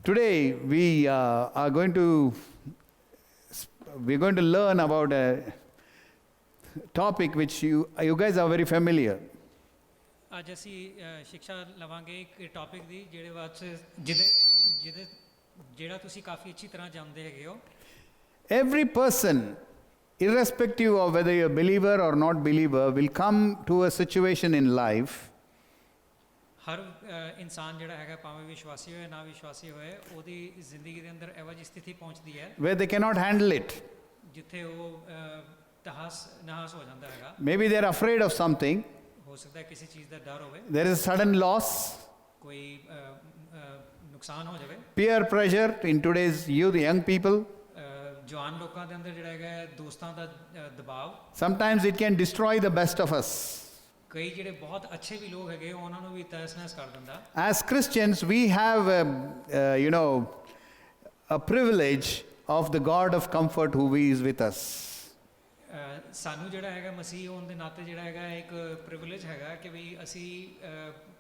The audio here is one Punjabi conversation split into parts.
Today we're going to learn about a topic which you guys are very familiar. ਅੱਜ ਅਸੀਂ ਸਿੱਖਿਆ ਲਵਾਂਗੇ ਇੱਕ ਟੌਪਿਕ ਦੀ ਜਿਹੜਾ ਤੁਸੀਂ ਕਾਫੀ ਅੱਛੀ ਤਰ੍ਹਾਂ ਜਾਣਦੇ ਹੈਗੇ ਹੋ. Every person, irrespective of whether you're a believer or not believer, will come to a situation in life ਹਰ ਇਨਸਾਨ ਜਿਹੜਾ ਹੈਗਾ ਭਾਵੇਂ ਵਿਸ਼ਵਾਸੀ ਹੋਏ ਨਾ ਵਿਸ਼ਵਾਸੀ ਹੋਏ ਉਹਦੀ ਜ਼ਿੰਦਗੀ ਦੇ ਅੰਦਰ ਇਹੋ ਜਿਹੀ ਸਥਿਤੀ ਪਹੁੰਚਦੀ ਹੈ where they cannot handle it. ਜਿੱਥੇ ਉਹ ਨਹਾਸ ਹੋ ਜਾਂਦਾ ਹੈਗਾ. Maybe they're afraid of something. ਹੋ ਸਕਦਾ ਹੈ ਕਿਸੇ ਚੀਜ਼ ਦਾ ਡਰ ਹੋਵੇ. There is a sudden loss. ਕੋਈ ਨੁਕਸਾਨ ਹੋ ਜਾਵੇ. Peer pressure in today's youth, young people. ਜਵਾਨ ਲੋਕਾਂ ਦੇ ਅੰਦਰ ਜਿਹੜਾ ਹੈਗਾ ਦੋਸਤਾਂ ਦਾ ਦਬਾਅ. Sometimes it can destroy the best of us. ਕਈ ਜਿਹੜੇ ਬਹੁਤ ਅੱਛੇ ਵੀ ਲੋਕ ਹੈਗੇ ਉਹਨਾਂ ਨੂੰ ਵੀ ਤਹਿਸ-ਨਹਿਸ ਕਰ ਦਿੰਦਾ. As Christians, we have a privilege of the God of comfort who is with us. ਸਾਨੂੰ ਜਿਹੜਾ ਹੈਗਾ ਮਸੀਹ ਹੋਣ ਦੇ ਨਾਤੇ ਜਿਹੜਾ ਹੈਗਾ ਇੱਕ ਪ੍ਰਿਵਿਲੇਜ ਹੈਗਾ ਕਿ ਵੀ ਅਸੀਂ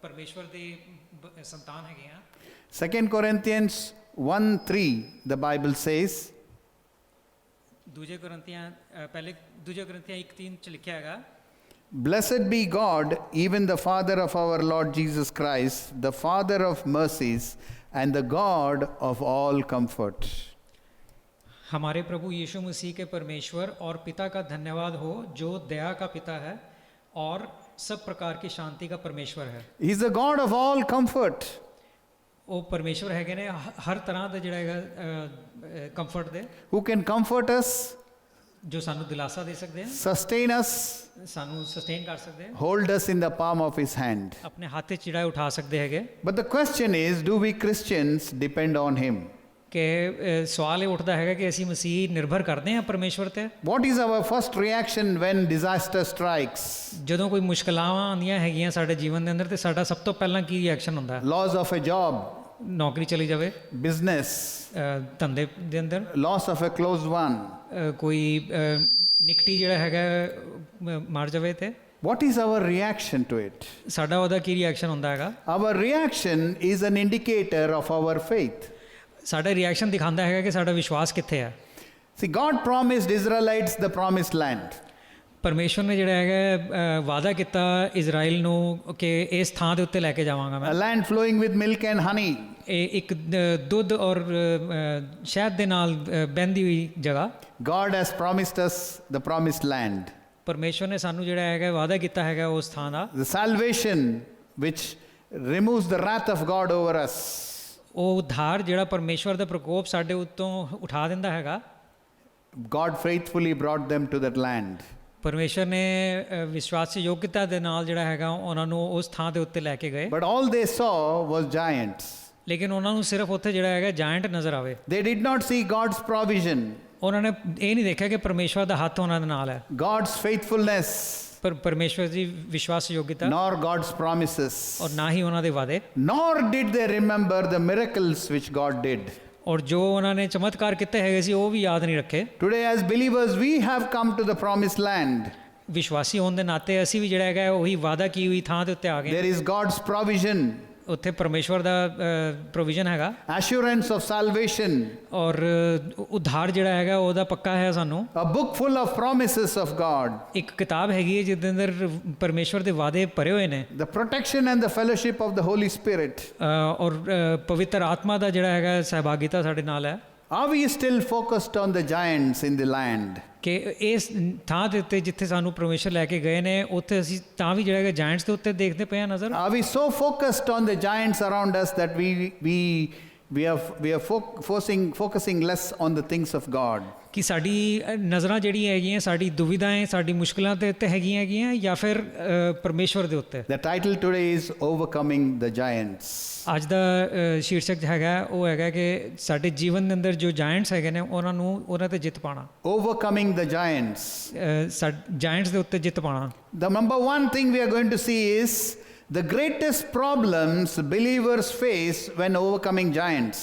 ਪਰਮੇਸ਼ਵਰ ਦੇ ਸੰਤਾਨ ਹੈਗੇ ਆ. 2 Corinthians 1:3 the Bible says, ਦੂਜੇ ਕੋਰਿੰਥੀਆਂ 1:3 ਚ ਲਿਖਿਆ ਹੈਗਾ, Blessed be God, even the Father of our Lord Jesus Christ, the Father of mercies and the God of all comfort. हमारे प्रभु यीशु मसीह के परमेश्वर और पिता का धन्यवाद हो जो दया का पिता है और सब प्रकार की शांति का परमेश्वर है. He is the God of all comfort. ਉਹ ਪਰਮੇਸ਼ਵਰ ਹੈਗੇ ਨੇ ਹਰ ਤਰ੍ਹਾਂ ਦਾ ਜਿਹੜਾ ਹੈਗਾ ਕੰਫਰਟ ਦੇ. Who can comfort us, ਜੋ ਸਾਨੂੰ ਦਿਲਾਸਾ ਦੇ ਸਕਦੇ ਹਨ, sustain us, ਸਾਨੂੰ ਸਸਟੇਨ ਕਰ ਸਕਦੇ ਹਨ, hold us in the palm of his hand. ਆਪਣੇ ਹੱਥ 'ਚ ਜਿਹੜਾ ਉਠਾ ਸਕਦੇ ਹੈਗੇ. But the question is, do we Christians depend on him? ਕਿ ਸਵਾਲ ਇਹ ਉੱਠਦਾ ਹੈਗਾ ਕਿ ਅਸੀਂ ਮਸੀਹ ਨਿਰਭਰ ਕਰਦੇ ਹਾਂ ਪਰਮੇਸ਼ਵਰ ਤੇ. What is our first reaction when disaster strikes? ਜਦੋਂ ਕੋਈ ਮੁਸ਼ਕਲਾਂ ਆਉਂਦੀਆਂ ਹੈਗੀਆਂ ਸਾਡੇ ਜੀਵਨ ਦੇ ਅੰਦਰ ਤੇ ਸਾਡਾ ਸਭ ਤੋਂ ਪਹਿਲਾਂ ਕੀ ਰਿਐਕਸ਼ਨ ਹੁੰਦਾ ਹੈ? Loss of a job, ਨੌਕਰੀ ਚਲੀ ਜਾਵੇ, business, ਧੰਦੇ ਦੇ ਅੰਦਰ loss of a close one. ਕੋਈ ਨਿਕਟੀ ਜਿਹੜਾ ਹੈਗਾ ਮਰ ਜਾਵੇ ਤੇ What is our reaction to it? ਸਾਡਾ ਉਹਦਾ ਕੀ ਰਿਐਕਸ਼ਨ ਹੁੰਦਾ ਹੈਗਾ? Our reaction is an indicator of our faith. ਸਾਡਾ ਰਿਐਕਸ਼ਨ ਦਿਖਾਉਂਦਾ ਹੈਗਾ ਕਿ ਸਾਡਾ ਵਿਸ਼ਵਾਸ ਕਿੱਥੇ ਹੈ. See, God promised Israelites the promised land. ਪਰਮੇਸ਼ਵਰ ਨੇ ਜਿਹੜਾ ਹੈਗਾ ਵਾਅਦਾ ਕੀਤਾ ਇਜ਼ਰਾਈਲ ਨੂੰ ਕਿ ਇਸ ਥਾਂ ਦੇ ਉੱਤੇ ਲੈ ਕੇ ਜਾਵਾਂਗਾ ਮੈਂ. A land flowing with milk and honey. ਇਹ ਇੱਕ ਦੁੱਧ ਔਰ ਸ਼ਹਿਦ ਦੇ ਨਾਲ ਬਹਿੰਦੀ ਹੋਈ ਜਗ੍ਹਾ. God has promised us the promised land. ਪਰਮੇਸ਼ਵਰ ਨੇ ਸਾਨੂੰ ਜਿਹੜਾ ਹੈਗਾ ਵਾਅਦਾ ਕੀਤਾ ਹੈਗਾ ਉਸ ਥਾਂ ਦਾ. The salvation which removes the wrath of God over us. ਉਹ ਉਧਾਰ ਜਿਹੜਾ ਪਰਮੇਸ਼ਵਰ ਦਾ ਪ੍ਰਕੋਪ ਸਾਡੇ ਉੱਤੋਂ ਉਠਾ ਦਿੰਦਾ ਹੈਗਾ. God faithfully brought them to that land. ਪਰਮੇਸ਼ਵਰ ਨੇ ਵਿਸ਼ਵਾਸਯੋਗਤਾ ਦੇ ਨਾਲ ਜਿਹੜਾ ਹੈਗਾ ਉਹਨਾਂ ਨੂੰ ਉਸ ਥਾਂ ਦੇ ਉੱਤੇ ਲੈ ਕੇ ਗਏ. But all they saw was giants. ਲੇਕਿਨ ਉਹਨਾਂ ਨੂੰ ਸਿਰਫ ਉੱਥੇ ਜਿਹੜਾ ਹੈਗਾ ਜਾਇੰਟ ਨਜ਼ਰ ਆਵੇ. They did not see God's provision. ਉਹਨਾਂ ਨੇ ਇਹ ਨਹੀਂ ਦੇਖਿਆ ਕਿ ਪਰਮੇਸ਼ਵਰ ਦਾ ਹੱਥ ਉਹਨਾਂ ਦੇ ਨਾਲ ਹੈ. God's faithfulness. ਪਰ ਪਰਮੇਸ਼ਵਰ ਦੀ ਵਿਸ਼ਵਾਸਯੋਗਤਾ Nor God's promises. ਔਰ ਨਾ ਹੀ ਉਹਨਾਂ ਦੇ ਵਾਅਦੇ. Nor did they remember the miracles which God did. ਔਰ ਜੋ ਉਹਨਾਂ ਨੇ ਚਮਤਕਾਰ ਕੀਤੇ ਹੈਗੇ ਸੀ ਉਹ ਵੀ ਯਾਦ ਨਹੀਂ ਰੱਖੇ. Today as believers we have come to the promised land. ਵਿਸ਼ਵਾਸੀ ਹੋਣ ਦੇ ਨਾਤੇ ਅਸੀਂ ਵੀ ਜਿਹੜਾ ਹੈਗਾ ਉਹੀ ਵਾਅਦਾ ਕੀ ਹੋਈ ਥਾਂ ਦੇ ਉੱਤੇ ਆ ਗਏ. There is God's provision. ਉੱਥੇ ਪਰਮੇਸ਼ਵਰ ਦਾ ਪ੍ਰੋਵੀਜ਼ਨ ਹੈਗਾ. Assurance of salvation. ਔਰ ਉਧਾਰ ਜਿਹੜਾ ਹੈਗਾ ਉਹਦਾ ਪੱਕਾ ਹੈ ਸਾਨੂੰ. A book full of promises of God. ਇੱਕ ਕਿਤਾਬ ਹੈਗੀ ਹੈ ਜਿਹਦੇ ਅੰਦਰ ਪਰਮੇਸ਼ਵਰ ਦੇ ਵਾਅਦੇ ਭਰੇ ਹੋਏ ਨੇ. The protection and the fellowship of the Holy Spirit. ਔਰ ਪਵਿੱਤਰ ਆਤਮਾ ਦਾ ਜਿਹੜਾ ਹੈਗਾ ਸਹਿਭਾਗੀਤਾ ਸਾਡੇ ਨਾਲ ਹੈ. Are we still focused on the giants in the land? ਕਿ ਇਸ ਥਾਂ ਦੇ ਉੱਤੇ ਜਿੱਥੇ ਸਾਨੂੰ ਪਰਮੇਸ਼ਰ ਲੈ ਕੇ ਗਏ ਨੇ ਉੱਥੇ ਅਸੀਂ ਤਾਂ ਵੀ ਜਿਹੜਾ ਹੈਗਾ ਜਾਇੰਟਸ ਦੇ ਉੱਤੇ ਦੇਖਦੇ ਪਏ ਹਾਂ ਨਜ਼ਰ. Are we so focused on the giants around us that we are focusing less on the things of God? ਕਿ ਸਾਡੀ ਨਜ਼ਰਾਂ ਜਿਹੜੀਆਂ ਹੈਗੀਆਂ ਸਾਡੀ ਦੁਵਿਧਾएं ਸਾਡੀ ਮੁਸ਼ਕਲਾਂ ਦੇ ਉੱਤੇ ਹੈਗੀਆਂ ਜਾਂ ਫਿਰ ਪਰਮੇਸ਼ਵਰ ਦੇ ਉੱਤੇ. The title today is Overcoming the Giants. ਅੱਜ ਦਾ ਸ਼ੀਰਸ਼ਕ ਹੈਗਾ ਉਹ ਹੈਗਾ ਕਿ ਸਾਡੇ ਜੀਵਨ ਦੇ ਅੰਦਰ ਜੋ ਜਾਇੰਟਸ ਹੈਗੇ ਨੇ ਉਹਨਾਂ ਤੇ ਜਿੱਤ ਪਾਣਾ. Overcoming the giants. ਜਾਇੰਟਸ ਦੇ ਉੱਤੇ ਜਿੱਤ ਪਾਣਾ. The number one thing we are going to see is the greatest problems believers face when overcoming giants.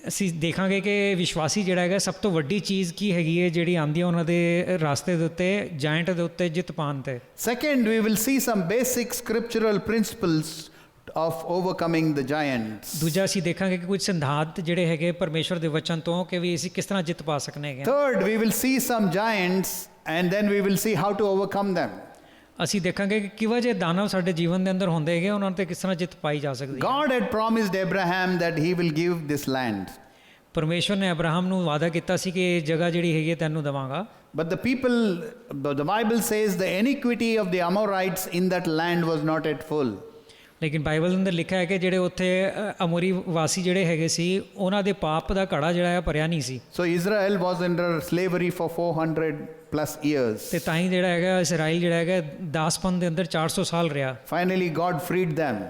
ਅਸੀਂ ਦੇਖਾਂਗੇ ਕਿ ਵਿਸ਼ਵਾਸੀ ਜਿਹੜਾ ਹੈਗਾ ਸਭ ਤੋਂ ਵੱਡੀ ਚੀਜ਼ ਕੀ ਹੈਗੀ ਹੈ ਜਿਹੜੀ ਆਉਂਦੀ ਹੈ ਉਹਨਾਂ ਦੇ ਰਾਸਤੇ ਦੇ ਉੱਤੇ ਜਾਇੰਟ ਦੇ ਉੱਤੇ ਜਿੱਤ ਪਾਉਣ ਤੇ. Second, we will see some basic scriptural principles of overcoming the giants. ਦੂਜਾ ਅਸੀਂ ਦੇਖਾਂਗੇ ਕਿ ਕੁਝ ਸਿਧਾਂਤ ਜਿਹੜੇ ਹੈਗੇ ਪਰਮੇਸ਼ਵਰ ਦੇ ਵਚਨ ਤੋਂ ਕਿ ਵੀ ਅਸੀਂ ਕਿਸ ਤਰ੍ਹਾਂ ਜਿੱਤ ਪਾ ਸਕਨੇ ਹੈਗੇ। Third, we will see some giants and then we will see how to overcome them. ਅਸੀਂ ਦੇਖਾਂਗੇ ਕਿ ਕਿਵੇਂ ਜੇ ਦਾਨਵ ਸਾਡੇ ਜੀਵਨ ਦੇ ਅੰਦਰ ਹੁੰਦੇ ਹੈਗੇ ਉਹਨਾਂ ਤੇ ਕਿਸ ਤਰ੍ਹਾਂ ਜਿੱਤ ਪਾਈ ਜਾ ਸਕਦੀ ਹੈ। God had promised Abraham that he will give this land. ਪਰਮੇਸ਼ਵਰ ਨੇ ਅਬਰਾਹਮ ਨੂੰ ਵਾਅਦਾ ਕੀਤਾ ਸੀ ਕਿ ਇਹ ਜਗ੍ਹਾ ਜਿਹੜੀ ਹੈਗੀ ਹੈ ਤੈਨੂੰ ਦੇਵਾਂਗਾ। But the Bible says the iniquity of the Amorites in that land was not yet full. ਲੇਕਿਨ ਬਾਈਬਲ ਦੇ ਅੰਦਰ ਲਿਖਿਆ ਹੈ ਕਿ ਜਿਹੜੇ ਉੱਥੇ ਅਮੋਰੀ ਵਾਸੀ ਜਿਹੜੇ ਹੈਗੇ ਸੀ ਉਹਨਾਂ ਦੇ ਪਾਪ ਦਾ ਘੜਾ ਜਿਹੜਾ ਹੈ ਭਰਿਆ ਨਹੀਂ ਸੀ। So Israel was under slavery for 400 plus years. ਤੇ ਤਾਂ ਹੀ ਜਿਹੜਾ ਹੈਗਾ ਇਸਰਾਈਲ ਜਿਹੜਾ ਹੈਗਾ ਦਾਸਪਨ ਦੇ ਅੰਦਰ 400 ਸਾਲ ਰਿਹਾ। Finally God freed them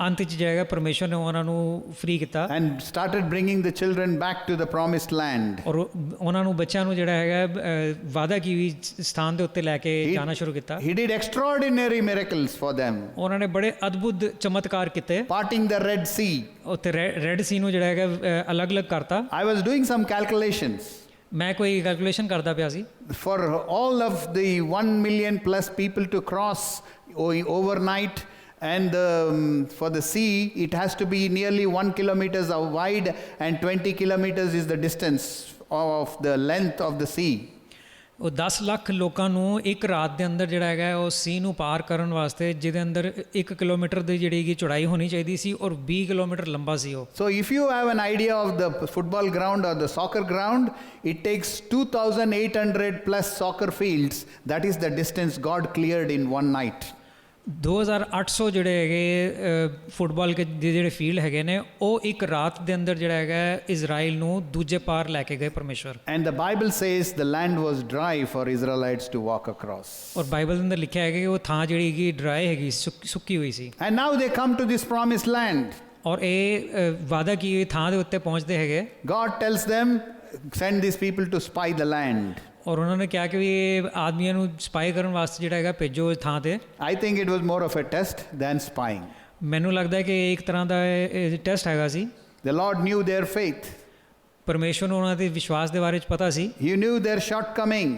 ਅੰਤ ਵਿੱਚ ਜਿਹੜਾ ਹੈਗਾ ਪਰਮੇਸ਼ਵਰ ਨੇ ਉਹਨਾਂ ਨੂੰ ਫ੍ਰੀ ਕੀਤਾ and started bringing the children back to the promised land. ਔਰ ਉਹਨਾਂ ਨੂੰ ਬੱਚਿਆਂ ਨੂੰ ਜਿਹੜਾ ਹੈਗਾ ਵਾਅਦਾ ਕੀ ਹੋਈ ਸਥਾਨ ਦੇ ਉੱਤੇ ਲੈ ਕੇ ਜਾਣਾ ਸ਼ੁਰੂ ਕੀਤਾ। He did extraordinary miracles for them. ਉਹਨਾਂ ਨੇ ਬੜੇ ਅਦਭੁਤ ਚਮਤਕਾਰ ਕੀਤੇ। Parting the Red Sea. ਉੱਥੇ ਰੈੱਡ ਸੀ ਨੂੰ ਜਿਹੜਾ ਹੈਗਾ ਅਲੱਗ-ਅਲੱਗ ਕਰਤਾ। I was doing some calculations. ਮੈਂ ਕੋਈ ਕੈਲਕੂਲੇਸ਼ਨ ਕਰਦਾ ਪਿਆ ਸੀ। For all of the 1 million plus people to cross overnight, and for the sea it has to be nearly 1 kilometers wide and 20 kilometers is the distance of the length of the sea. ਉਹ 10 ਲੱਖ ਲੋਕਾਂ ਨੂੰ ਇੱਕ ਰਾਤ ਦੇ ਅੰਦਰ ਜਿਹੜਾ ਹੈਗਾ ਉਹ ਸੀ ਨੂੰ ਪਾਰ ਕਰਨ ਵਾਸਤੇ ਜਿਹਦੇ ਅੰਦਰ 1 ਕਿਲੋਮੀਟਰ ਦੀ ਜਿਹੜੀ ਚੌੜਾਈ ਹੋਣੀ ਚਾਹੀਦੀ ਸੀ ਔਰ 20 ਕਿਲੋਮੀਟਰ ਲੰਬਾ ਸੀ ਉਹ। So if you have an idea of the football ground or the soccer ground, it takes 2800 plus soccer fields. That is the distance God cleared in one night. 2800 ਜਿਹੜੇ ਹੈਗੇ ਫੁੱਟਬਾਲ ਦੇ ਜਿਹੜੇ ਫੀਲਡ ਹੈਗੇ ਨੇ ਉਹ ਇੱਕ ਰਾਤ ਦੇ ਅੰਦਰ ਜਿਹੜਾ ਹੈਗਾ ਇਜ਼ਰਾਈਲ ਨੂੰ ਦੂਜੇ ਪਾਰ ਲੈ ਕੇ ਗਏ ਪਰਮੇਸ਼ਵਰ। And the Bible says the land was dry for Israelites to walk across. ਔਰ ਬਾਈਬਲ ਦੇ ਅੰਦਰ ਲਿਖਿਆ ਹੈ ਕਿ ਉਹ ਥਾਂ ਜਿਹੜੀ ਹੈਗੀ ਡਰਾਈ ਹੈਗੀ ਸੁੱਕੀ ਹੋਈ ਸੀ। And now they come to this promised land. ਔਰ ਇਹ ਵਾਅਦਾ ਕੀ ਹੋਈ ਥਾਂ ਦੇ ਉੱਤੇ ਪਹੁੰਚਦੇ ਹੈਗੇ। God tells them, send these people to spy the land. ਔਰ ਉਹਨਾਂ ਨੇ ਕਿਹਾ ਕਿ ਵੀ ਇਹ ਆਦਮੀਆਂ ਨੂੰ ਸਪਾਈ ਕਰਨ ਵਾਸਤੇ ਜਿਹੜਾ ਹੈਗਾ ਭੇਜੋ ਥਾਂ ਤੇ। I think it was more of a test than spying. ਮੈਨੂੰ ਲੱਗਦਾ ਹੈ ਕਿ ਇੱਕ ਤਰ੍ਹਾਂ ਦਾ ਟੈਸਟ ਹੈਗਾ ਸੀ। The Lord knew their faith. ਪਰਮੇਸ਼ਵਰ ਨੂੰ ਉਹਨਾਂ ਦੇ ਵਿਸ਼ਵਾਸ ਦੇ ਬਾਰੇ ਚ ਪਤਾ ਸੀ। He knew their shortcoming.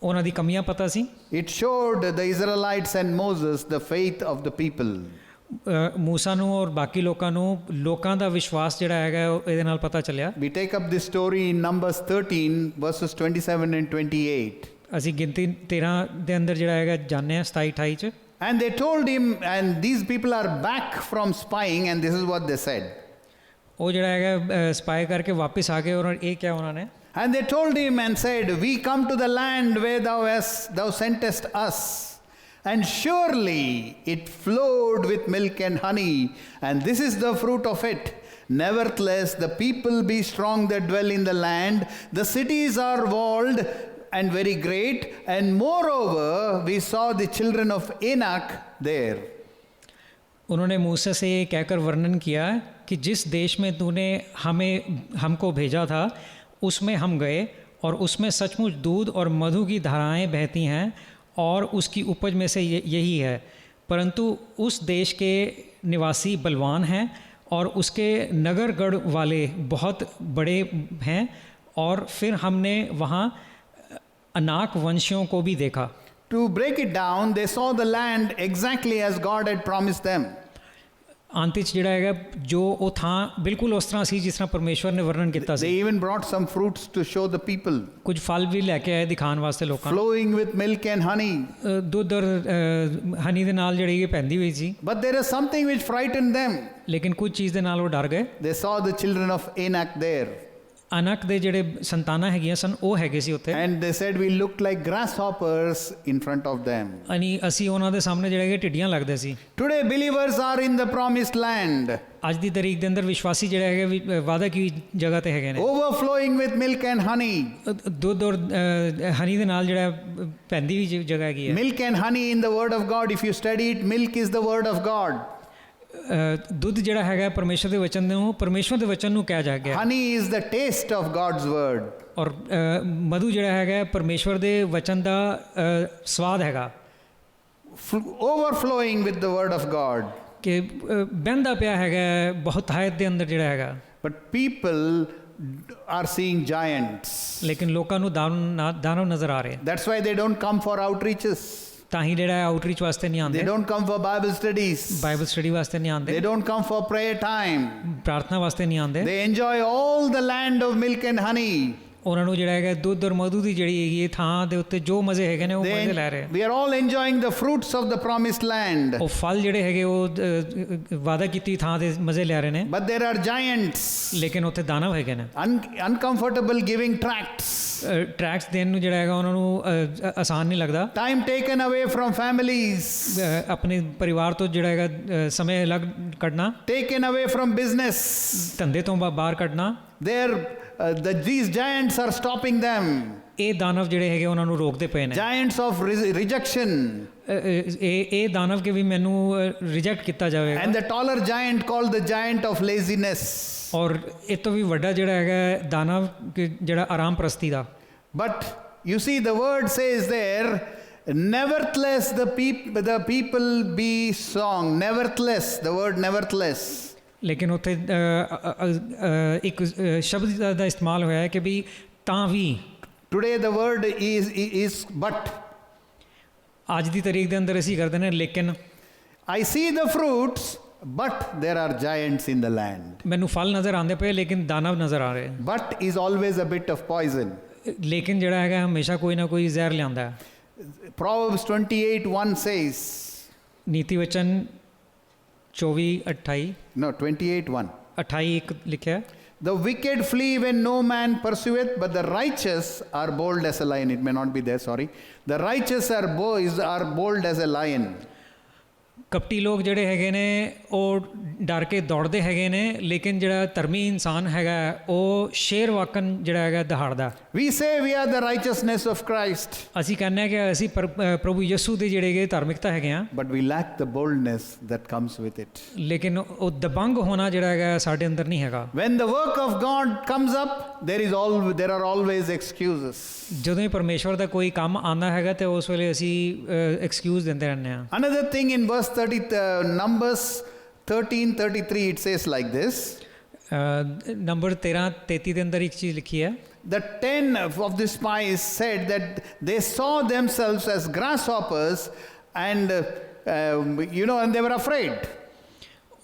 ਉਹਨਾਂ ਦੀ ਕਮੀਆਂ ਪਤਾ ਸੀ। It showed the Israelites and Moses the faith of the people. ਮੂਸਾ ਨੂੰ ਔਰ ਬਾਕੀ ਲੋਕਾਂ ਨੂੰ ਲੋਕਾਂ ਦਾ ਵਿਸ਼ਵਾਸ ਜਿਹੜਾ ਹੈਗਾ ਇਹਦੇ ਨਾਲ ਪਤਾ ਚੱਲਿਆ। We take up this story in Numbers 13 verses 27 and 28. ਅਸੀਂ ਗਿਣਤੀ 13 ਦੇ ਅੰਦਰ ਜਿਹੜਾ ਹੈਗਾ ਜਾਣਦੇ ਹਾਂ 27-28 ਚ। And they told him, and these people are back from spying, and this is what they said. ਉਹ ਜਿਹੜਾ ਹੈਗਾ ਸਪਾਈ ਕਰਕੇ ਵਾਪਸ ਆ ਗਏ ਔਰ ਇਹ ਕਿਹਾ ਉਹਨਾਂ ਨੇ। And they told him and said, we come to the land where thou sentest us. And surely it flowed with milk and honey, and this is the fruit of it. Nevertheless, the people be strong that dwell in the land. The cities are walled and very great. And moreover, we saw the children of Anak there. उन्होंने मूसा से ये कहकर वर्णन किया कि जिस देश में तूने हमको भेजा था उसमें हम गए और उसमें सचमुच दूध और मधु की धाराएं बहती हैं और उसकी उपज में से यही है, परंतु उस देश के निवासी बलवान हैं और उसके नगरगढ़ वाले बहुत बड़े हैं। और फिर हमने वहाँ अनाक वंशियों को भी देखा। To break it down, they saw the land exactly as God had promised them. ਅੰਤ ਵਿੱਚ ਜਿਹੜਾ ਹੈਗਾ ਜੋ ਉਹ ਥਾਂ ਬਿਲਕੁਲ ਉਸ ਤਰ੍ਹਾਂ ਸੀ ਜਿਸ ਤਰ੍ਹਾਂ ਪਰਮੇਸ਼ਵਰ ਨੇ ਵਰਣਨ ਕੀਤਾ ਸੀ। They even brought some fruits to show the people. ਕੁਝ ਫਲ ਵੀ ਲੈ ਕੇ ਆਏ ਦਿਖਾਉਣ ਵਾਸਤੇ ਲੋਕਾਂ ਨੂੰ। Flowing with milk and honey. ਦੁੱਧ ਔਰ ਹਨੀ ਦੇ ਨਾਲ ਜਿਹੜੀ ਇਹ ਪੈਂਦੀ ਹੋਈ ਸੀ। But there is something which frightened them. ਲੇਕਿਨ ਕੁਝ ਚੀਜ਼ ਦੇ ਨਾਲ ਉਹ ਡਰ ਗਏ। They saw the children of Anak there. ਅਨਕ ਦੇ ਜਿਹੜੇ ਸੰਤਾਨਾਂ ਹੈਗੀਆਂ ਸਨ ਉਹ ਹੈਗੇ ਸੀ ਉੱਥੇ। And they said we looked like grasshoppers in front of them. ਅਸੀਂ ਉਹਨਾਂ ਦੇ ਸਾਹਮਣੇ ਜਿਹੜੇ ਢਿੱਡੀਆਂ ਲੱਗਦੇ ਸੀ। Today believers are in the promised land. ਅੱਜ ਦੀ ਤਾਰੀਖ ਦੇ ਅੰਦਰ ਵਿਸ਼ਵਾਸੀ ਜਿਹੜੇ ਹੈਗੇ ਵਾਅਦਾ ਕੀ ਜਗ੍ਹਾ ਤੇ ਹੈਗੇ ਨੇ। Overflowing with milk and honey. ਦੁੱਧ ਔਰ ਹਨੀ ਦੇ ਨਾਲ ਜਿਹੜਾ ਪੈਂਦੀ ਵੀ ਜਗ੍ਹਾ ਹੈਗੀ ਹੈ। Milk and honey in the word of God, if you study it, milk is the word of God. ਦੁੱਧ ਜਿਹੜਾ ਹੈਗਾ ਪਰਮੇਸ਼ਵਰ ਦੇ ਵਚਨ ਨੂੰ ਪਰਮੇਸ਼ਵਰ ਦੇ ਵਚਨ ਨੂੰ ਕਿਹਾ ਜਾ ਗਿਆ। Honey is the taste of God's word. ਔਰ ਮਧੂ ਜਿਹੜਾ ਹੈਗਾ ਪਰਮੇਸ਼ਵਰ ਦੇ ਵਚਨ ਦਾ ਸਵਾਦ ਹੈਗਾ। Overflowing with the word of God. ਕਿ ਬਹਿੰਦਾ ਪਿਆ ਹੈਗਾ ਬਹੁਤਾਇਤ ਦੇ ਅੰਦਰ ਜਿਹੜਾ ਹੈਗਾ। But people are seeing giants. ਲੇਕਿਨ ਲੋਕਾਂ ਨੂੰ ਦਾਨਵ ਨਜ਼ਰ ਆ ਰਹੇ। That's why they don't come for outreaches. ਤਾਂ ਹੀ ਜਿਹੜਾ ਆਊਟਰੀਚ ਵਾਸਤੇ ਨਹੀਂ They ਆਉਂਦੇ, don't come for Bible studies. Bible study ਵਾਸਤੇ ਨਹੀਂ They ਆਉਂਦੇ, don't come for prayer time. ਪ੍ਰਾਰਥਨਾ ਵਾਸਤੇ ਨਹੀਂ ਆਉਂਦੇ। They enjoy all the land of milk and honey. ਉਹਨਾਂ ਨੂੰ ਜਿਹੜਾ ਹੈਗਾ ਦੁੱਧ ਔਰ ਮਧੂ ਦੀ ਜਿਹੜੀ ਹੈਗੀ ਇਹ ਥਾਂ ਦੇ ਉੱਤੇ ਜੋ ਮਜ਼ੇ ਹੈਗੇ ਨੇ ਉਹ ਮਜ਼ੇ ਲੈ ਰਹੇ। We are all enjoying the fruits of the promised land. ਉਹ ਫਲ ਜਿਹੜੇ ਹੈਗੇ ਉਹ ਵਾਅਦਾ ਕੀਤੀ ਥਾਂ ਦੇ ਮਜ਼ੇ ਲੈ ਰਹੇ ਨੇ, But there are giants, ਲੇਕਿਨ ਉੱਥੇ ਦਾਨਵ ਹੈਗੇ ਨੇ। uncomfortable giving tracts, ਟਰੈਕਸ ਦੇਣ ਨੂੰ ਜਿਹੜਾ ਹੈਗਾ ਉਹਨਾਂ ਨੂੰ ਆਸਾਨ ਨਹੀਂ ਲੱਗਦਾ। time taken away from families, ਆਪਣੇ ਪਰਿਵਾਰ ਤੋਂ ਜਿਹੜਾ ਹੈਗਾ ਸਮੇਂ ਅਲੱਗ ਕੱਢਣਾ, taken away from business. ਧੰਦੇ ਤੋਂ ਬਾਹਰ ਕੱਢਣਾ। These giants are stopping them. ਇਹ ਦਾਨਵ ਜਿਹੜੇ ਹੈਗੇ ਉਹਨਾਂ ਨੂੰ ਰੋਕਦੇ ਪਏ ਨੇ। Giants of rejection. ਇਹ ਦਾਨਵ ਕੇ ਵੀ ਮੈਨੂੰ ਰਿਜੈਕਟ ਕੀਤਾ ਜਾਵੇਗਾ। And the taller giant called the giant of laziness. ਔਰ ਇਹ ਤੋਂ ਵੀ ਵੱਡਾ ਜਿਹੜਾ ਹੈਗਾ ਦਾਨਵ ਜਿਹੜਾ ਆਰਾਮ ਪ੍ਰਸਤੀ ਦਾ। But you see the word says there, nevertheless the people be strong. Nevertheless, the word nevertheless. ਲੇਕਿਨ ਉੱਥੇ ਇੱਕ ਸ਼ਬਦ ਦਾ ਇਸਤੇਮਾਲ ਹੋਇਆ ਹੈ ਕਿ ਵੀ ਤਾਂ ਵੀ। Today the word is but. ਅੱਜ ਦੀ ਤਾਰੀਖ ਦੇ ਅੰਦਰ ਅਸੀਂ ਕਰਦੇ ਨੇ ਲੇਕਿਨ। I see the fruits, but there are giants in the land. ਮੈਨੂੰ ਫਲ ਨਜ਼ਰ ਆਉਂਦੇ ਪਏ ਲੇਕਿਨ ਦਾਨਵ ਨਜ਼ਰ ਆ ਰਹੇ। But is always a bit of poison. ਲੇਕਿਨ ਜਿਹੜਾ ਹੈਗਾ ਹਮੇਸ਼ਾ ਕੋਈ ਨਾ ਕੋਈ ਜ਼ਹਿਰ ਲਿਆਉਂਦਾ ਹੈ। Proverbs 28:1 says. ਨੀਤੀ ਵਚਨ 24:28 No, 28:1. 28 ਲਿਖਿਆ। The wicked flee when no man pursueth, but the righteous are bold as a lion. It may not be there, sorry. The righteous are bold as a lion. ਕਪਟੀ ਲੋਕ ਜਿਹੜੇ ਹੈਗੇ ਨੇ ਉਹ ਡਰ ਕੇ ਦੌੜਦੇ ਹੈਗੇ ਨੇ, ਲੇਕਿਨ ਜਿਹੜਾ ਧਰਮੀ ਇਨਸਾਨ ਹੈਗਾ ਉਹ ਸ਼ੇਰ ਵਾਕਨ ਜਿਹੜਾ ਹੈਗਾ ਦਹਾੜਦਾ। We say we are the righteousness of Christ. ਅਸੀਂ ਕਹਿੰਦੇ ਹਾਂ ਕਿ ਅਸੀਂ ਪ੍ਰਭੂ ਯਿਸੂ ਦੇ ਜਿਹੜੇ ਹੈਗੇ ਧਾਰਮਿਕਤਾ ਹੈਗੇ ਆ, But we lack the boldness that comes with it. ਲੇਕਿਨ ਉਹ ਦਬੰਗ ਹੋਣਾ ਜਿਹੜਾ ਹੈਗਾ ਸਾਡੇ ਅੰਦਰ ਨਹੀਂ ਹੈਗਾ। When the work of God comes up, there are always excuses. ਜਦੋਂ ਹੀ ਪਰਮੇਸ਼ਵਰ ਦਾ ਕੋਈ ਕੰਮ ਆਉਂਦਾ ਹੈਗਾ ਤੇ ਉਸ ਵੇਲੇ ਅਸੀਂ ਐਕਸਕਿਊਜ਼ ਦਿੰਦੇ ਰਹਿੰਦੇ ਹਾਂ। Another thing in verse 30, Numbers 13:33, it says like this. Number 13:33 ਦੇ ਅੰਦਰ ਇੱਕ ਚੀਜ਼ ਲਿਖੀ ਹੈ। The 10 of the spies said that they saw themselves as grasshoppers and and they were afraid.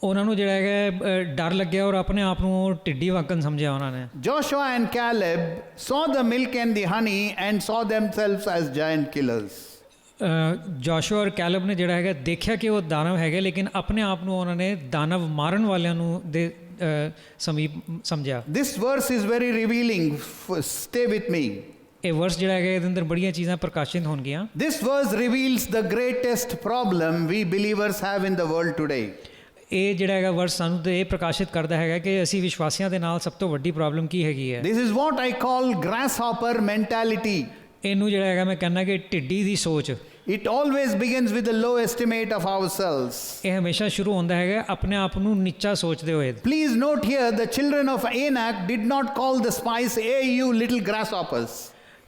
ਉਹਨਾਂ ਨੂੰ ਜਿਹੜਾ ਹੈਗਾ ਡਰ ਲੱਗਿਆ ਔਰ ਆਪਣੇ ਆਪ ਨੂੰ ਢਿੱਡੀ ਵਾਕਨ ਸਮਝਿਆ ਉਹਨਾਂ ਨੇ। Joshua and Caleb saw the milk and the honey and saw themselves as giant killers. ਜੋਸ਼ੂਆ ਔਰ ਕੈਲਬ ਨੇ ਜਿਹੜਾ ਹੈਗਾ ਦੇਖਿਆ ਕਿ ਉਹ ਦਾਨਵ ਹੈਗੇ, ਲੇਕਿਨ ਆਪਣੇ ਆਪ ਨੂੰ ਉਹਨਾਂ ਨੇ ਦਾਨਵ ਮਾਰਨ ਵਾਲਿਆਂ ਨੂੰ ਦੇ ਸਮੀਪ ਸਮਝਿਆ। This verse is very revealing. Stay with me. ਇਹ ਵਰਸ ਜਿਹੜਾ ਹੈਗਾ ਇਹਦੇ ਅੰਦਰ ਬੜੀਆਂ ਚੀਜ਼ਾਂ ਪ੍ਰਕਾਸ਼ਿਤ ਹੋਣਗੀਆਂ। This verse reveals the greatest problem we believers have in the world today. ਇਹ ਜਿਹੜਾ ਹੈਗਾ ਵਰਸ ਸਾਨੂੰ ਤੇ ਇਹ ਪ੍ਰਕਾਸ਼ਿਤ ਕਰਦਾ ਹੈਗਾ ਕਿ ਅਸੀਂ ਵਿਸ਼ਵਾਸੀਆਂ ਦੇ ਨਾਲ ਸਭ ਤੋਂ ਵੱਡੀ ਪ੍ਰੋਬਲਮ ਕੀ ਹੈਗੀ ਹੈ। This is what I call grasshopper mentality. ਇਹਨੂੰ ਜਿਹੜਾ ਹੈਗਾ ਮੈਂ ਕਹਿੰਦਾ ਕਿ ਢਿੱਡੀ ਦੀ ਸੋਚ। It always begins with a low estimate of ourselves. ਇਹ ਹਮੇਸ਼ਾ ਸ਼ੁਰੂ ਹੁੰਦਾ ਹੈਗਾ ਆਪਣੇ ਆਪ ਨੂੰ ਨੀਚਾ ਸੋਚਦੇ ਹੋਏ। Please note here, the children of Anak did not call the spies, "Hey, you little grasshoppers."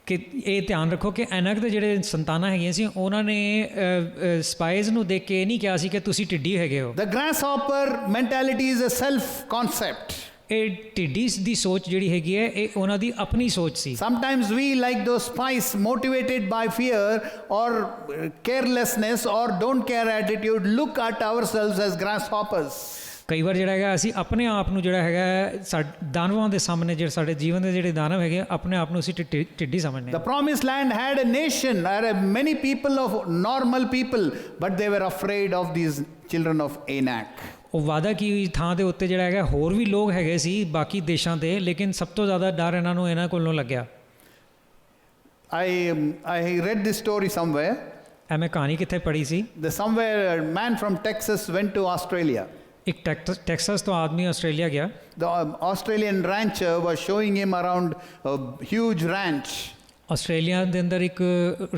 ਕਿ ਇਹ ਧਿਆਨ ਰੱਖੋ ਕਿ ਐਨਕ ਦੇ ਜਿਹੜੇ ਸੰਤਾਨਾਂ ਹੈਗੀਆਂ ਸੀ ਉਹਨਾਂ ਨੇ ਸਪਾਈਜ਼ ਨੂੰ ਦੇਖ ਕੇ ਇਹ ਨਹੀਂ ਕਿਹਾ ਸੀ ਕਿ ਤੁਸੀਂ ਢਿੱਡੀ ਹੈਗੇ ਹੋ। The grasshopper mentality is a self concept. ਇਹ ਢਿੱਡੀ ਦੀ ਸੋਚ ਜਿਹੜੀ ਹੈਗੀ ਹੈ ਇਹ ਉਹਨਾਂ ਦੀ ਆਪਣੀ ਸੋਚ ਸੀ। Sometimes we, like those spies, motivated by fear or carelessness or don't care attitude, look at ourselves as grasshoppers. ਕਈ ਵਾਰ ਜਿਹੜਾ ਹੈਗਾ ਅਸੀਂ ਆਪਣੇ ਆਪ ਨੂੰ ਜਿਹੜਾ ਹੈਗਾ ਦਾਨਵਾਂ ਦੇ ਸਾਹਮਣੇ ਜਿਹੜੇ ਸਾਡੇ ਜੀਵਨ ਦੇ ਜਿਹੜੇ ਦਾਨਵ ਹੈਗੇ ਆਪਣੇ ਆਪ ਨੂੰ ਅਸੀਂ ਢਿੱਡੀ ਸਮਝਦੇ ਹਾਂ। The promised land had a nation, many people of normal people, but they were afraid of these children of Anak. ਉਹ ਵਾਅਦਾ ਕੀ ਹੋਈ ਥਾਂ ਦੇ ਉੱਤੇ ਜਿਹੜਾ ਹੈਗਾ ਹੋਰ ਵੀ ਲੋਕ ਹੈਗੇ ਸੀ ਬਾਕੀ ਦੇਸ਼ਾਂ ਦੇ, ਲੇਕਿਨ ਸਭ ਤੋਂ ਜ਼ਿਆਦਾ ਡਰ ਇਹਨਾਂ ਕੋਲੋਂ ਲੱਗਿਆ। I read this story somewhere. ਐ ਮੈਂ ਕਹਾਣੀ ਕਿੱਥੇ ਪੜ੍ਹੀ ਸੀ। Somewhere a man from Texas went to Australia. ਇੱਕ ਟੈਕਸਸ ਤੋਂ ਆਦਮੀ ਆਸਟ੍ਰੇਲੀਆ ਗਿਆ। The Australian rancher was showing him around a huge ranch. Australia ਦੇ ਅੰਦਰ ਇੱਕ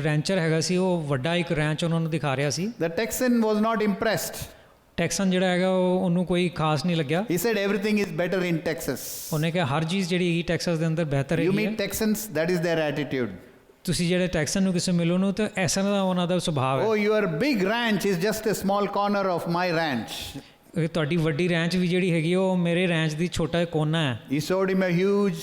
ਰੈਂਚਰ ਹੈਗਾ ਸੀ, ਉਹ ਵੱਡਾ ਇੱਕ ਰੈਂਚ ਉਹਨਾਂ ਨੂੰ ਦਿਖਾ ਰਿਹਾ ਸੀ। The Texan was not impressed. ਟੈਕਸਨ ਜਿਹੜਾ ਹੈਗਾ ਉਹਨੂੰ ਕੋਈ ਖਾਸ ਨਹੀਂ ਲੱਗਿਆ। He said everything is better in Texas. ਉਹਨੇ ਕਿਹਾ ਹਰ ਚੀਜ਼ ਜਿਹੜੀ ਹੈਗੀ ਟੈਕਸਸ ਦੇ ਅੰਦਰ ਬਿਹਤਰ ਹੈਗੀ ਹੈ। You meet Texans, that is their attitude. ਤੁਸੀਂ ਜਿਹੜੇ ਟੈਕਸਨ ਨੂੰ ਕਿਸੇ ਮਿਲੋ ਨੂੰ ਤਾਂ ਐਸਾ ਦਾ ਉਹਨਾਂ ਦਾ ਸੁਭਾਅ ਹੈ। Oh, your big ranch is just a small corner of my ranch. ਤੁਹਾਡੀ ਵੱਡੀ ਰੈਂਚ ਵੀ ਜਿਹੜੀ ਹੈਗੀ ਉਹ ਮੇਰੇ ਰੈਂਚ ਦੀ ਛੋਟਾ ਕੋਨਾ ਹੈ। He showed him a huge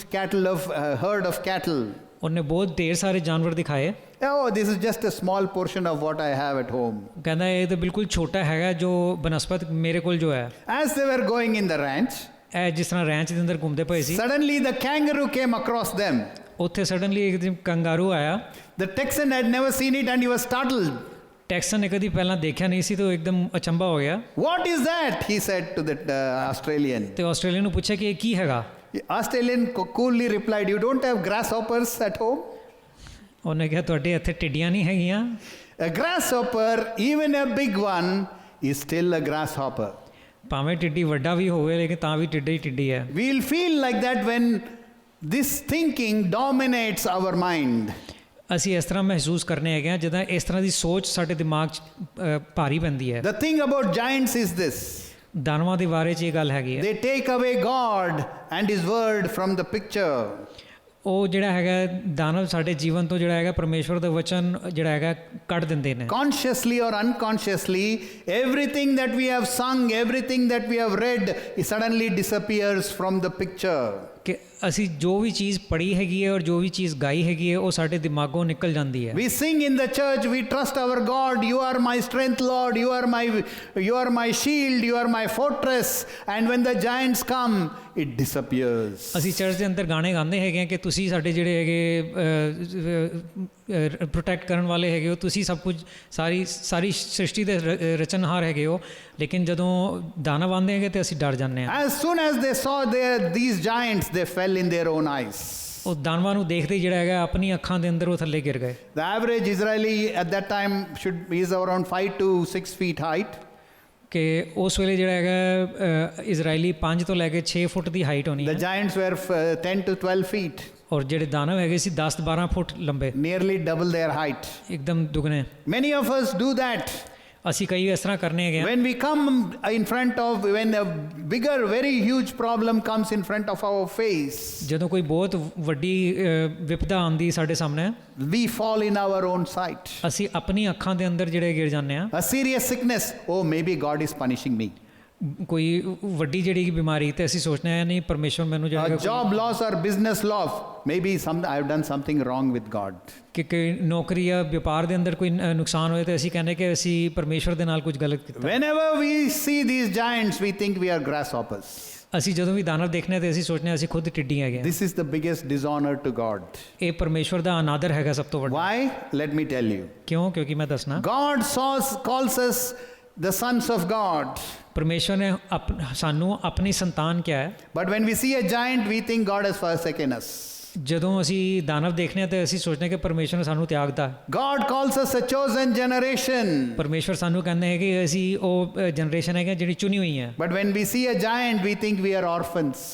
herd of cattle. ਉਹਨੇ ਬਹੁਤ ਢੇਰ ਸਾਰੇ ਜਾਨਵਰ ਦਿਖਾਏ। Oh, this is just a small portion of what I have at home. ਕਹਿੰਦਾ ਇਹ ਤਾਂ ਬਿਲਕੁਲ ਛੋਟਾ ਹੈਗਾ ਜੋ ਬਨਸਪਤ ਮੇਰੇ ਕੋਲ ਜੋ ਹੈ। As they were going in the ranch, ਇਹ ਜਿਸ ਤਰ੍ਹਾਂ ਰੈਂਚ ਦੇ ਅੰਦਰ ਘੁੰਮਦੇ ਪਏ ਸੀ, suddenly the kangaroo came across them. ਉੱਥੇ ਸਡਨਲੀ ਇੱਕ ਦਿਨ ਕੰਗਾਰੂ ਆਇਆ। The Texan had never seen it and he was startled. ਟੈਕਸਨ ਨੇ ਕਦੀ ਪਹਿਲਾਂ ਦੇਖਿਆ ਨਹੀਂ ਸੀ ਤੇ ਉਹ ਇੱਕਦਮ ਅਚੰਭਾ ਹੋ ਗਿਆ। What is that? He said to the Australian. ਤੇ ਆਸਟ੍ਰੇਲੀਆ ਨੂੰ ਪੁੱਛਿਆ ਕਿ ਇਹ ਕੀ ਹੈਗਾ। Australian coolly replied, "You don't have grasshoppers at home?" ਉਹਨੇ ਕਿਹਾ ਤੁਹਾਡੇ ਇੱਥੇ ਟਿੱਡੀਆਂ ਨਹੀਂ ਹੈਗੀਆਂ। A grasshopper, even a big one, is still a grasshopper. ਭਾਵੇਂ ਟਿੱਡੀ ਵੱਡਾ ਵੀ ਹੋਵੇ ਲੇਕਿਨ ਤਾਂ ਵੀ ਟਿੱਡੀ ਹੀ ਟਿੱਡੀ ਹੈ। We'll feel like that when this thinking dominates our mind. ਅਸੀਂ ਇਸ ਤਰ੍ਹਾਂ ਮਹਿਸੂਸ ਕਰਨੇ ਹੈਗੇ ਹਾਂ ਜਦੋਂ ਇਸ ਤਰ੍ਹਾਂ ਦੀ ਸੋਚ ਸਾਡੇ ਦਿਮਾਗ 'ਚ ਭਾਰੀ ਪੈਂਦੀ ਹੈ। The thing about giants is this. ਦਾਨਵਾਂ ਦੇ ਬਾਰੇ 'ਚ ਇਹ ਗੱਲ ਹੈਗੀ ਹੈ। They take away God and His word from the picture. ਉਹ ਜਿਹੜਾ ਹੈਗਾ ਦਾਨਵ ਸਾਡੇ ਜੀਵਨ ਤੋਂ ਜਿਹੜਾ ਹੈਗਾ ਪਰਮੇਸ਼ਵਰ ਦਾ ਵਚਨ ਜਿਹੜਾ ਹੈਗਾ ਕੱਢ ਦਿੰਦੇ ਨੇ। Consciously or unconsciously, everything that we have sung, everything that we have read, it suddenly disappears from the picture. ਕਿ ਅਸੀਂ ਜੋ ਵੀ ਚੀਜ਼ ਪੜ੍ਹੀ ਹੈਗੀ ਹੈ ਔਰ ਜੋ ਵੀ ਚੀਜ਼ ਗਾਈ ਹੈਗੀ ਹੈ ਉਹ ਸਾਡੇ ਦਿਮਾਗੋਂ ਨਿਕਲ ਜਾਂਦੀ ਹੈ। We sing in the church, we trust our God, you are my strength, Lord, you are my shield, you are my fortress, and when the giants come, it disappears. ਅਸੀਂ ਚਰਚ ਦੇ ਅੰਦਰ ਗਾਣੇ ਗਾਉਂਦੇ ਹੈਗੇ ਕਿ ਤੁਸੀਂ ਸਾਡੇ ਜਿਹੜੇ ਹੈਗੇ ਪ੍ਰੋਟੈਕਟ ਕਰਨ ਵਾਲੇ ਹੈਗੇ ਹੋ, ਤੁਸੀਂ ਸਭ ਕੁਝ ਸਾਰੀ ਸ੍ਰਿਸ਼ਟੀ ਦੇ ਰਚਨਹਾਰ ਹੈਗੇ ਹੋ, ਲੇਕਿਨ ਜਦੋਂ ਦਾਨਵ ਆਉਂਦੇ ਹੈਗੇ ਤੇ ਅਸੀਂ ਡਰ ਜਾਂਦੇ ਹਾਂ। As soon as they saw these giants, they fell in their own eyes. ਉਹ ਦਾਨਵਾਂ ਨੂੰ ਦੇਖਦੇ ਹੀ ਜਿਹੜਾ ਹੈਗਾ ਆਪਣੀ ਅੱਖਾਂ ਦੇ ਅੰਦਰ ਉਹ ਥੱਲੇ ਗਿਰ ਗਏ। The average Israeli at that time is around 5 to 6 feet height. ਕਿ ਉਸ ਵੇਲੇ ਜਿਹੜਾ ਹੈਗਾ ਇਜ਼ਰਾਈਲੀ 5 ਤੋਂ ਲੈ ਕੇ 6 ਫੁੱਟ ਦੀ ਹਾਈਟ ਹੋਣੀ The ਹੈ giants were 10 to 12 feet, ਔਰ ਜਿਹੜੇ ਦਾਨਵ ਹੈਗੇ ਸੀ 10-12 ਫੁੱਟ ਲੰਬੇ, nearly double their height. ਇੱਕਦਮ ਦੁਗਣੇ। Many of us do that. ਅਸੀਂ ਕਈ ਇਸ ਤਰ੍ਹਾਂ ਕਰਨੇ ਹੈਗੇ। When we come in front of, when a bigger, very huge problem comes in front of our face, ਜਦੋਂ ਕੋਈ ਬਹੁਤ ਵੱਡੀ ਵਿਪਦਾ ਆਉਂਦੀ ਸਾਡੇ ਸਾਹਮਣੇ, we fall in our own sight. ਅਸੀਂ ਆਪਣੀ ਅੱਖਾਂ ਦੇ ਅੰਦਰ ਜਿਹੜੇ ਗਿਰ ਜਾਂਦੇ ਹਾਂ। A serious sickness, oh, maybe God is punishing me. ਕੋਈ ਵੱਡੀ ਜਿਹੜੀ ਬਿਮਾਰੀ ਤੇ ਅਸੀਂ ਸੋਚਦੇ ਹਾਂ ਨਹੀਂ ਪਰਮੇਸ਼ਵਰ ਮੈਨੂੰ ਜਿਹੜਾ A job loss or business loss, maybe I have done something wrong with God. ਕਿ ਨੌਕਰੀ ਜਾਂ ਵਪਾਰ ਦੇ ਅੰਦਰ ਕੋਈ ਨੁਕਸਾਨ ਹੋਏ ਤੇ ਅਸੀਂ ਕਹਿੰਦੇ ਕਿ ਅਸੀਂ ਪਰਮੇਸ਼ਵਰ ਦੇ ਨਾਲ ਕੁਝ ਗਲਤ ਕੀਤਾ। Whenever we see these giants, we think we are grasshoppers. ਅਸੀਂ ਜਦੋਂ ਵੀ ਦਾਨਵ ਦੇਖਦੇ ਹਾਂ ਤੇ ਅਸੀਂ ਸੋਚਦੇ ਹਾਂ ਅਸੀਂ ਖੁਦ ਟਿੱਡੀ ਹੈਗੇ। This is the biggest dishonor to God. ਇਹ ਪਰਮੇਸ਼ਵਰ ਦਾ ਅਨਾਦਰ ਹੈਗਾ ਸਭ ਤੋਂ ਵੱਡਾ। Why? Let me tell you. ਕਿਉਂ? ਕਿਉਂਕਿ ਮੈਂ ਦੱਸਣਾ, God calls us the sons of God. ਪਰਮੇਸ਼ਵਰ ਨੇ ਸਾਨੂੰ ਆਪਣੀ ਸੰਤਾਨ ਕਿਹਾ ਹੈ। But when we see a giant, we think God has forsaken us. ਜਦੋਂ ਅਸੀਂ ਦਾਨਵ ਦੇਖਦੇ ਹਾਂ ਤੇ ਅਸੀਂ ਸੋਚਦੇ ਹਾਂ ਕਿ ਪਰਮੇਸ਼ਵਰ ਨੇ ਸਾਨੂੰ ਤਿਆਗਤਾ। God calls us a chosen generation. ਪਰਮੇਸ਼ਵਰ ਸਾਨੂੰ ਕਹਿੰਦੇ ਹੈ ਕਿ ਅਸੀਂ ਉਹ ਜਨਰੇਸ਼ਨ ਹੈਗੇ ਜਿਹੜੀ ਚੁਣੀ ਹੋਈ ਹੈ। But when we see a giant, we think we are orphans.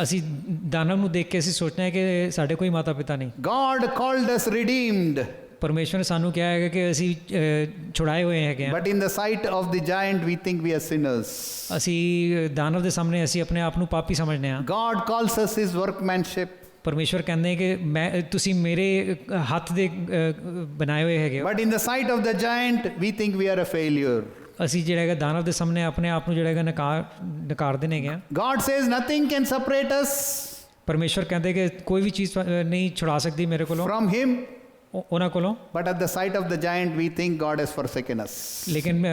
ਅਸੀਂ ਦਾਨਵ ਨੂੰ ਦੇਖ ਕੇ ਅਸੀਂ ਸੋਚਦੇ ਹਾਂ ਕਿ ਸਾਡੇ ਕੋਈ ਮਾਤਾ ਪਿਤਾ ਨਹੀਂ। God called us redeemed. ਪਰਮੇਸ਼ਵਰ ਨੇ ਸਾਨੂੰ ਕਿਹਾ ਹੈਗਾ ਕਿ ਅਸੀਂ ਛੁਡਾਏ ਹੋਏ ਹੈਗੇ ਹਾਂ। But in the sight of the giant, we think we are sinners. ਅਸੀਂ ਦਾਨਵ ਦੇ ਸਾਹਮਣੇ ਅਸੀਂ ਆਪਣੇ ਆਪ ਨੂੰ ਪਾਪੀ ਸਮਝਦੇ ਹਾਂ। God calls us His workmanship. ਪਰਮੇਸ਼ਵਰ ਕਹਿੰਦੇ ਕਿ ਤੁਸੀਂ ਮੇਰੇ ਹੱਥ ਦੇ ਬਣਾਏ ਹੋਏ ਹੈਗੇ ਹੋ। But in the sight of the giant, we think we are a failure. ਅਸੀਂ ਜਿਹੜਾ ਹੈਗਾ ਦਾਨਵ ਦੇ ਸਾਹਮਣੇ ਆਪਣੇ ਆਪ ਨੂੰ ਜਿਹੜਾ ਹੈਗਾ ਨਕਾਰਦੇ ਨੇ ਹੈਗੇ। God says nothing can separate us ਪਰਮੇਸ਼ਵਰ ਕਹਿੰਦੇ ਕਿ ਕੋਈ ਵੀ ਚੀਜ਼ ਨਹੀਂ ਛੁਡਾ ਸਕਦੀ ਮੇਰੇ ਕੋਲੋਂ, from Him. ਉਹਨਾਂ ਕੋਲੋਂ। But at the sight of the giant, we think God has forsaken us. ਲੇਕਿਨ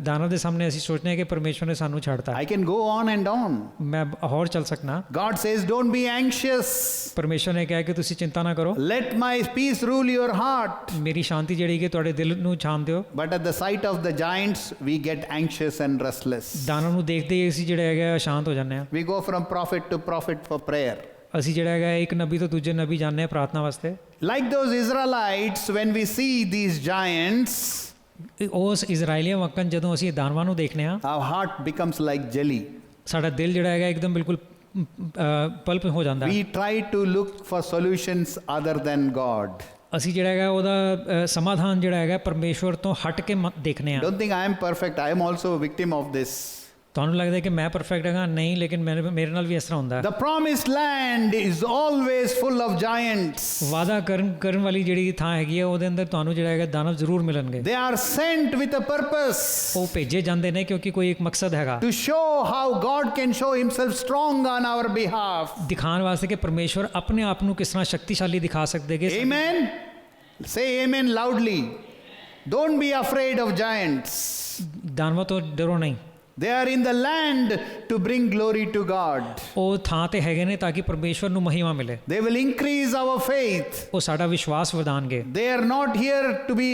ਦਾਨਵ ਦੇ ਸਾਹਮਣੇ ਅਸੀਂ ਸੋਚਦੇ ਹਾਂ ਕਿ ਪਰਮੇਸ਼ਵਰ ਨੇ ਸਾਨੂੰ ਛੱਡਤਾ। I can go on and on. ਮੈਂ ਹੋਰ ਚੱਲ ਸਕਣਾ। God says, don't be anxious. ਪਰਮੇਸ਼ਵਰ ਨੇ ਕਿਹਾ ਕਿ ਤੁਸੀਂ ਚਿੰਤਾ ਨਾ ਕਰੋ। Let my peace rule your heart. ਮੇਰੀ ਸ਼ਾਂਤੀ ਜਿਹੜੀ ਕਿ ਤੁਹਾਡੇ ਦਿਲ ਨੂੰ ਛਾਂ ਦਿਓ। But at the sight of the giants, we get anxious and restless. ਦਾਨਵ ਨੂੰ ਦੇਖਦੇ ਹੀ ਅਸੀਂ ਜਿਹੜਾ ਹੈਗਾ ਸ਼ਾਂਤ ਹੋ ਜਾਂਦੇ ਹਾਂ। We go from prophet to prophet for prayer. ਅਸੀਂ ਜਿਹੜਾ ਹੈਗਾ ਇੱਕ ਨਬੀ ਤੋਂ ਦੂਜੇ ਨਬੀ ਜਾਂਦੇ ਹਾਂ ਪ੍ਰਾਰਥਨਾ ਵਾਸਤੇ। Like those Israelites, when we see these giants, ਉਸ ਇਜ਼ਰਾਈਲੀਆਂ ਵਕਨ ਜਦੋਂ ਅਸੀਂ ਦਾਨਵਾਂ ਨੂੰ ਦੇਖਦੇ ਹਾਂ, our heart becomes like jelly. ਸਾਡਾ ਦਿਲ ਜਿਹੜਾ ਹੈਗਾ ਇੱਕਦਮ ਬਿਲਕੁਲ ਪਲਪ ਹੋ ਜਾਂਦਾ ਹੈ। We try to look for solutions other than God. ਅਸੀਂ ਜਿਹੜਾ ਹੈਗਾ ਉਹਦਾ ਸਮਾਧਾਨ ਜਿਹੜਾ ਹੈਗਾ ਪਰਮੇਸ਼ਵਰ ਤੋਂ ਹਟ ਕੇ ਦੇਖਦੇ ਹਾਂ। Don't think I am perfect. I am also a victim of this. ਤੁਹਾਨੂੰ ਲੱਗਦਾ ਹੈ ਕਿ ਮੈਂ ਪਰਫੈਕਟ ਹੈਗਾ, ਨਹੀਂ, ਲੇਕਿਨ ਮੇਰੇ ਨਾਲ ਵੀ ਇਸ ਤਰ੍ਹਾਂ ਹੁੰਦਾ ਹੈ। The promised land is always full of giants. ਵਾਅਦਾ ਕਰਨ ਵਾਲੀ ਜਿਹੜੀ ਥਾਂ ਹੈਗੀ ਹੈ ਉਹਦੇ ਅੰਦਰ ਤੁਹਾਨੂੰ ਜਿਹੜਾ ਹੈਗਾ ਦਾਨਵ ਜ਼ਰੂਰ ਮਿਲਣਗੇ। They are sent with a purpose. ਉਹ ਭੇਜੇ ਜਾਂਦੇ ਨੇ ਕਿਉਂਕਿ ਕੋਈ ਇੱਕ ਮਕਸਦ ਹੈਗਾ, To show how God can show himself strong on our behalf. ਦਿਖਾਉਣ ਵਾਸਤੇ ਕਿ ਪਰਮੇਸ਼ਵਰ ਆਪਣੇ ਆਪ ਨੂੰ ਕਿਸ ਤਰ੍ਹਾਂ ਸ਼ਕਤੀਸ਼ਾਲੀ ਦਿਖਾ ਸਕਦੇ ਕਿ। Amen. Say amen loudly. Don't be afraid of giants. ਦਾਨਵਾਂ ਤੋਂ ਡਰੋ ਨਹੀਂ, They are in the land to bring glory to God. ਉਹ ਥਾਂ ਤੇ ਹੈਗੇ ਨੇ ਤਾਂ ਕਿ ਪਰਮੇਸ਼ਵਰ ਨੂੰ ਮਹਿਮਾ ਮਿਲੇ। They will increase our faith. ਉਹ ਸਾਡਾ ਵਿਸ਼ਵਾਸ ਵਧਾਉਣਗੇ। They are not here to be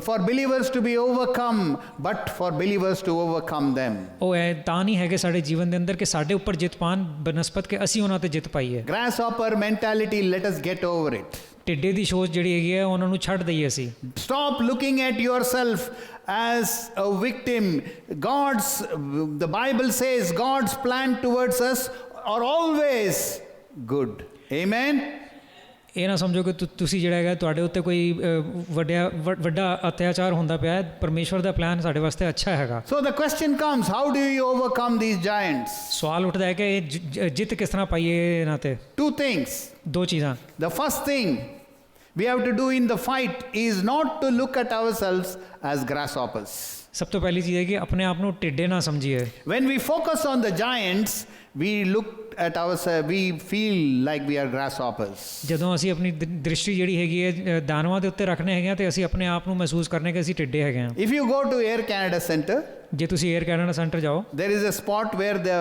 for believers to be overcome, but for believers to overcome them. ਉਹ ਇਹ ਤਾਂ ਨਹੀਂ ਹੈਗੇ ਸਾਡੇ ਜੀਵਨ ਦੇ ਅੰਦਰ ਕਿ ਸਾਡੇ ਉੱਪਰ ਜਿੱਤ ਪਾਣ ਬਨਸਪਤ ਕਿ ਅਸੀਂ ਉਹਨਾਂ ਤੇ ਜਿੱਤ ਪਾਈਏ। Grasshopper mentality, let us get over it. ਟਿੱਡੇ ਦੀ ਸੋਚ ਜਿਹੜੀ ਹੈਗੀ ਹੈ ਉਹਨਾਂ ਨੂੰ ਛੱਡ ਦਈਏ ਅਸੀਂ। Stop looking at yourself as a victim. The Bible says God's plan towards us are always good. Amen. ਇਹ ਨਾ ਸਮਝੋ ਕਿ ਤੁਸੀਂ ਜਿਹੜਾ ਹੈਗਾ ਤੁਹਾਡੇ ਉੱਤੇ ਕੋਈ ਵੱਡਾ ਅਤਿਆਚਾਰ ਹੁੰਦਾ ਪਿਆ ਹੈ। ਪਰਮੇਸ਼ਵਰ ਦਾ ਪਲਾਨ ਸਾਡੇ ਵਾਸਤੇ ਅੱਛਾ ਹੈਗਾ। So the question comes, how do you overcome these giants? ਸਵਾਲ ਉੱਠਦਾ ਹੈ ਕਿ ਜਿੱਤ ਕਿਸ ਤਰ੍ਹਾਂ ਪਾਈਏ ਇਹਨਾਂ ਤੇ। Two things. ਦੋ ਚੀਜ਼ਾਂ। The first thing we have to do in the fight is not to look at ourselves as grasshoppers. ਸਭ ਤੋਂ ਪਹਿਲੀ ਚੀਜ਼ ਹੈ ਕਿ ਆਪਣੇ ਆਪ ਨੂੰ ਟਿੱਡੇ ਨਾ ਸਮਝੀਏ। When we focus on the giants, we look at ourselves, we feel like we are grasshoppers. ਜਦੋਂ ਅਸੀਂ ਆਪਣੀ ਦ੍ਰਿਸ਼ਟੀ ਜਿਹੜੀ ਹੈਗੀ ਹੈ ਦਾਨਵਾਂ ਦੇ ਉੱਤੇ ਰੱਖਣੇ ਹੈਗੇ ਆ ਤੇ ਅਸੀਂ ਆਪਣੇ ਆਪ ਨੂੰ ਮਹਿਸੂਸ ਕਰਨੇ ਕਿ ਅਸੀਂ ਟਿੱਡੇ ਹੈਗੇ ਆ। If you go to Air Canada Centre, ਜੇ ਤੁਸੀਂ 에ਅਰ ਕੈਨੇਡਾ ਸੈਂਟਰ ਜਾਓ, there is a spot where they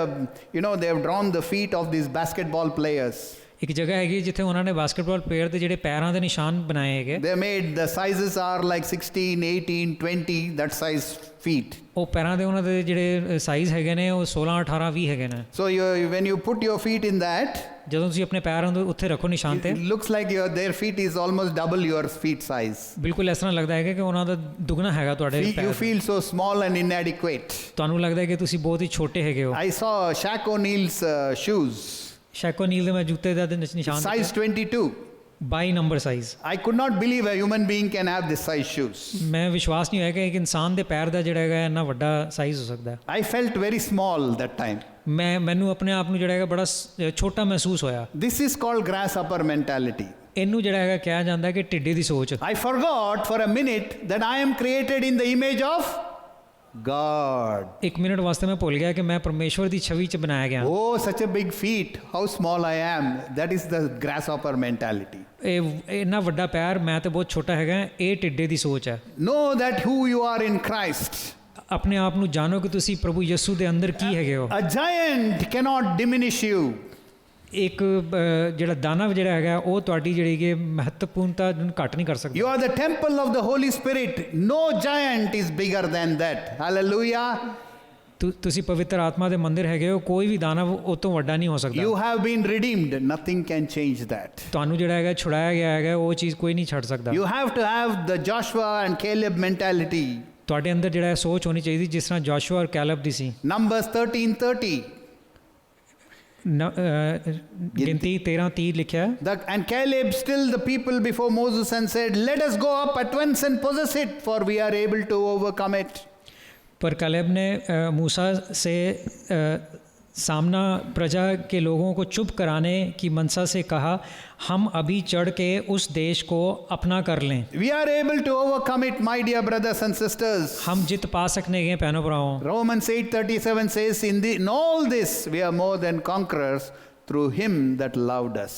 have drawn the feet of these basketball players. ਇੱਕ ਜਗ੍ਹਾ ਹੈਗੀ ਜਿੱਥੇ ਉਹਨਾਂ ਨੇ ਬਾਸਕਟਬਾਲ ਪਲੇਅਰ ਦੇ ਜਿਹੜੇ ਪੈਰਾਂ ਦੇ ਨਿਸ਼ਾਨ ਬਣਾਏ ਹੈਗੇ। They made, the sizes are like 16, 18, 20, that size feet. ਉਹ ਪੈਰਾਂ ਦੇ ਉਹਨਾਂ ਦੇ ਜਿਹੜੇ ਸਾਈਜ਼ ਹੈਗੇ ਨੇ ਉਹ 16, 18, 20 ਹੈਗੇ ਨੇ। So when you put your feet in that, ਜਦੋਂ ਤੁਸੀਂ ਆਪਣੇ ਪੈਰਾਂ ਨੂੰ ਉੱਥੇ ਰੱਖੋ ਨਿਸ਼ਾਨ ਤੇ, it looks like their feet is almost double your feet size. ਬਿਲਕੁਲ ਇਸ ਤਰ੍ਹਾਂ ਲੱਗਦਾ ਹੈ ਕਿ ਉਹਨਾਂ ਦਾ ਦੁੱਗਣਾ ਹੈਗਾ ਤੁਹਾਡੇ You ਪੈਰ। feel so small and inadequate. ਤੁਹਾਨੂੰ ਲੱਗਦਾ ਹੈ ਕਿ ਤੁਸੀਂ ਬਹੁਤ ਹੀ ਛੋਟੇ ਹੈਗੇ ਹੋ। I saw Shaq O'Neal's shoes, ਸ਼ੈਕੋ ਨੀਲ ਦੇ ਮੈਂ ਜੁੱਤੇ ਦਾ ਨਿਸ਼ਾਨ size 22. 22 number size. I could not believe a human being can have this size shoes. ਮੈਂ ਵਿਸ਼ਵਾਸ ਨਹੀਂ ਹੋਇਆ ਕਿ ਇੱਕ ਇਨਸਾਨ ਦੇ ਪੈਰ ਦਾ ਜਿਹੜਾ ਹੈਗਾ ਇੰਨਾ ਵੱਡਾ ਸਾਈਜ਼ ਹੋ ਸਕਦਾ ਹੈ। I felt very small that time. ਮੈਨੂੰ ਆਪਣੇ ਆਪ ਨੂੰ ਜਿਹੜਾ ਹੈਗਾ ਬੜਾ ਛੋਟਾ ਮਹਿਸੂਸ ਹੋਇਆ। This is called grasshopper mentality. ਇਹਨੂੰ ਜਿਹੜਾ ਹੈਗਾ ਕਿਹਾ ਜਾਂਦਾ ਹੈ ਕਿ ਟਿੱਡੇ ਦੀ ਸੋਚ। I forgot for a minute that I am created in the image of God. ਇੱਕ ਮਿੰਟ ਵਾਸਤੇ ਮੈਂ ਭੁੱਲ ਗਿਆ ਕਿ ਮੈਂ ਪਰਮੇਸ਼ਵਰ ਦੀ ਛਵੀ 'ਚ ਬਣਾਇਆ ਗਿਆ। Oh, such a big feet, how small I am. That is the grasshopper mentality. ਇਹ ਇੰਨਾ ਵੱਡਾ ਪੈਰ, ਮੈਂ ਤੇ ਬਹੁਤ ਛੋਟਾ ਹੈਗਾ, ਇਹ ਟਿੱਡੇ ਦੀ ਸੋਚ ਹੈ। Know that who you are in Christ. ਆਪਣੇ ਆਪ ਨੂੰ ਜਾਣੋ ਕਿ ਤੁਸੀਂ ਪ੍ਰਭੂ ਯਿਸੂ ਦੇ ਅੰਦਰ ਕੀ ਹੈਗੇ ਹੋ। A giant cannot diminish you. ਇੱਕ ਜਿਹੜਾ ਦਾਨਵ ਜਿਹੜਾ ਹੈਗਾ ਉਹ ਤੁਹਾਡੀ ਜਿਹੜੀ ਕਿ ਮਹੱਤਵਪੂਰਨਤਾ ਘੱਟ ਨਹੀਂ ਕਰ ਸਕਦਾ। You are the temple of the Holy Spirit. No giant is bigger than that. Hallelujah. ਤੁਸੀਂ ਪਵਿੱਤਰ ਆਤਮਾ ਦੇ ਮੰਦਿਰ ਹੈਗੇ ਹੋ, ਕੋਈ ਵੀ ਦਾਨਵ ਉਹ ਤੋਂ ਵੱਡਾ ਨਹੀਂ ਹੋ ਸਕਦਾ। You have been redeemed. Nothing can change that. ਤੁਹਾਨੂੰ ਜਿਹੜਾ ਹੈਗਾ ਛੁਡਾਇਆ ਗਿਆ ਹੈਗਾ, ਉਹ ਚੀਜ਼ ਕੋਈ ਨਹੀਂ ਛੱਡ ਸਕਦਾ। You have to have the Joshua and Caleb mentality. ਤੁਹਾਡੇ ਅੰਦਰ ਜਿਹੜਾ ਸੋਚ ਹੋਣੀ ਚਾਹੀਦੀ ਜਿਸ ਤਰ੍ਹਾਂ ਜੋਸ਼ੂਆ ਔਰ ਕੈਲਬ ਦੀ ਸੀ। Numbers 13:30. ਗਿਣਤੀ 13:30 ਲਿਖਿਆ ਹੈ। And Caleb stilled the people before Moses and said, "Let us go up at once and possess it, for we are able to overcome it." पर कलेब ने मूसा से सामना प्रजा के लोगों को चुप कराने की मनसा से कहा, हम अभी चढ़ के उस देश को अपना कर लें। We are able to overcome it, my dear brothers and sisters. हम जीत पा सकने हैं बहनों भराओं। Romans 8:37 says, in all this we are more than conquerors through him that loved us.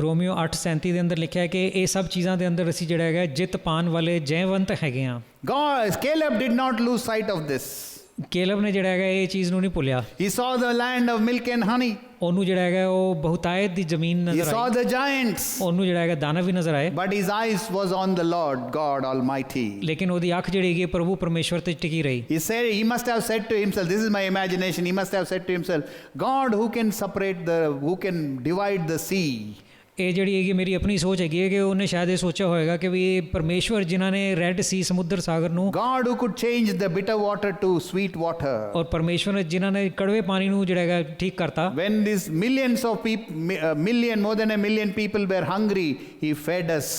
Romeo 8:37 ਦੇ ਅੰਦਰ ਲਿਖਿਆ ਹੈ ਕਿ ਇਹ ਸਭ ਚੀਜ਼ਾਂ ਦੇ ਅੰਦਰ ਅਸੀਂ ਜਿਹੜਾ ਹੈਗਾ ਜਿੱਤ ਪਾਣ ਵਾਲੇ ਜੈਵੰਤ ਹੈਗੇ ਆ। Caleb did not lose sight of this. ਕੇਲਬ ਨੇ ਜਿਹੜਾ ਹੈਗਾ ਇਹ ਚੀਜ਼ ਨੂੰ ਨਹੀਂ ਭੁੱਲਿਆ। He saw the land of milk and honey. ਉਹਨੂੰ ਜਿਹੜਾ ਹੈਗਾ ਉਹ ਬਹੁਤਾਇਤ ਦੀ ਜ਼ਮੀਨ He ਨਜ਼ਰ saw ਆਈ। the giants. ਉਹਨੂੰ ਜਿਹੜਾ ਹੈਗਾ ਦਾਨਵ ਵੀ ਨਜ਼ਰ ਆਏ। But his eyes was on the Lord God Almighty. ਲੇਕਿਨ ਉਹਦੀ ਅੱਖ ਜਿਹੜੀ ਹੈਗੀ ਪ੍ਰਭੂ ਪਰਮੇਸ਼ਵਰ ਤੇ ਟਿਕੀ ਰਹੀ। He must have said to himself, this is my imagination, he must have said to himself, God who can divide the sea. ਇਹ ਜਿਹੜੀ ਹੈਗੀ ਮੇਰੀ ਆਪਣੀ ਸੋਚ ਹੈਗੀ ਹੈ ਕਿ ਉਹਨੇ ਸ਼ਾਇਦ ਇਹ ਸੋਚਿਆ ਹੋਏਗਾ ਕਿ ਵੀ ਪਰਮੇਸ਼ਵਰ ਜਿਨ੍ਹਾਂ ਨੇ ਰੈੱਡ ਸੀ ਸਮੁੰਦਰ ਸਾਗਰ ਨੂੰ, God who could change the bitter water to sweet water. ਔਰ ਪਰਮੇਸ਼ਵਰ ਜਿਨ੍ਹਾਂ ਨੇ ਕੜਵੇ ਪਾਣੀ ਨੂੰ ਜਿਹੜਾ ਹੈਗਾ ਠੀਕ ਕਰਤਾ। When these millions of people, more than a million people were hungry, he fed us.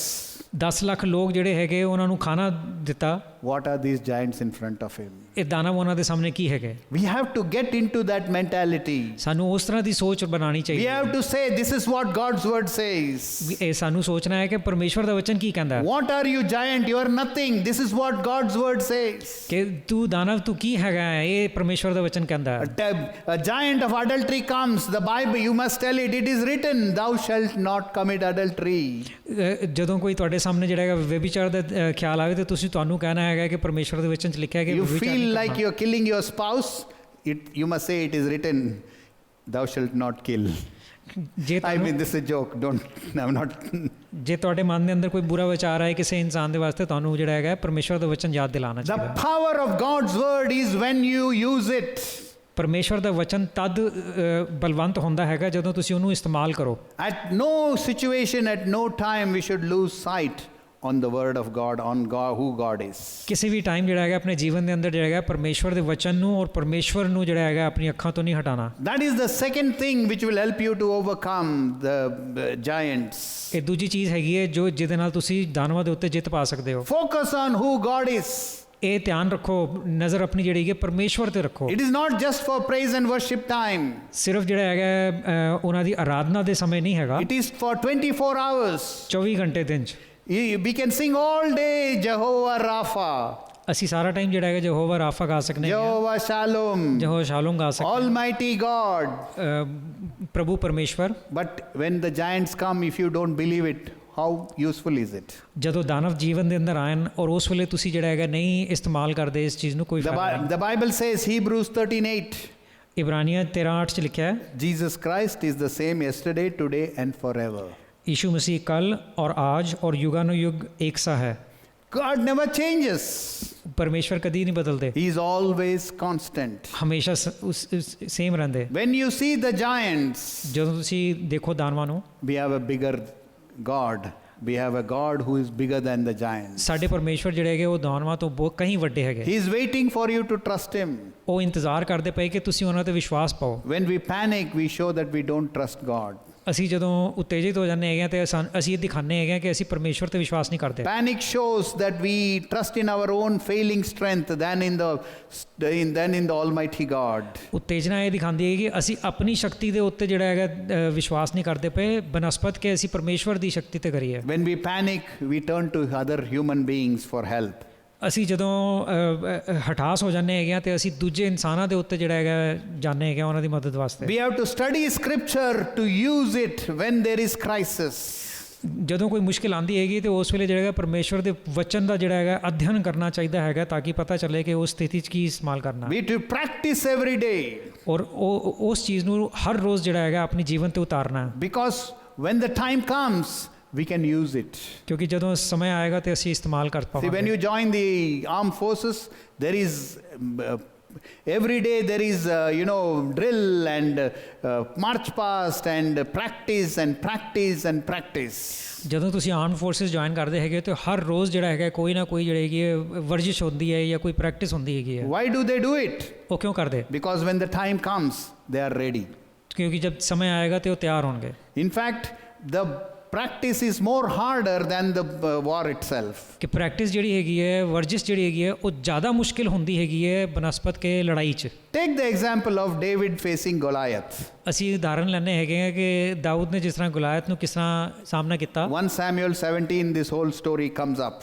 10 lakh ਲੋਕ ਜਿਹੜੇ ਹੈਗੇ ਉਹਨਾਂ ਨੂੰ ਖਾਣਾ ਦਿੱਤਾ। what are these giants in front of him? ਇਹ ਦਾਨਵ ਉਹਨਾਂ ਦੇ ਸਾਹਮਣੇ ਕੀ ਹੈਗੇ? We have to get into that mentality. ਸਾਨੂੰ ਉਸ ਤਰ੍ਹਾਂ ਦੀ ਸੋਚ ਬਣਾਉਣੀ We ਚਾਹੀਦੀ ਹੈ have to say, this is what God's word says. ਵੀ ਇਹ ਸਾਨੂੰ ਸੋਚਣਾ ਹੈ ਕਿ ਪਰਮੇਸ਼ਵਰ ਦਾ ਵਚਨ ਕੀ ਕਹਿੰਦਾ ਹੈ What are you, giant? You are nothing. This is what God's word says. ਕਿ ਤੂੰ ਦਾਨਵ ਤੂੰ ਕੀ ਹੈਗਾ ਹੈ, ਇਹ ਪਰਮੇਸ਼ਵਰ ਦਾ ਵਚਨ ਕਹਿੰਦਾ ਹੈ A giant of adultery comes. The Bible, you must tell it. It is written, thou shalt not commit adultery. ਜਦੋਂ ਕੋਈ ਤੁਹਾਡੇ ਸਾਹਮਣੇ ਜਿਹੜਾ ਹੈਗਾ ਵਿਭਿਚਾਰ ਦਾ ਖਿਆਲ ਆਵੇ ਤੇ ਤੁਹਾਨੂੰ ਕਹਿਣਾ ਹੈਗਾ ਕਿ ਪਰਮੇਸ਼ਵਰ ਦੇ ਵਚਨ 'ਚ ਲਿਖਿਆ ਹੈ ਕਿ You ਵਿਭਿਚਾਰ feel ਨਹੀਂ like ਕਰਨਾ। you're killing your spouse. You must say it is written, thou shalt not kill. ਜੇ I ਤੁਹਾਨੂੰ mean, this is a joke. I'm not. ਜੇ ਤੁਹਾਡੇ ਮਨ ਦੇ ਅੰਦਰ ਕੋਈ ਬੁਰਾ ਵਿਚਾਰ ਆਏ ਕਿਸੇ ਇਨਸਾਨ ਦੇ ਵਾਸਤੇ ਤੁਹਾਨੂੰ ਜਿਹੜਾ ਹੈਗਾ ਪਰਮੇਸ਼ਵਰ ਦਾ ਵਚਨ ਯਾਦ ਦਿਲਾਉਣਾ The ਚਾਹੀਦਾ ਹੈ। power of God's word is when you use it. ਪਰਮੇਸ਼ਵਰ ਦਾ ਵਚਨ ਤਦ ਬਲਵੰਤ ਹੁੰਦਾ ਹੈਗਾ ਜਦੋਂ ਤੁਸੀਂ ਉਹਨੂੰ ਇਸਤੇਮਾਲ ਕਰੋ। At no situation, at no time, we should lose sight on the word of God, on God, who God is. ਕਿਸੇ ਵੀ ਟਾਈਮ ਜਿਹੜਾ ਹੈਗਾ ਆਪਣੇ ਜੀਵਨ ਦੇ ਅੰਦਰ ਜਿਹੜਾ ਹੈਗਾ ਪਰਮੇਸ਼ਵਰ ਦੇ ਵਚਨ ਨੂੰ ਔਰ ਪਰਮੇਸ਼ਵਰ ਨੂੰ ਜਿਹੜਾ ਹੈਗਾ ਆਪਣੀ ਅੱਖਾਂ ਤੋਂ ਨਹੀਂ ਹਟਾਉਣਾ। That is the second thing which will help you to overcome the giants. ਇਹ ਦੂਜੀ ਚੀਜ਼ ਹੈਗੀ ਹੈ ਜੋ ਜਿਹਦੇ ਨਾਲ ਤੁਸੀਂ ਦਾਨਵਾਂ ਦੇ ਉੱਤੇ ਜਿੱਤ ਪਾ ਸਕਦੇ ਹੋ। Focus on who God is. ਇਹ ਧਿਆਨ ਰੱਖੋ, ਨਜ਼ਰ ਆਪਣੀ ਜਿਹੜੀ ਹੈ ਪਰਮੇਸ਼ਵਰ ਤੇ ਰੱਖੋ। It is not just for praise and worship time. ਸਿਰਫ ਜਿਹੜਾ ਹੈਗਾ ਉਹਨਾਂ ਦੀ ਆਰਾਧਨਾ ਦੇ ਸਮੇਂ ਨਹੀਂ ਹੈਗਾ, It is for 24 hours. 24 ਘੰਟੇ ਦਿਨ 'ਚ We can sing all day Jehovah Rapha, ਅਸੀਂ ਸਾਰਾ ਟਾਈਮ ਜਿਹੜਾ ਹੈਗਾ ਯਹੋਵਾ ਰਾਫਾ ਗਾ ਸਕਨੇ ਹਾਂ, Jehovah Shalom, ਯਹੋਵਾ ਸ਼ਾਲੋਮ ਗਾ ਸਕਦੇ Almighty God. ਹਾਂ, ਪ੍ਰਭੂ ਪਰਮੇਸ਼ਵਰ। But when the giants come, if you don't believe it, how useful is it? ਜਦੋਂ ਦਾਨਵ ਜੀਵਨ ਦੇ ਅੰਦਰ ਆਣ ਔਰ ਉਸ ਵੇਲੇ ਤੁਸੀਂ ਜਿਹੜਾ ਹੈਗਾ ਨਹੀਂ ਇਸਤੇਮਾਲ ਕਰਦੇ ਇਸ ਚੀਜ਼ ਨੂੰ, ਕੋਈ ਫਾਇਦਾ ਨਹੀਂ। The Bible says, Hebrews 13:8, ਇਬਰਾਨੀਆਂ 13:8 'ਚ ਲਿਖਿਆ ਹੈ Jesus Christ is the same yesterday, today and forever. यीशु मसीह कल और आज और युगानुयुग एक सा है। God never changes. परमेश्वर कदी नहीं बदलते, He is always constant. हमेशा सेम रहंदे। When you see the giants, ਜਦੋਂ ਤੁਸੀਂ ਦੇਖੋ ਦਾਨਵਾਂ ਨੂੰ, we have a bigger God. We have a God who is bigger than the giants. ਸਾਡੇ ਪਰਮੇਸ਼ਵਰ ਜਿਹੜੇ ਹੈਗੇ ਉਹ ਦਾਨਵਾਂ ਤੋਂ ਬਹੁਤ ਕहीं ਵੱਡੇ ਹੈਗੇ। He is waiting for you to trust Him. ਉਹ ਇੰਤਜ਼ਾਰ ਕਰਦੇ ਪਏ ਕਿ ਤੁਸੀਂ ਉਹਨਾਂ ਤੇ ਵਿਸ਼ਵਾਸ ਪਾਓ। When we panic, we show that we don't trust God. ਅਸੀਂ ਜਦੋਂ ਉਤੇਜਿਤ ਹੋ ਜਾਂਦੇ ਹੈਗੇ ਤੇ ਅਸੀਂ ਇਹ ਦਿਖਾਉਂਦੇ ਹੈਗੇ ਕਿ ਅਸੀਂ ਪਰਮੇਸ਼ਵਰ ਤੇ ਵਿਸ਼ਵਾਸ ਨਹੀਂ ਕਰਦੇ। Panic shows that we trust in our own failing strength than in the Almighty God. ਉਤੇਜਨਾ ਇਹ ਦਿਖਾਉਂਦੀ ਹੈ ਕਿ ਅਸੀਂ ਆਪਣੀ ਸ਼ਕਤੀ ਦੇ ਉੱਤੇ ਜਿਹੜਾ ਹੈਗਾ ਵਿਸ਼ਵਾਸ ਨਹੀਂ ਕਰਦੇ ਪਏ ਬਨਸਪਤ ਕਿ ਅਸੀਂ ਪਰਮੇਸ਼ਵਰ ਦੀ ਸ਼ਕਤੀ ਤੇ ਕਰੀਏ। When we panic, we turn to other human beings for help. ਅਸੀਂ ਜਦੋਂ ਹਠਾਸ ਹੋ ਜਾਂਦੇ ਹੈਗੇ ਤੇ ਅਸੀਂ ਦੂਜੇ ਇਨਸਾਨਾਂ ਦੇ ਉੱਤੇ ਜਿਹੜਾ ਹੈਗਾ ਜਾਂਦੇ ਹੈਗੇ ਉਹਨਾਂ ਦੀ ਮਦਦ ਵਾਸਤੇ। We have to study scripture to use it when there is crisis. ਜਦੋਂ ਕੋਈ ਮੁਸ਼ਕਿਲ ਆਂਦੀ ਹੈਗੀ ਤੇ ਉਸ ਵੇਲੇ ਜਿਹੜਾ ਹੈਗਾ ਪਰਮੇਸ਼ਵਰ ਦੇ ਵਚਨ ਦਾ ਜਿਹੜਾ ਹੈਗਾ ਅਧਿਐਨ ਕਰਨਾ ਚਾਹੀਦਾ ਹੈਗਾ ਤਾਂ ਕਿ ਪਤਾ ਚੱਲੇ ਕਿ ਉਸ ਸਥਿਤੀ 'ਚ ਕੀ ਇਸਤੇਮਾਲ ਕਰਨਾ। We have to practice every day. ਔਰ ਉਸ ਚੀਜ਼ ਨੂੰ ਹਰ ਰੋਜ਼ ਜਿਹੜਾ ਹੈਗਾ ਆਪਣੀ ਜੀਵਨ ਤੇ ਉਤਾਰਨਾ। Because when the time comes, we can use it. ਕਿਉਂਕਿ ਜਦੋਂ ਸਮੇਂ ਆਏਗਾ ਤੇ ਅਸੀਂ ਇਸਤੇਮਾਲ ਕਰ See, when ਪਾਵਾਂਗੇ। you join the armed forces, there is every day there is drill and march past and practice and practice and practice. ਜਦੋਂ ਤੁਸੀਂ ਆਰਮਡ ਫੋਰਸਿਸ ਜੁਆਇਨ ਕਰਦੇ ਹੈਗੇ ਤੇ ਹਰ ਰੋਜ਼ ਜਿਹੜਾ ਹੈਗਾ ਕੋਈ ਨਾ ਕੋਈ ਜਿਹੜੀ ਹੈਗੀ ਹੈ ਵਰਜਿਸ਼ ਹੁੰਦੀ ਹੈ ਜਾਂ ਕੋਈ ਪ੍ਰੈਕਟਿਸ ਹੁੰਦੀ ਹੈਗੀ ਹੈ। Why do they do it? ਉਹ ਕਿਉਂ ਕਰਦੇ? Because when the time comes, they are ready. ਕਿਉਂਕਿ ਜਦ ਸਮੇਂ ਆਏਗਾ ਤੇ ਉਹ ਤਿਆਰ ਹੋਣਗੇ। In fact, the practice is more harder than the war itself. ਕਿ ਪ੍ਰੈਕਟਿਸ ਜਿਹੜੀ ਹੈਗੀ ਹੈ ਵਰਜਿਸ਼ ਜਿਹੜੀ ਹੈਗੀ ਹੈ ਉਹ ਜ਼ਿਆਦਾ ਮੁਸ਼ਕਿਲ ਹੁੰਦੀ ਹੈਗੀ ਹੈ ਬਨਸਪਤ ਕੇ ਲੜਾਈ 'ਚ। Take the example of David facing Goliath. ਅਸੀਂ ਉਦਾਹਰਨ ਲੈਂਦੇ ਹੈਗੇ ਆ ਕਿ ਦਾਊਦ ਨੇ ਜਿਸ ਤਰ੍ਹਾਂ ਗੁਲਾਇਤ ਨੂੰ ਕਿਸ ਤਰ੍ਹਾਂ ਸਾਹਮਣਾ ਕੀਤਾ। 1 Samuel 17, this whole story comes up.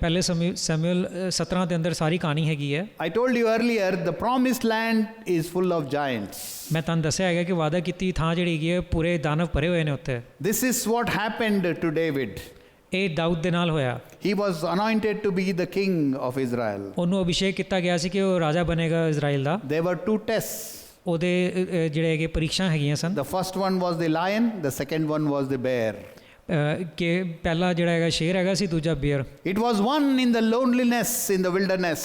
ਪਹਿਲੇ ਸਮੂਏਲ 17 ਦੇ ਅੰਦਰ ਸਾਰੀ ਕਹਾਣੀ ਹੈਗੀ ਹੈ। I told you earlier, the promised land is full of giants. ਮੈਂ ਤੁਹਾਨੂੰ ਦੱਸਿਆ ਹੈਗਾ ਕਿ ਵਾਅਦਾ ਕੀਤੀ ਥਾਂ ਜਿਹੜੀ ਹੈਗੀ ਹੈ ਪੂਰੇ ਦਾਨਵ ਭਰੇ ਹੋਏ ਨੇ ਉੱਥੇ। This is what happened to David. ਇਹ ਦਾਊਦ ਦੇ ਨਾਲ ਹੋਇਆ। He was anointed to be the king of Israel. ਉਹਨੂੰ ਅਭਿਸ਼ੇਕ ਕੀਤਾ ਗਿਆ ਸੀ ਕਿ ਉਹ ਰਾਜਾ ਬਣੇਗਾ Israel the. There were 2 tests. ਉਹਦੇ ਜਿਹੜੇ ਹੈਗੇ ਪ੍ਰੀਖਿਆ ਹੈਗੀਆਂ ਸਨ। The first one was the lion, the second one was the bear. ਕਿ ਪਹਿਲਾ ਜਿਹੜਾ ਹੈਗਾ ਸ਼ੇਰ ਹੈਗਾ ਸੀ, ਦੂਜਾ beer. It was one in the loneliness in the wilderness.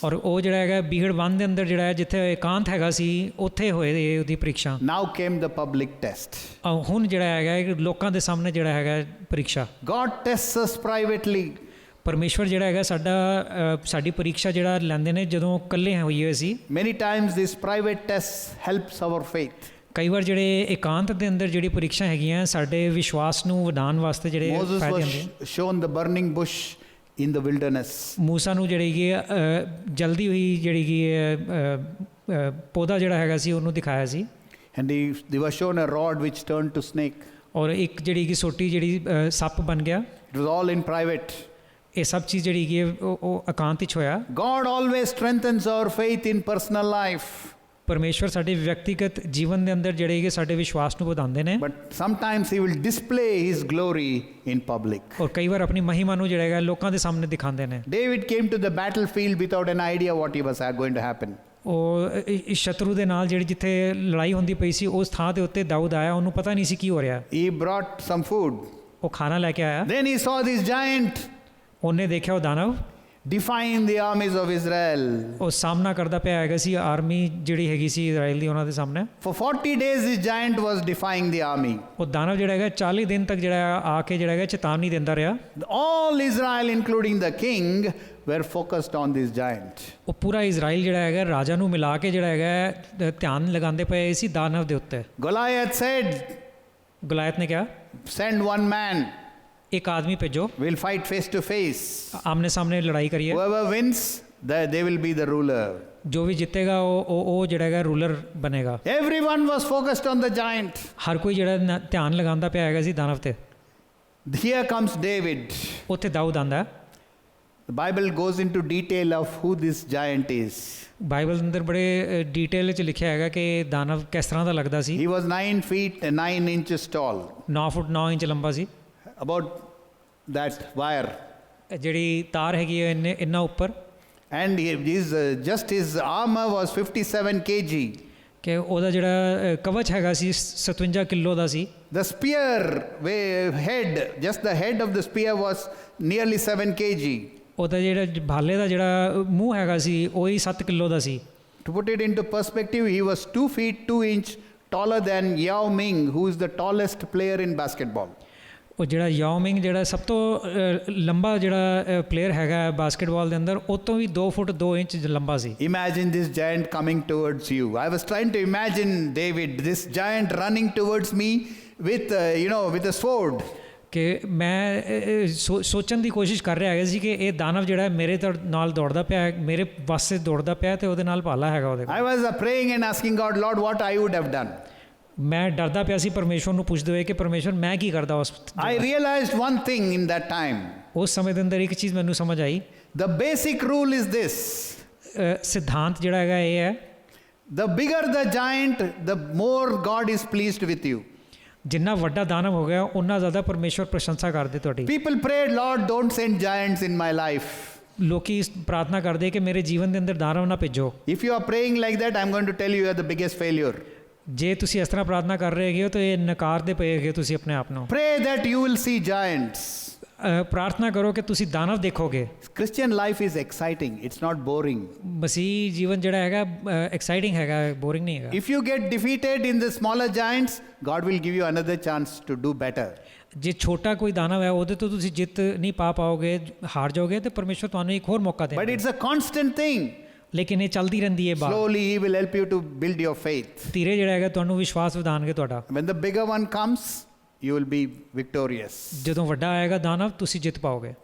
ਔਰ ਉਹ ਜਿਹੜਾ ਹੈਗਾ ਬੀਹੜ ਵਨ ਦੇ ਅੰਦਰ ਜਿਹੜਾ ਹੈ ਜਿੱਥੇ ਇਕਾਂਤ ਹੈਗਾ ਸੀ ਉੱਥੇ ਹੋਏ ਉਹਦੀ ਪ੍ਰੀਖਿਆ। Now came the public test. ਹੁਣ ਜਿਹੜਾ ਹੈਗਾ ਲੋਕਾਂ ਦੇ ਸਾਹਮਣੇ ਜਿਹੜਾ ਹੈਗਾ ਪ੍ਰੀਖਿਆ। God tests us privately. ਪਰਮੇਸ਼ਵਰ ਜਿਹੜਾ ਹੈਗਾ ਸਾਡੀ ਪ੍ਰੀਖਿਆ ਜਿਹੜਾ ਲੈਂਦੇ ਨੇ ਜਦੋਂ ਇਕੱਲੇ ਹੋਈਏ ਅਸੀਂ। Many times this private test helps our faith. ਕਈ ਵਾਰ ਜਿਹੜੇ ਇਕਾਂਤ ਦੇ ਅੰਦਰ ਜਿਹੜੀ ਪ੍ਰੀਖਿਆ ਹੈਗੀਆਂ ਸਾਡੇ ਵਿਸ਼ਵਾਸ ਨੂੰ ਵਧਾਉਣ ਵਾਸਤੇ ਜਿਹੜੇ Moses ਫਾਇਦੇ was ਹੁੰਦੇ। shown the burning bush in the wilderness. ਮੂਸਾ ਨੂੰ ਜਿਹੜੀ ਕਿ ਜਲਦੀ ਹੋਈ ਜਿਹੜੀ ਕਿ ਪੌਦਾ ਜਿਹੜਾ ਹੈਗਾ ਸੀ ਉਹਨੂੰ ਦਿਖਾਇਆ ਸੀ, And they were shown a rod which turned to snake. ਔਰ ਇੱਕ ਜਿਹੜੀ ਕਿ ਸੋਟੀ ਜਿਹੜੀ ਸੱਪ ਬਣ ਗਿਆ। It was all in private. ਇਹ ਸਭ ਚੀਜ਼ ਜਿਹੜੀ ਕਿ ਉਹ ਇਕਾਂਤ ਵਿੱਚ ਹੋਇਆ। God always strengthens our faith in personal life. ਪਰਮੇਸ਼ਵਰ ਸਾਡੇ ਵਿਅਕਤੀਗਤ ਜੀਵਨ ਦੇ ਅੰਦਰ ਜਿਹੜੇ ਕਿ ਸਾਡੇ ਵਿਸ਼ਵਾਸ ਨੂੰ ਵਧਾਉਂਦੇ ਨੇ, But sometimes He will display His glory in public. ਔਰ ਕਈ ਵਾਰ ਆਪਣੀ ਮਹਿਮਾ ਨੂੰ ਜਿਹੜਾ ਹੈਗਾ ਲੋਕਾਂ ਦੇ ਸਾਹਮਣੇ ਦਿਖਾਉਂਦੇ ਨੇ। David came to the battlefield without an idea what he was going to happen. ਉਹ ਇਸ ਸ਼ਤਰੂ ਦੇ ਨਾਲ ਜਿਹੜੀ ਜਿੱਥੇ ਲੜਾਈ ਹੁੰਦੀ ਪਈ ਸੀ ਉਸ ਥਾਂ ਦੇ ਉੱਤੇ ਦਾਊਦ ਆਇਆ, ਉਹਨੂੰ ਪਤਾ ਨਹੀਂ ਸੀ ਕੀ ਹੋ ਰਿਹਾ। He brought some food. ਉਹ ਖਾਣਾ ਲੈ ਕੇ ਆਇਆ, Then he saw this giant ਉਹਨੇ ਦੇਖਿਆ ਉਹ ਦਾਨਵ defying the armies of Israel. ਉਹ ਸਾਹਮਣਾ ਕਰਦਾ ਪਿਆ ਹੈਗਾ ਸੀ ਆਰਮੀ ਜਿਹੜੀ ਹੈਗੀ ਸੀ ਇਜ਼ਰਾਈਲ ਦੀ ਉਹਨਾਂ ਦੇ ਸਾਹਮਣੇ। For 40 days this giant was defying the army. ਉਹ ਦਾਨਵ ਜਿਹੜਾ ਹੈਗਾ 40 ਦਿਨ ਤੱਕ ਜਿਹੜਾ ਆ ਕੇ ਜਿਹੜਾ ਹੈਗਾ ਚੇਤਾਵਨੀ ਦਿੰਦਾ ਰਿਹਾ। All Israel including the king were focused on this giant. ਉਹ ਪੂਰਾ ਇਜ਼ਰਾਈਲ ਜਿਹੜਾ ਹੈਗਾ ਰਾਜਾ ਨੂੰ ਮਿਲਾ ਕੇ ਜਿਹੜਾ ਹੈਗਾ ਧਿਆਨ ਲਗਾਉਂਦੇ ਪਏ ਸੀ ਦਾਨਵ ਦੇ ਉੱਤੇ। Goliath said, ਗੋਲਾਇਤ ਨੇ ਕਿਹਾ send one man, ਇੱਕ ਆਦਮੀ ਭੇਜੋ, we'll fight face to face. ਆਮਨੇ ਸਾਹਮਣੇ ਲੜਾਈ ਕਰੀਏ, Whoever wins, they will be the ruler. ਜੋ ਵੀ ਜਿੱਤੇਗਾ ਉਹ ਜਿਹੜਾ ਹੈਗਾ ਰੂਲਰ ਬਣੇਗਾ। Everyone was focused on the giant. ਹਰ ਕੋਈ ਜਿਹੜਾ ਧਿਆਨ ਲਗਾਉਂਦਾ ਪਿਆ ਹੈਗਾ ਸੀ ਦਾਨਵ ਤੇ। Here comes David. ਉੱਥੇ ਦਾਊਦ ਆਂਦਾ ਹੈ। The Bible goes into detail of who this giant is. Bible ਦੇ ਅੰਦਰ ਬੜੇ ਡੀਟੇਲ ਵਿੱਚ ਲਿਖਿਆ ਹੈਗਾ ਕਿ ਦਾਨਵ ਕਿਸ ਤਰ੍ਹਾਂ ਦਾ ਲੱਗਦਾ ਸੀ। He was 9 feet 9 inches tall. 9 foot 9 inch ਲੰਬਾ ਸੀ। About that wire. ਜਿਹੜੀ ਤਾਰ ਹੈਗੀ ਹੈ ਇੰਨਾ ਉੱਪਰ। And just his armor was 57 kg. ਕਿ ਉਹਦਾ ਜਿਹੜਾ ਕਵਚ ਹੈਗਾ ਸੀ 57 kilo the C. The spear head, just the head of the spear was nearly 7 kg. ਉਹਦਾ ਜਿਹੜਾ ਭਾਲੇ ਦਾ ਜਿਹੜਾ ਮੂੰਹ ਹੈਗਾ ਸੀ ਉਹੀ 7 kilo the C. To put it into perspective, he was 2 feet 2 inch taller than Yao Ming, who is the tallest player in basketball. ਉਹ ਜਿਹੜਾ ਯਾਓ ਮਿੰਗ ਜਿਹੜਾ ਸਭ ਤੋਂ ਲੰਬਾ ਜਿਹੜਾ ਪਲੇਅਰ ਹੈਗਾ ਬਾਸਕਟਬਾਲ ਦੇ ਅੰਦਰ ਉਹ ਤੋਂ ਵੀ 2 ਫੁੱਟ 2 ਇੰਚ ਲੰਬਾ ਸੀ। Imagine this giant coming towards you. I was trying to imagine David, this giant running towards me with with a sword. ਕਿ ਮੈਂ ਸੋਚਣ ਦੀ ਕੋਸ਼ਿਸ਼ ਕਰ ਰਿਹਾ ਹੈਗਾ ਸੀ ਕਿ ਇਹ ਦਾਨਵ ਜਿਹੜਾ ਮੇਰੇ ਨਾਲ ਦੌੜਦਾ ਪਿਆ, ਮੇਰੇ ਵਾਸਤੇ ਦੌੜਦਾ ਪਿਆ ਤੇ ਉਹਦੇ ਨਾਲ ਭਾਲਾ ਹੈਗਾ ਉਹਦੇ। I was praying and asking God, Lord, what I would have done. ਮੈਂ ਡਰਦਾ ਪਿਆ ਸੀ ਪਰਮੇਸ਼ਵਰ ਨੂੰ ਪੁੱਛਦੇ ਹੋਏ ਕਿ ਪਰਮੇਸ਼ਵਰ ਮੈਂ ਕੀ ਕਰਦਾ ਉਸ। I realized one thing in that time. ਉਸ ਸਮੇਂ ਦੇ ਅੰਦਰ ਇੱਕ ਚੀਜ਼ ਮੈਨੂੰ ਸਮਝ ਆਈ। The basic rule is this. ਸਿਧਾਂਤ ਜਿਹੜਾ ਹੈਗਾ ਇਹ ਹੈ, The bigger the giant, the more God is pleased with you. ਜਿੰਨਾ ਵੱਡਾ ਦਾਨਵ ਹੋ ਗਿਆ ਉਨਾ ਜ਼ਿਆਦਾ ਪਰਮੇਸ਼ਵਰ ਪ੍ਰਸ਼ੰਸਾ ਕਰਦੇ ਤੁਹਾਡੀ। People prayed, Lord, don't send giants in my life. ਲੋਕੀ ਪ੍ਰਾਰਥਨਾ ਕਰਦੇ ਕਿ ਮੇਰੇ ਜੀਵਨ ਦੇ ਅੰਦਰ ਦਾਨਵ ਨਾ ਭੇਜੋ। If you are praying like that, I'm going to tell you are the biggest failure. ਜੇ ਤੁਸੀਂ ਇਸ ਤਰ੍ਹਾਂ ਪ੍ਰਾਰਥਨਾ ਕਰ ਰਹੇ ਹੈਗੇ ਹੋ ਤਾਂ ਇਹ ਨਕਾਰਦੇ ਪਏ ਹੈਗੇ ਤੁਸੀਂ ਆਪਣੇ ਆਪ ਨੂੰ। Pray that you will see giants. ਪ੍ਰਾਰਥਨਾ ਕਰੋ ਕਿ ਤੁਸੀਂ ਦਾਨਵ ਦੇਖੋਗੇ। Christian life is exciting. It's not boring. ਮਸੀਹ ਜੀਵਨ ਜਿਹੜਾ ਹੈਗਾ ਐਕਸਾਈਟਿੰਗ ਹੈਗਾ, ਬੋਰਿੰਗ ਨਹੀਂ ਹੈਗਾ। If you get defeated in the smaller giants, God will give you another chance to do better. ਜੇ ਛੋਟਾ ਕੋਈ ਦਾਨਵ ਹੈ ਉਹਦੇ ਤੋਂ ਤੁਸੀਂ ਜਿੱਤ ਨਹੀਂ ਪਾ ਪਾਓਗੇ, ਹਾਰ ਜਾਓਗੇ, ਤੇ ਪਰਮੇਸ਼ਵਰ ਤੁਹਾਨੂੰ ਇੱਕ ਹੋਰ ਮੌਕਾ ਦੇਗਾ। But it's a constant thing. ਲੇਕਿਨ ਇਹ ਚੱਲਦੀ ਰਹਿੰਦੀ ਹੈ ਬਾਤ। Slowly He will help you to build your faith. ਧੀਰੇ ਜਿਹੜਾ ਹੈਗਾ ਤੁਹਾਨੂੰ ਵਿਸ਼ਵਾਸ ਵਧਾਉਣਗੇ ਤੁਹਾਡਾ। When the bigger one comes, you will be victorious. ਜਦੋਂ ਵੱਡਾ ਆਏਗਾ ਦਾਨਵ ਤੁਸੀਂ ਜਿੱਤ ਪਾਓਗੇ।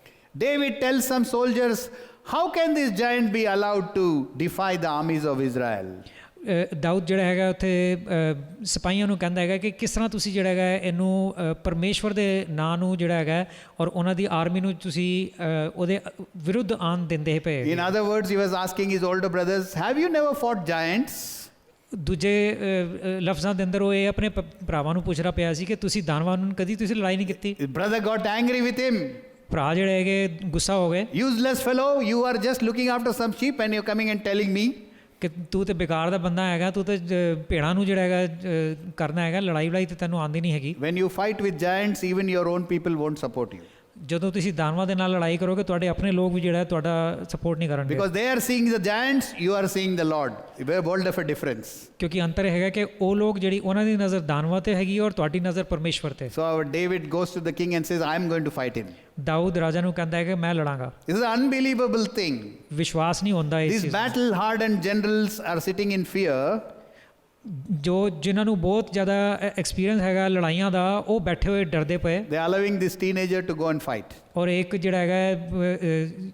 David tells some soldiers, how can this giant be allowed to defy the armies of Israel? Dawood ਜਿਹੜਾ ਹੈਗਾ ਉੱਥੇ ਸਿਪਾਹੀਆਂ ਨੂੰ ਕਹਿੰਦਾ ਹੈਗਾ ਕਿ ਕਿਸ ਤਰ੍ਹਾਂ ਤੁਸੀਂ ਜਿਹੜਾ ਹੈਗਾ ਇਹਨੂੰ ਪਰਮੇਸ਼ਵਰ ਦੇ ਨਾਂ ਨੂੰ ਜਿਹੜਾ ਹੈਗਾ ਔਰ ਉਹਨਾਂ ਦੀ ਆਰਮੀ ਨੂੰ ਤੁਸੀਂ ਉਹਦੇ ਵਿਰੁੱਧ ਆਣ ਦਿੰਦੇ ਪਏ। In other words, he was asking his older brothers, have you never fought giants? ਦੂਜੇ ਲਫ਼ਜ਼ਾਂ ਦੇ ਅੰਦਰ ਉਹ ਇਹ ਆਪਣੇ ਭਰਾਵਾਂ ਨੂੰ ਪੁੱਛ ਰਿਹਾ ਪਿਆ ਸੀ ਕਿ ਤੁਸੀਂ ਦਾਨਵਾਂ ਨੂੰ ਕਦੀ ਤੁਸੀਂ ਲੜਾਈ ਨਹੀਂ ਕੀਤੀ। His brother got angry with him. ਭਰਾ ਜਿਹੜੇ ਹੈਗੇ ਗੁੱਸਾ ਹੋ ਗਏ। Useless fellow, you are just looking after some sheep and you're coming and telling me. ਕਿ ਤੂੰ ਤੇ ਬੇਕਾਰ ਦਾ ਬੰਦਾ ਹੈਗਾ, ਤੂੰ ਤੇ ਭੇੜਾਂ ਨੂੰ ਜਿਹੜਾ ਹੈਗਾ ਕਰਨਾ ਹੈਗਾ, ਲੜਾਈ ਤੇ ਤੈਨੂੰ ਆਉਂਦੀ ਨਹੀਂ ਹੈਗੀ। When you fight with giants, even your own people won't support you. ਜਦੋਂ ਤੁਸੀਂ ਦਾਨਵਾਂ ਦੇ ਨਾਲ ਲੜਾਈ ਕਰੋਗੇ ਤੁਹਾਡੇ ਆਪਣੇ ਲੋਕ ਵੀ ਜਿਹੜਾ ਤੁਹਾਡਾ ਸਪੋਰਟ ਨਹੀਂ ਕਰਨਗੇ। Because they are seeing the giants, you are seeing the Lord. It's a world of a difference. ਕਿਉਂਕਿ ਅੰਤਰ ਹੈਗਾ ਕਿ ਉਹ ਲੋਕ ਜਿਹੜੀ ਉਹਨਾਂ ਦੀ ਨਜ਼ਰ ਦਾਨਵਾਂ ਤੇ ਹੈਗੀ ਔਰ ਤੁਹਾਡੀ ਨਜ਼ਰ ਪਰਮੇਸ਼ਵਰ ਤੇ। So David goes to the king and says, I am going to fight him. Dawood ਰਾਜਾ ਨੂੰ ਕਹਿੰਦਾ ਹੈ ਕਿ ਮੈਂ ਲੜਾਂਗਾ। This is an unbelievable thing. ਵਿਸ਼ਵਾਸ ਨਹੀਂ ਹੁੰਦਾ ਇਸ These ਚੀਜ਼। battle hardened generals are sitting in fear. ਜੋ ਜਿਨ੍ਹਾਂ ਨੂੰ ਬਹੁਤ ਜ਼ਿਆਦਾ ਐਕਸਪੀਰੀਅੰਸ ਹੈਗਾ ਲੜਾਈਆਂ ਦਾ, ਉਹ ਬੈਠੇ ਹੋਏ ਡਰਦੇ ਪਏ। They are allowing this teenager to go and fight. ਔਰ ਇੱਕ ਜਿਹੜਾ ਹੈਗਾ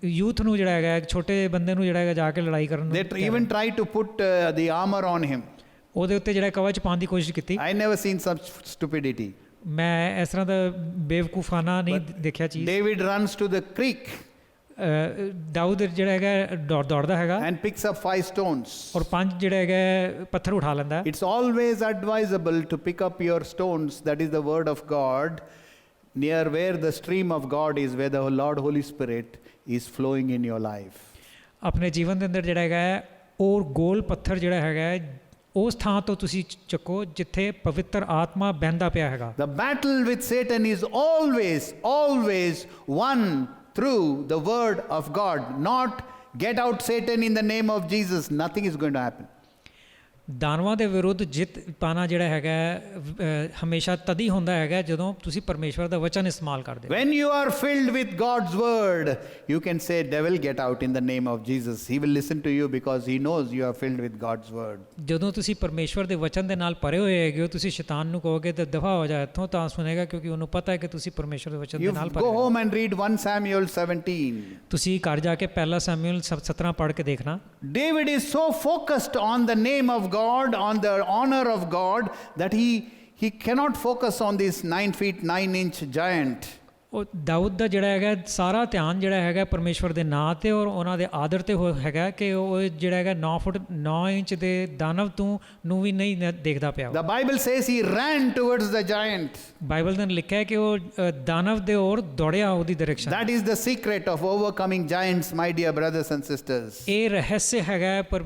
ਯੂਥ ਨੂੰ ਜਿਹੜਾ ਹੈਗਾ, ਛੋਟੇ ਬੰਦੇ ਨੂੰ ਜਿਹੜਾ ਹੈਗਾ ਜਾ ਕੇ ਲੜਾਈ ਕਰਨ They even try to put the armor on him. ਉਹਦੇ ਉੱਤੇ ਜਿਹੜਾ ਕਵਚ ਪਾਉਣ ਦੀ ਕੋਸ਼ਿਸ਼ ਕੀਤੀ। I never seen such stupidity. ਮੈਂ ਇਸ ਤਰ੍ਹਾਂ ਦਾ ਬੇਵਕੂਫਾਨਾ ਨਹੀਂ ਦੇਖਿਆ ਚੀਜ਼। David runs to the creek Dawood ਜਿਹੜਾ ਹੈਗਾ ਦੌੜਦਾ ਹੈਗਾ and picks up 5 stones. ਔਰ 5 ਜਿਹੜਾ ਹੈਗਾ ਪੱਥਰ ਉਠਾ ਲੈਂਦਾ। It's always advisable to pick up your stones, that is the word of God, near where the stream of God is, where the Lord Holy Spirit is flowing in your life. ਆਪਣੇ ਜੀਵਨ ਦੇ ਅੰਦਰ ਜਿਹੜਾ ਹੈਗਾ ਉਹ ਗੋਲ ਪੱਥਰ ਜਿਹੜਾ ਹੈਗਾ ਉਸ ਥਾਂ ਤੋਂ ਤੁਸੀਂ ਚੱਕੋ ਜਿੱਥੇ ਪਵਿੱਤਰ ਆਤਮਾ ਬਹਿੰਦਾ ਪਿਆ ਹੈਗਾ। The battle with Satan is always won through the word of God, not get out Satan in the name of Jesus. Nothing is going to happen. ਦਾਨਵਾਂ ਦੇ ਵਿਰੁੱਧ ਜਿੱਤ ਪਾਣਾ ਜਿਹੜਾ ਹੈਗਾ ਹਮੇਸ਼ਾ ਤਦ ਹੀ ਹੁੰਦਾ ਹੈਗਾ ਜਦੋਂ ਤੁਸੀਂ ਪਰਮੇਸ਼ਵਰ ਦਾ ਵਚਨ ਇਸਤੇਮਾਲ ਕਰਦੇ ਹੋ। When you are filled with God's word, you can say, devil, get out in the name of Jesus. He will listen to you because he knows you are filled with God's word. ਜਦੋਂ ਤੁਸੀਂ ਪਰਮੇਸ਼ਵਰ ਦੇ ਵਚਨ ਦੇ ਨਾਲ ਭਰੇ ਹੋਏ ਹੈਗੇ ਹੋ, ਤੁਸੀਂ ਸ਼ੈਤਾਨ ਨੂੰ ਕਹੋਗੇ ਤੇ ਦਫਾ ਹੋ ਜਾ ਇੱਥੋਂ, ਤਾਂ ਸੁਣੇਗਾ ਕਿਉਂਕਿ ਉਹਨੂੰ ਪਤਾ ਹੈ ਕਿ ਤੁਸੀਂ ਪਰਮੇਸ਼ਵਰ ਦੇ ਵਚਨ ਦੇ ਨਾਲ ਭਰੇ Go ਹੋ। home and read 1 Samuel 17. ਤੁਸੀਂ ਘਰ ਜਾ ਕੇ ਪਹਿਲਾ ਸ਼ਮੂਏਲ 17 ਪੜ੍ਹ ਕੇ ਦੇਖਣਾ। David is so focused on the name of God, on the honor of God, that he cannot focus on this 9 feet 9 inch giant. ਉਹ ਦਾਊਦ ਦਾ ਜਿਹੜਾ ਹੈਗਾ ਸਾਰਾ ਧਿਆਨ ਜਿਹੜਾ ਹੈਗਾ ਪਰਮੇਸ਼ਵਰ ਦੇ ਨਾਂ ਤੇ ਔਰ ਉਹਨਾਂ ਦੇ ਆਦਰ ਤੇ ਹੈਗਾ ਕਿ ਉਹ ਜਿਹੜਾ ਹੈਗਾ 9 ਫੁੱਟ 9 ਇੰਚ ਦੇ ਦਾਨਵ ਨੂੰ ਵੀ ਨਹੀਂ ਦੇਖਦਾ ਪਿਆ। The Bible says he ran towards the giant. Bible ਨੇ ਲਿਖਿਆ ਹੈ ਕਿ ਉਹ ਦਾਨਵ ਦੇ ਔਰ ਦੌੜਿਆ ਉਹਦੀ direction. That is the secret of overcoming giants, my dear brothers and sisters. ਇਹ ਰਹੱਸ ਹੈਗਾ ਪਰ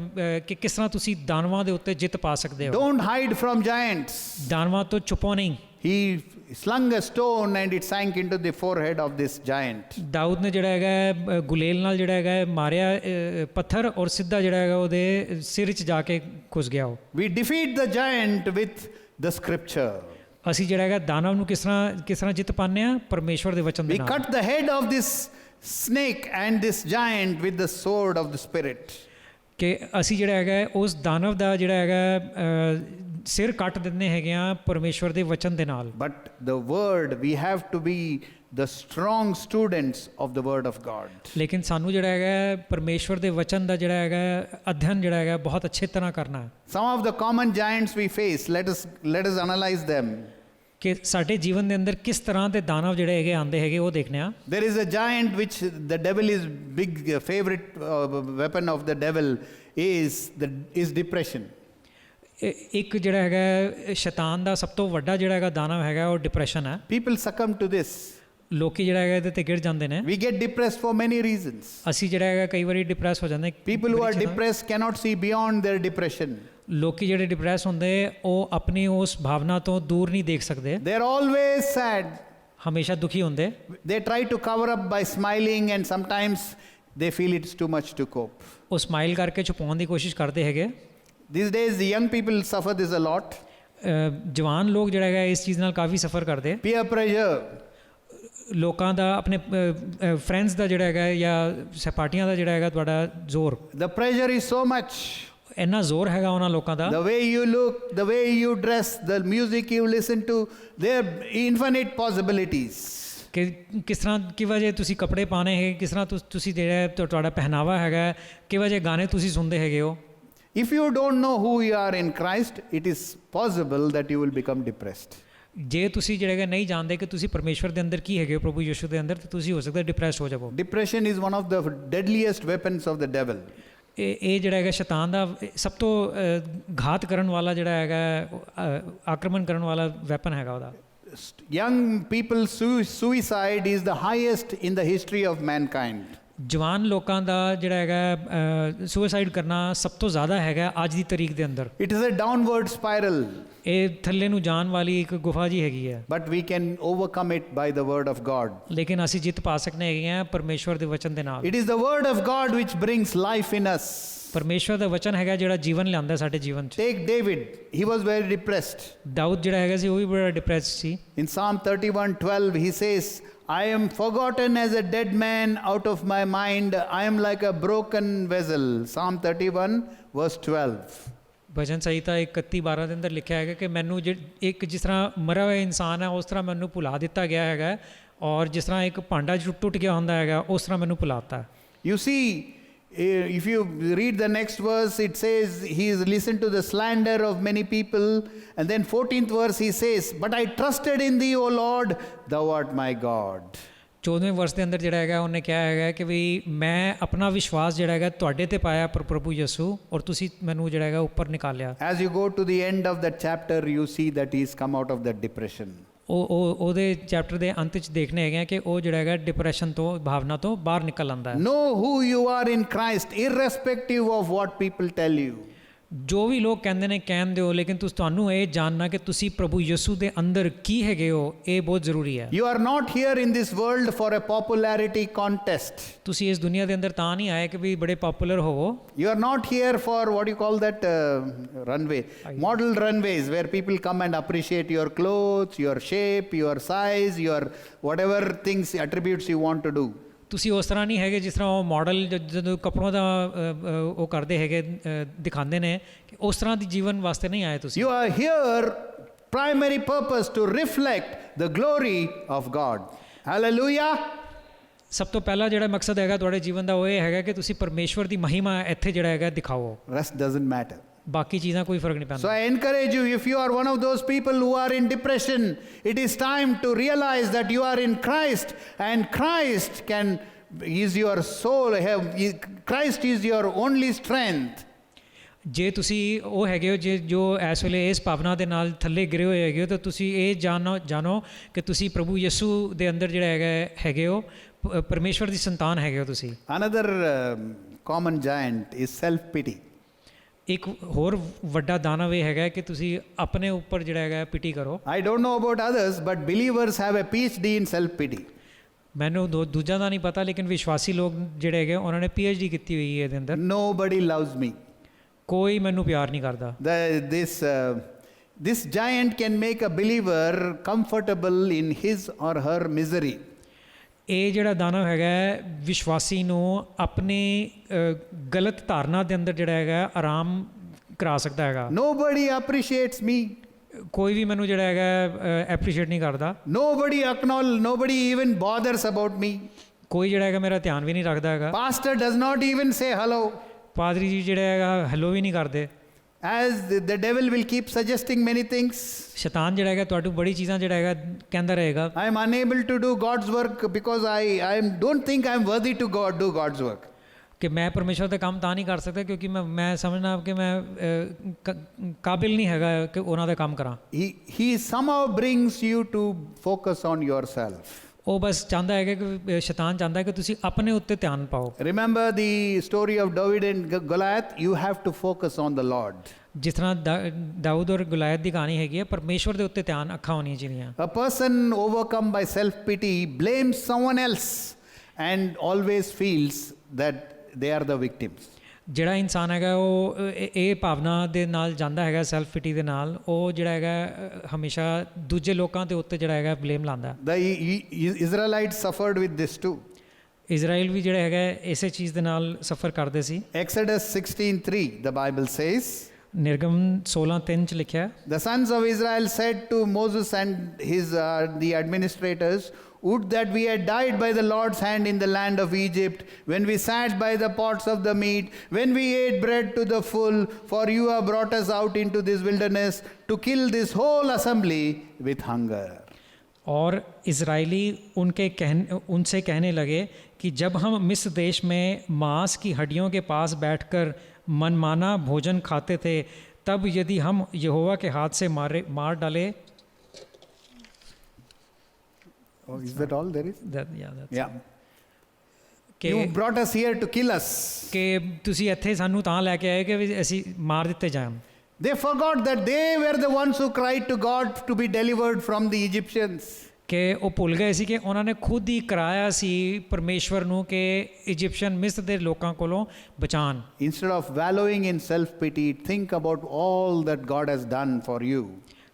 ਕਿ ਕਿਸ ਤਰ੍ਹਾਂ ਤੁਸੀਂ ਦਾਨਵਾਂ ਦੇ ਉੱਤੇ ਜਿੱਤ ਪਾ ਸਕਦੇ ਹੋ। Don't hide from giants. ਦਾਨਵਾਂ ਤੋਂ ਛੁਪੋ ਨਹੀਂ। He slung a stone and it sank into the forehead of this giant. Dawood ਨੇ ਜਿਹੜਾ ਹੈਗਾ ਗੁਲੇਲ ਨਾਲ ਜਿਹੜਾ ਹੈਗਾ ਮਾਰਿਆ ਪੱਥਰ ਔਰ ਸਿੱਧਾ ਜਿਹੜਾ ਹੈਗਾ ਉਹਦੇ ਸਿਰ 'ਚ ਜਾ ਕੇ ਘੁਸ ਗਿਆ ਉਹ। We defeat the giant with the scripture. ਅਸੀਂ ਜਿਹੜਾ ਹੈਗਾ ਦਾਨਵ ਨੂੰ ਕਿਸ ਤਰ੍ਹਾਂ ਜਿੱਤ ਪਾਉਂਦੇ ਆ ਪਰਮੇਸ਼ਵਰ ਦੇ ਵਚਨ ਦੇ We ਨਾਲ। cut the head of this snake and this giant with the sword of the spirit. ਕਿ ਅਸੀਂ ਜਿਹੜਾ ਹੈਗਾ ਉਸ ਦਾਨਵ ਦਾ ਜਿਹੜਾ ਹੈਗਾ ਸਿਰ ਕੱਟ ਦਿੰਦੇ ਹੈਗੇ ਆ ਪਰਮੇਸ਼ਵਰ ਦੇ ਵਚਨ ਦੇ ਨਾਲ। But the word, we have to be the strong students of the word of God. ਲੇਕਿਨ ਸਾਨੂੰ ਜਿਹੜਾ ਹੈਗਾ ਪਰਮੇਸ਼ਵਰ ਦੇ ਵਚਨ ਦਾ ਜਿਹੜਾ ਹੈਗਾ ਅਧਿਐਨ ਜਿਹੜਾ ਹੈਗਾ ਬਹੁਤ ਅੱਛੇ ਤਰ੍ਹਾਂ ਕਰਨਾ ਹੈ। Some of the common giants we face, let us analyze them. ਕਿ ਸਾਡੇ ਜੀਵਨ ਦੇ ਅੰਦਰ ਕਿਸ ਤਰ੍ਹਾਂ ਦੇ ਦਾਨਵ ਜਿਹੜੇ ਹੈਗੇ ਆਉਂਦੇ ਹੈਗੇ ਉਹ ਦੇਖਨੇ ਆ। There is a giant which the devil is big favorite weapon of the devil is depression. ਇੱਕ ਜਿਹੜਾ ਹੈਗਾ ਸ਼ੈਤਾਨ ਦਾ ਸਭ ਤੋਂ ਵੱਡਾ ਜਿਹੜਾ ਹੈਗਾ ਦਾਨਵ ਹੈਗਾ ਉਹ ਡਿਪਰੈਸ਼ਨ ਹੈ। People succumb to this. ਲੋਕੀ ਜਿਹੜਾ ਹੈਗਾ ਇਹਦੇ ਤੇ ਗਿਰ ਜਾਂਦੇ ਨੇ। We get depressed for many reasons. ਅਸੀਂ ਜਿਹੜਾ ਹੈਗਾ ਕਈ ਵਾਰੀ ਡਿਪਰੈਸ ਹੋ ਜਾਂਦੇ। People who are depressed cannot see beyond their depression. ਲੋਕੀ ਜਿਹੜੇ ਡਿਪਰੈਸ ਹੁੰਦੇ ਉਹ ਆਪਣੀ ਉਸ ਭਾਵਨਾ ਤੋਂ ਦੂਰ ਨਹੀਂ ਦੇਖ ਸਕਦੇ। They are always sad. ਹਮੇਸ਼ਾ ਦੁਖੀ ਹੁੰਦੇ। They try to cover up by smiling and sometimes they feel it's too much to cope. ਉਹ ਸਮਾਈਲ ਕਰਕੇ ਛੁਪਾਉਣ ਦੀ ਕੋਸ਼ਿਸ਼ ਕਰਦੇ ਹੈਗੇ। These days the young people suffer this a lot. ਜਵਾਨ ਲੋਕ ਜਿਹੜਾ ਹੈਗਾ ਇਸ ਚੀਜ਼ ਨਾਲ ਕਾਫੀ ਸਫਰ ਕਰਦੇ। Peer pressure. ਲੋਕਾਂ ਦਾ ਆਪਣੇ ਫਰੈਂਡਸ ਦਾ ਜਿਹੜਾ ਹੈਗਾ ਜਾਂ ਸਹਿਪਾਠੀਆਂ ਦਾ ਜਿਹੜਾ ਹੈਗਾ ਤੁਹਾਡਾ ਜ਼ੋਰ। The pressure is so much. ਇੰਨਾ ਜ਼ੋਰ ਹੈਗਾ ਉਹਨਾਂ ਲੋਕਾਂ ਦਾ। The way you look, the way you dress, the music you listen to, there are infinite possibilities. ਕਿ ਕਿਸ ਤਰ੍ਹਾਂ ਕਿਹੋ ਜਿਹੇ ਤੁਸੀਂ ਕੱਪੜੇ ਪਾਣੇ ਹੈਗੇ, ਕਿਸ ਤਰ੍ਹਾਂ ਤੁਸੀਂ ਜਿਹੜਾ ਤੁਹਾਡਾ ਪਹਿਨਾਵਾ ਹੈਗਾ, ਕਿਹੋ ਜਿਹੇ ਗਾਣੇ ਤੁਸੀਂ ਸੁਣਦੇ ਹੈਗੇ ਹੋ। If you don't know who you are in Christ, it is possible that you will become depressed. ਜੇ ਤੁਸੀਂ ਜਿਹੜਾ ਹੈਗਾ ਨਹੀਂ ਜਾਣਦੇ ਕਿ ਤੁਸੀਂ ਪਰਮੇਸ਼ਵਰ ਦੇ ਅੰਦਰ ਕੀ ਹੈਗੇ ਹੋ, ਪ੍ਰਭੂ ਯਿਸੂ ਦੇ ਅੰਦਰ, ਤਾਂ ਤੁਸੀਂ ਹੋ ਸਕਦਾ ਡਿਪਰੈਸ ਹੋ ਜਾਵੋ। Depression is one of the deadliest weapons of the devil. ਇਹ ਜਿਹੜਾ ਹੈਗਾ ਸ਼ੈਤਾਨ ਦਾ ਸਭ ਤੋਂ ਘਾਤ ਕਰਨ ਵਾਲਾ ਜਿਹੜਾ ਹੈਗਾ ਆਕਰਮਣ ਕਰਨ ਵਾਲਾ ਵੈਪਨ ਹੈਗਾ ਉਹਦਾ। Young people's suicide is the highest in the history of mankind. ਜਵਾਨ ਲੋਕਾਂ ਦਾ ਜਿਹੜਾ ਹੈਗਾ ਸੁਸਾਈਡ ਕਰਨਾ ਸਭ ਤੋਂ ਜ਼ਿਆਦਾ ਹੈਗਾ ਅੱਜ ਦੀ ਤਾਰੀਖ ਦੇ ਅੰਦਰ। It is a downward spiral. ਇਹ ਥੱਲੇ ਨੂੰ ਜਾਣ ਵਾਲੀ ਇੱਕ ਗੁਫਾ ਜੀ ਹੈਗੀ ਹੈ। But we can overcome it by the word of God. ਲੇਕਿਨ ਅਸੀਂ ਜਿੱਤ ਪਾ ਸਕਦੇ ਹੈਗੇ ਆ ਪਰਮੇਸ਼ਵਰ ਦੇ ਵਚਨ ਦੇ ਨਾਲ। It is the word of God which brings life in us. ਪਰਮੇਸ਼ਵਰ ਦਾ ਵਚਨ ਹੈਗਾ ਜਿਹੜਾ ਜੀਵਨ ਲਿਆਂਦਾ ਸਾਡੇ ਜੀਵਨ 'ਚ। Take David, he was very depressed. Dawood ਜਿਹੜਾ ਹੈਗਾ ਸੀ ਉਹ ਵੀ ਬੜਾ depress C. In Psalm 31:12 he says, I am forgotten as a dead man out of my mind. I am like a broken vessel. Psalm 31 verse 12. ਭਜਨ ਸੰਹਿਤਾ 31:12 ਦੇ ਅੰਦਰ ਲਿਖਿਆ ਹੈਗਾ ਕਿ ਮੈਨੂੰ ਇੱਕ ਜਿਸ ਤਰ੍ਹਾਂ ਮਰਿਆ ਹੋਇਆ ਇਨਸਾਨ ਹੈ ਉਸ ਤਰ੍ਹਾਂ ਮੈਨੂੰ ਭੁਲਾ ਦਿੱਤਾ ਗਿਆ ਹੈਗਾ, ਔਰ ਜਿਸ ਤਰ੍ਹਾਂ ਇੱਕ ਭਾਂਡਾ ਟੁੱਟ ਗਿਆ ਹੁੰਦਾ ਹੈਗਾ ਉਸ ਤਰ੍ਹਾਂ ਮੈਨੂੰ ਭੁਲਾਤਾ। You see, if you read the next verse, it says he has listened to the slander of many people, and then 14th verse he says, but I trusted in thee, O Lord, thou art my God. 14ਵੇਂ ਵਰਸ ਦੇ ਅੰਦਰ ਜਿਹੜਾ ਹੈਗਾ ਉਹਨੇ ਕਿਹਾ ਹੈਗਾ ਕਿ ਵੀ ਮੈਂ ਆਪਣਾ ਵਿਸ਼ਵਾਸ ਜਿਹੜਾ ਹੈਗਾ ਤੁਹਾਡੇ ਤੇ ਪਾਇਆ ਪ੍ਰਭੂ ਯਿਸੂ, ਔਰ ਤੁਸੀਂ ਮੈਨੂੰ ਜਿਹੜਾ ਹੈਗਾ ਉੱਪਰ ਨਿਕਾਲਿਆ। As you go to the end of that chapter, you see that he's come out of that depression. ਉਹਦੇ ਚੈਪਟਰ ਦੇ ਅੰਤ 'ਚ ਦੇਖਣੇ ਹੈਗੇ ਕਿ ਉਹ ਜਿਹੜਾ ਹੈਗਾ ਡਿਪਰੈਸ਼ਨ ਤੋਂ, ਭਾਵਨਾ ਤੋਂ ਬਾਹਰ ਨਿਕਲ ਆਉਂਦਾ ਹੈ। Know who you are in Christ, irrespective of what people tell you. ਜੋ ਵੀ ਲੋਕ ਕਹਿੰਦੇ ਨੇ ਕਹਿਣ ਦਿਓ, ਲੇਕਿਨ ਤੁਹਾਨੂੰ ਇਹ ਜਾਣਨਾ ਕਿ ਤੁਸੀਂ ਪ੍ਰਭੂ ਯਿਸੂ ਦੇ ਅੰਦਰ ਕੀ ਹੈਗੇ ਹੋ, ਇਹ ਬਹੁਤ ਜ਼ਰੂਰੀ ਹੈ। You are not here in this world for a popularity contest. ਤੁਸੀਂ ਇਸ ਦੁਨੀਆ ਦੇ ਅੰਦਰ ਤਾਂ ਨਹੀਂ ਆਏ ਕਿ ਵੀ ਬੜੇ ਪਪੂਲਰ ਹੋਵੋ। You are not here for what you call that runway, model runways where people come and appreciate your clothes, your shape, your size, your whatever things, attributes you want to do. ਤੁਸੀਂ ਉਸ ਤਰ੍ਹਾਂ ਨਹੀਂ ਹੈਗੇ ਜਿਸ ਤਰ੍ਹਾਂ ਉਹ ਮਾਡਲ ਜਦੋਂ ਕੱਪੜੋਂ ਦਾ ਉਹ ਕਰਦੇ ਹੈਗੇ, ਦਿਖਾਉਂਦੇ ਨੇ, ਕਿ ਉਸ ਤਰ੍ਹਾਂ ਦੀ ਜੀਵਨ ਵਾਸਤੇ ਨਹੀਂ ਆਏ ਤੁਸੀਂ। You are here primary purpose to reflect the glory of God. Hallelujah. ਸਭ ਤੋਂ ਪਹਿਲਾ ਜਿਹੜਾ ਮਕਸਦ ਹੈਗਾ ਤੁਹਾਡੇ ਜੀਵਨ ਦਾ ਉਹ ਇਹ ਹੈਗਾ ਕਿ ਤੁਸੀਂ ਪਰਮੇਸ਼ਵਰ ਦੀ ਮਹਿਮਾ ਇੱਥੇ ਜਿਹੜਾ ਹੈਗਾ ਦਿਖਾਓ। Rest doesn't matter. ਬਾਕੀ ਚੀਜ਼ਾਂ ਕੋਈ ਫਰਕ ਨਹੀਂ So ਪੈਂਦਾ। I encourage you, if you are one of those people who are in depression, it is time to realize that you are in Christ, and Christ is your soul. Christ is your only strength. ਜੇ ਤੁਸੀਂ ਉਹ ਹੈਗੇ ਹੋ ਜੋ ਇਸ ਵੇਲੇ ਇਸ ਭਾਵਨਾ ਦੇ ਨਾਲ ਥੱਲੇ ਗਿਰੇ ਹੋਏ ਹੈਗੇ ਹੋ, ਤਾਂ ਤੁਸੀਂ ਇਹ ਜਾਣੋ ਕਿ ਤੁਸੀਂ ਪ੍ਰਭੂ ਯਿਸੂ ਦੇ ਅੰਦਰ ਜਿਹੜਾ ਹੈਗੇ ਹੋ, ਪਰਮੇਸ਼ਵਰ ਦੀ ਸੰਤਾਨ ਹੈਗੇ ਹੋ ਤੁਸੀਂ। Another common giant is self-pity. ਇੱਕ ਹੋਰ ਵੱਡਾ ਦਾਨਵ ਇਹ ਹੈਗਾ ਕਿ ਤੁਸੀਂ ਆਪਣੇ ਉੱਪਰ ਜਿਹੜਾ ਹੈਗਾ ਪਿਟੀ ਕਰੋ। I don't know about others, but believers have a PhD in self-pity. ਮੈਨੂੰ ਦੂਜਾ ਦਾ ਨਹੀਂ ਪਤਾ, ਲੇਕਿਨ ਵਿਸ਼ਵਾਸੀ ਲੋਕ ਜਿਹੜੇ ਹੈਗੇ ਉਹਨਾਂ ਨੇ PhD ਕੀਤੀ ਹੋਈ ਹੈ ਇਹਦੇ ਅੰਦਰ। Nobody loves me. ਕੋਈ ਮੈਨੂੰ ਪਿਆਰ ਨਹੀਂ ਕਰਦਾ। This giant can make a believer comfortable in his or her misery. ਇਹ ਜਿਹੜਾ ਦਾਨਵ ਹੈਗਾ ਵਿਸ਼ਵਾਸੀ ਨੂੰ ਆਪਣੀ ਗਲਤ ਧਾਰਨਾ ਦੇ ਅੰਦਰ ਜਿਹੜਾ ਹੈਗਾ ਆਰਾਮ ਕਰਾ ਸਕਦਾ ਹੈਗਾ। Nobody appreciates me. ਕੋਈ ਵੀ ਮੈਨੂੰ ਜਿਹੜਾ ਹੈਗਾ ਐਪਰੀਸ਼ੀਏਟ ਨਹੀਂ ਕਰਦਾ। Nobody even bothers about me. ਕੋਈ ਜਿਹੜਾ ਹੈਗਾ ਮੇਰਾ ਧਿਆਨ ਵੀ ਨਹੀਂ ਰੱਖਦਾ ਹੈਗਾ। Pastor does not even say hello. ਪਾਦਰੀ ਜੀ ਜਿਹੜਾ ਹੈਗਾ ਹੈਲੋ ਵੀ ਨਹੀਂ ਕਰਦੇ। As the devil will keep suggesting many things. ਸ਼ੈਤਾਨ ਜਿਹੜਾ ਹੈਗਾ ਤੁਹਾਨੂੰ ਬੜੀ ਚੀਜ਼ਾਂ ਜਿਹੜਾ ਹੈਗਾ ਕਹਿੰਦਾ ਰਹੇਗਾ। I am unable to do God's work because I don't think I am worthy to do God's work. ਕਿ ਮੈਂ ਪਰਮੇਸ਼ਵਰ ਦਾ ਕੰਮ ਤਾਂ ਨਹੀਂ ਕਰ ਸਕਦਾ ਕਿਉਂਕਿ ਮੈਂ ਸਮਝਣਾ ਕਿ ਮੈਂ ਕਾਬਿਲ ਨਹੀਂ ਹੈਗਾ ਕਿ ਉਹਨਾਂ ਦਾ ਕੰਮ ਕਰਾਂ। He somehow brings you to focus on yourself. ਉਹ ਬਸ ਚਾਹੁੰਦਾ ਹੈਗਾ ਕਿ ਸ਼ੈਤਾਨ ਚਾਹੁੰਦਾ ਹੈ ਕਿ ਤੁਸੀਂ ਆਪਣੇ ਉੱਤੇ ਧਿਆਨ ਪਾਓ। Remember the story of David and Goliath? You have to focus on the Lord. ਜਿਸ ਤਰ੍ਹਾਂ ਦਾਊਦ ਔਰ ਗੁਲਾਇਤ ਦੀ ਕਹਾਣੀ ਹੈਗੀ ਹੈ, ਪਰਮੇਸ਼ਵਰ ਦੇ ਉੱਤੇ ਧਿਆਨ ਅੱਖਾਂ ਹੋਣੀਆਂ ਚਾਹੀਦੀਆਂ। A person overcome by self-pity blames someone else and always feels that they are the victims. ਜਿਹੜਾ ਇਨਸਾਨ ਹੈਗਾ ਉਹ ਇਹ ਭਾਵਨਾ ਦੇ ਨਾਲ ਜਾਂਦਾ ਹੈਗਾ, ਸੈਲਫ ਪਿਟੀ ਦੇ ਨਾਲ, ਉਹ ਜਿਹੜਾ ਹੈਗਾ ਹਮੇਸ਼ਾ ਦੂਜੇ ਲੋਕਾਂ ਦੇ ਉੱਤੇ ਜਿਹੜਾ ਹੈਗਾ ਬਲੇਮ ਲਾਉਂਦਾ। The Israelites suffered with this too. Israel ਵੀ ਜਿਹੜਾ ਹੈਗਾ ਇਸੇ ਚੀਜ਼ ਦੇ ਨਾਲ ਸਫਰ ਕਰਦੇ ਸੀ। Exodus 16:3 the Bible says. ਨਿਰਗਮ 16:3 ਚ ਲਿਖਿਆ। The sons of Israel said to Moses and the administrators, would that we had died by the Lord's hand in the land of Egypt, when we sat by the pots of the meat, when we ate bread to the full, for you have brought us out into this wilderness to kill this whole assembly with hunger. और इज़राइली उनसे कहने लगे कि जब हम मिस्र देश में मांस की हड्डियों के पास बैठकर मनमाना भोजन खाते थे, तब यदि हम यहोवा के हाथ से मार डाले। Oh, is that all there is? Yeah. कि you brought us here to kill us. कि ਤੁਸੀਂ ਇੱਥੇ ਸਾਨੂੰ ਤਾਂ ਲੈ ਕੇ ਆਏ ਕਿ ਅਸੀਂ ਮਾਰ ਦਿੱਤੇ ਜਾਣ। They forgot that they were the ones who cried to God to be delivered from the Egyptians. ਕਿ ਉਹ ਭੁੱਲ ਗਏ ਸੀ ਕਿ ਉਹਨਾਂ ਨੇ ਖੁਦ ਹੀ ਕਰਾਇਆ ਸੀ ਪਰਮੇਸ਼ਵਰ ਨੂੰ ਕਿ ਇਜਿਪਸ਼ੀਅਨ ਮਿਸਰ ਦੇ ਲੋਕਾਂ ਕੋਲੋਂ ਬਚਾਣ। Instead of wallowing in self pity, think about all that God has done for you.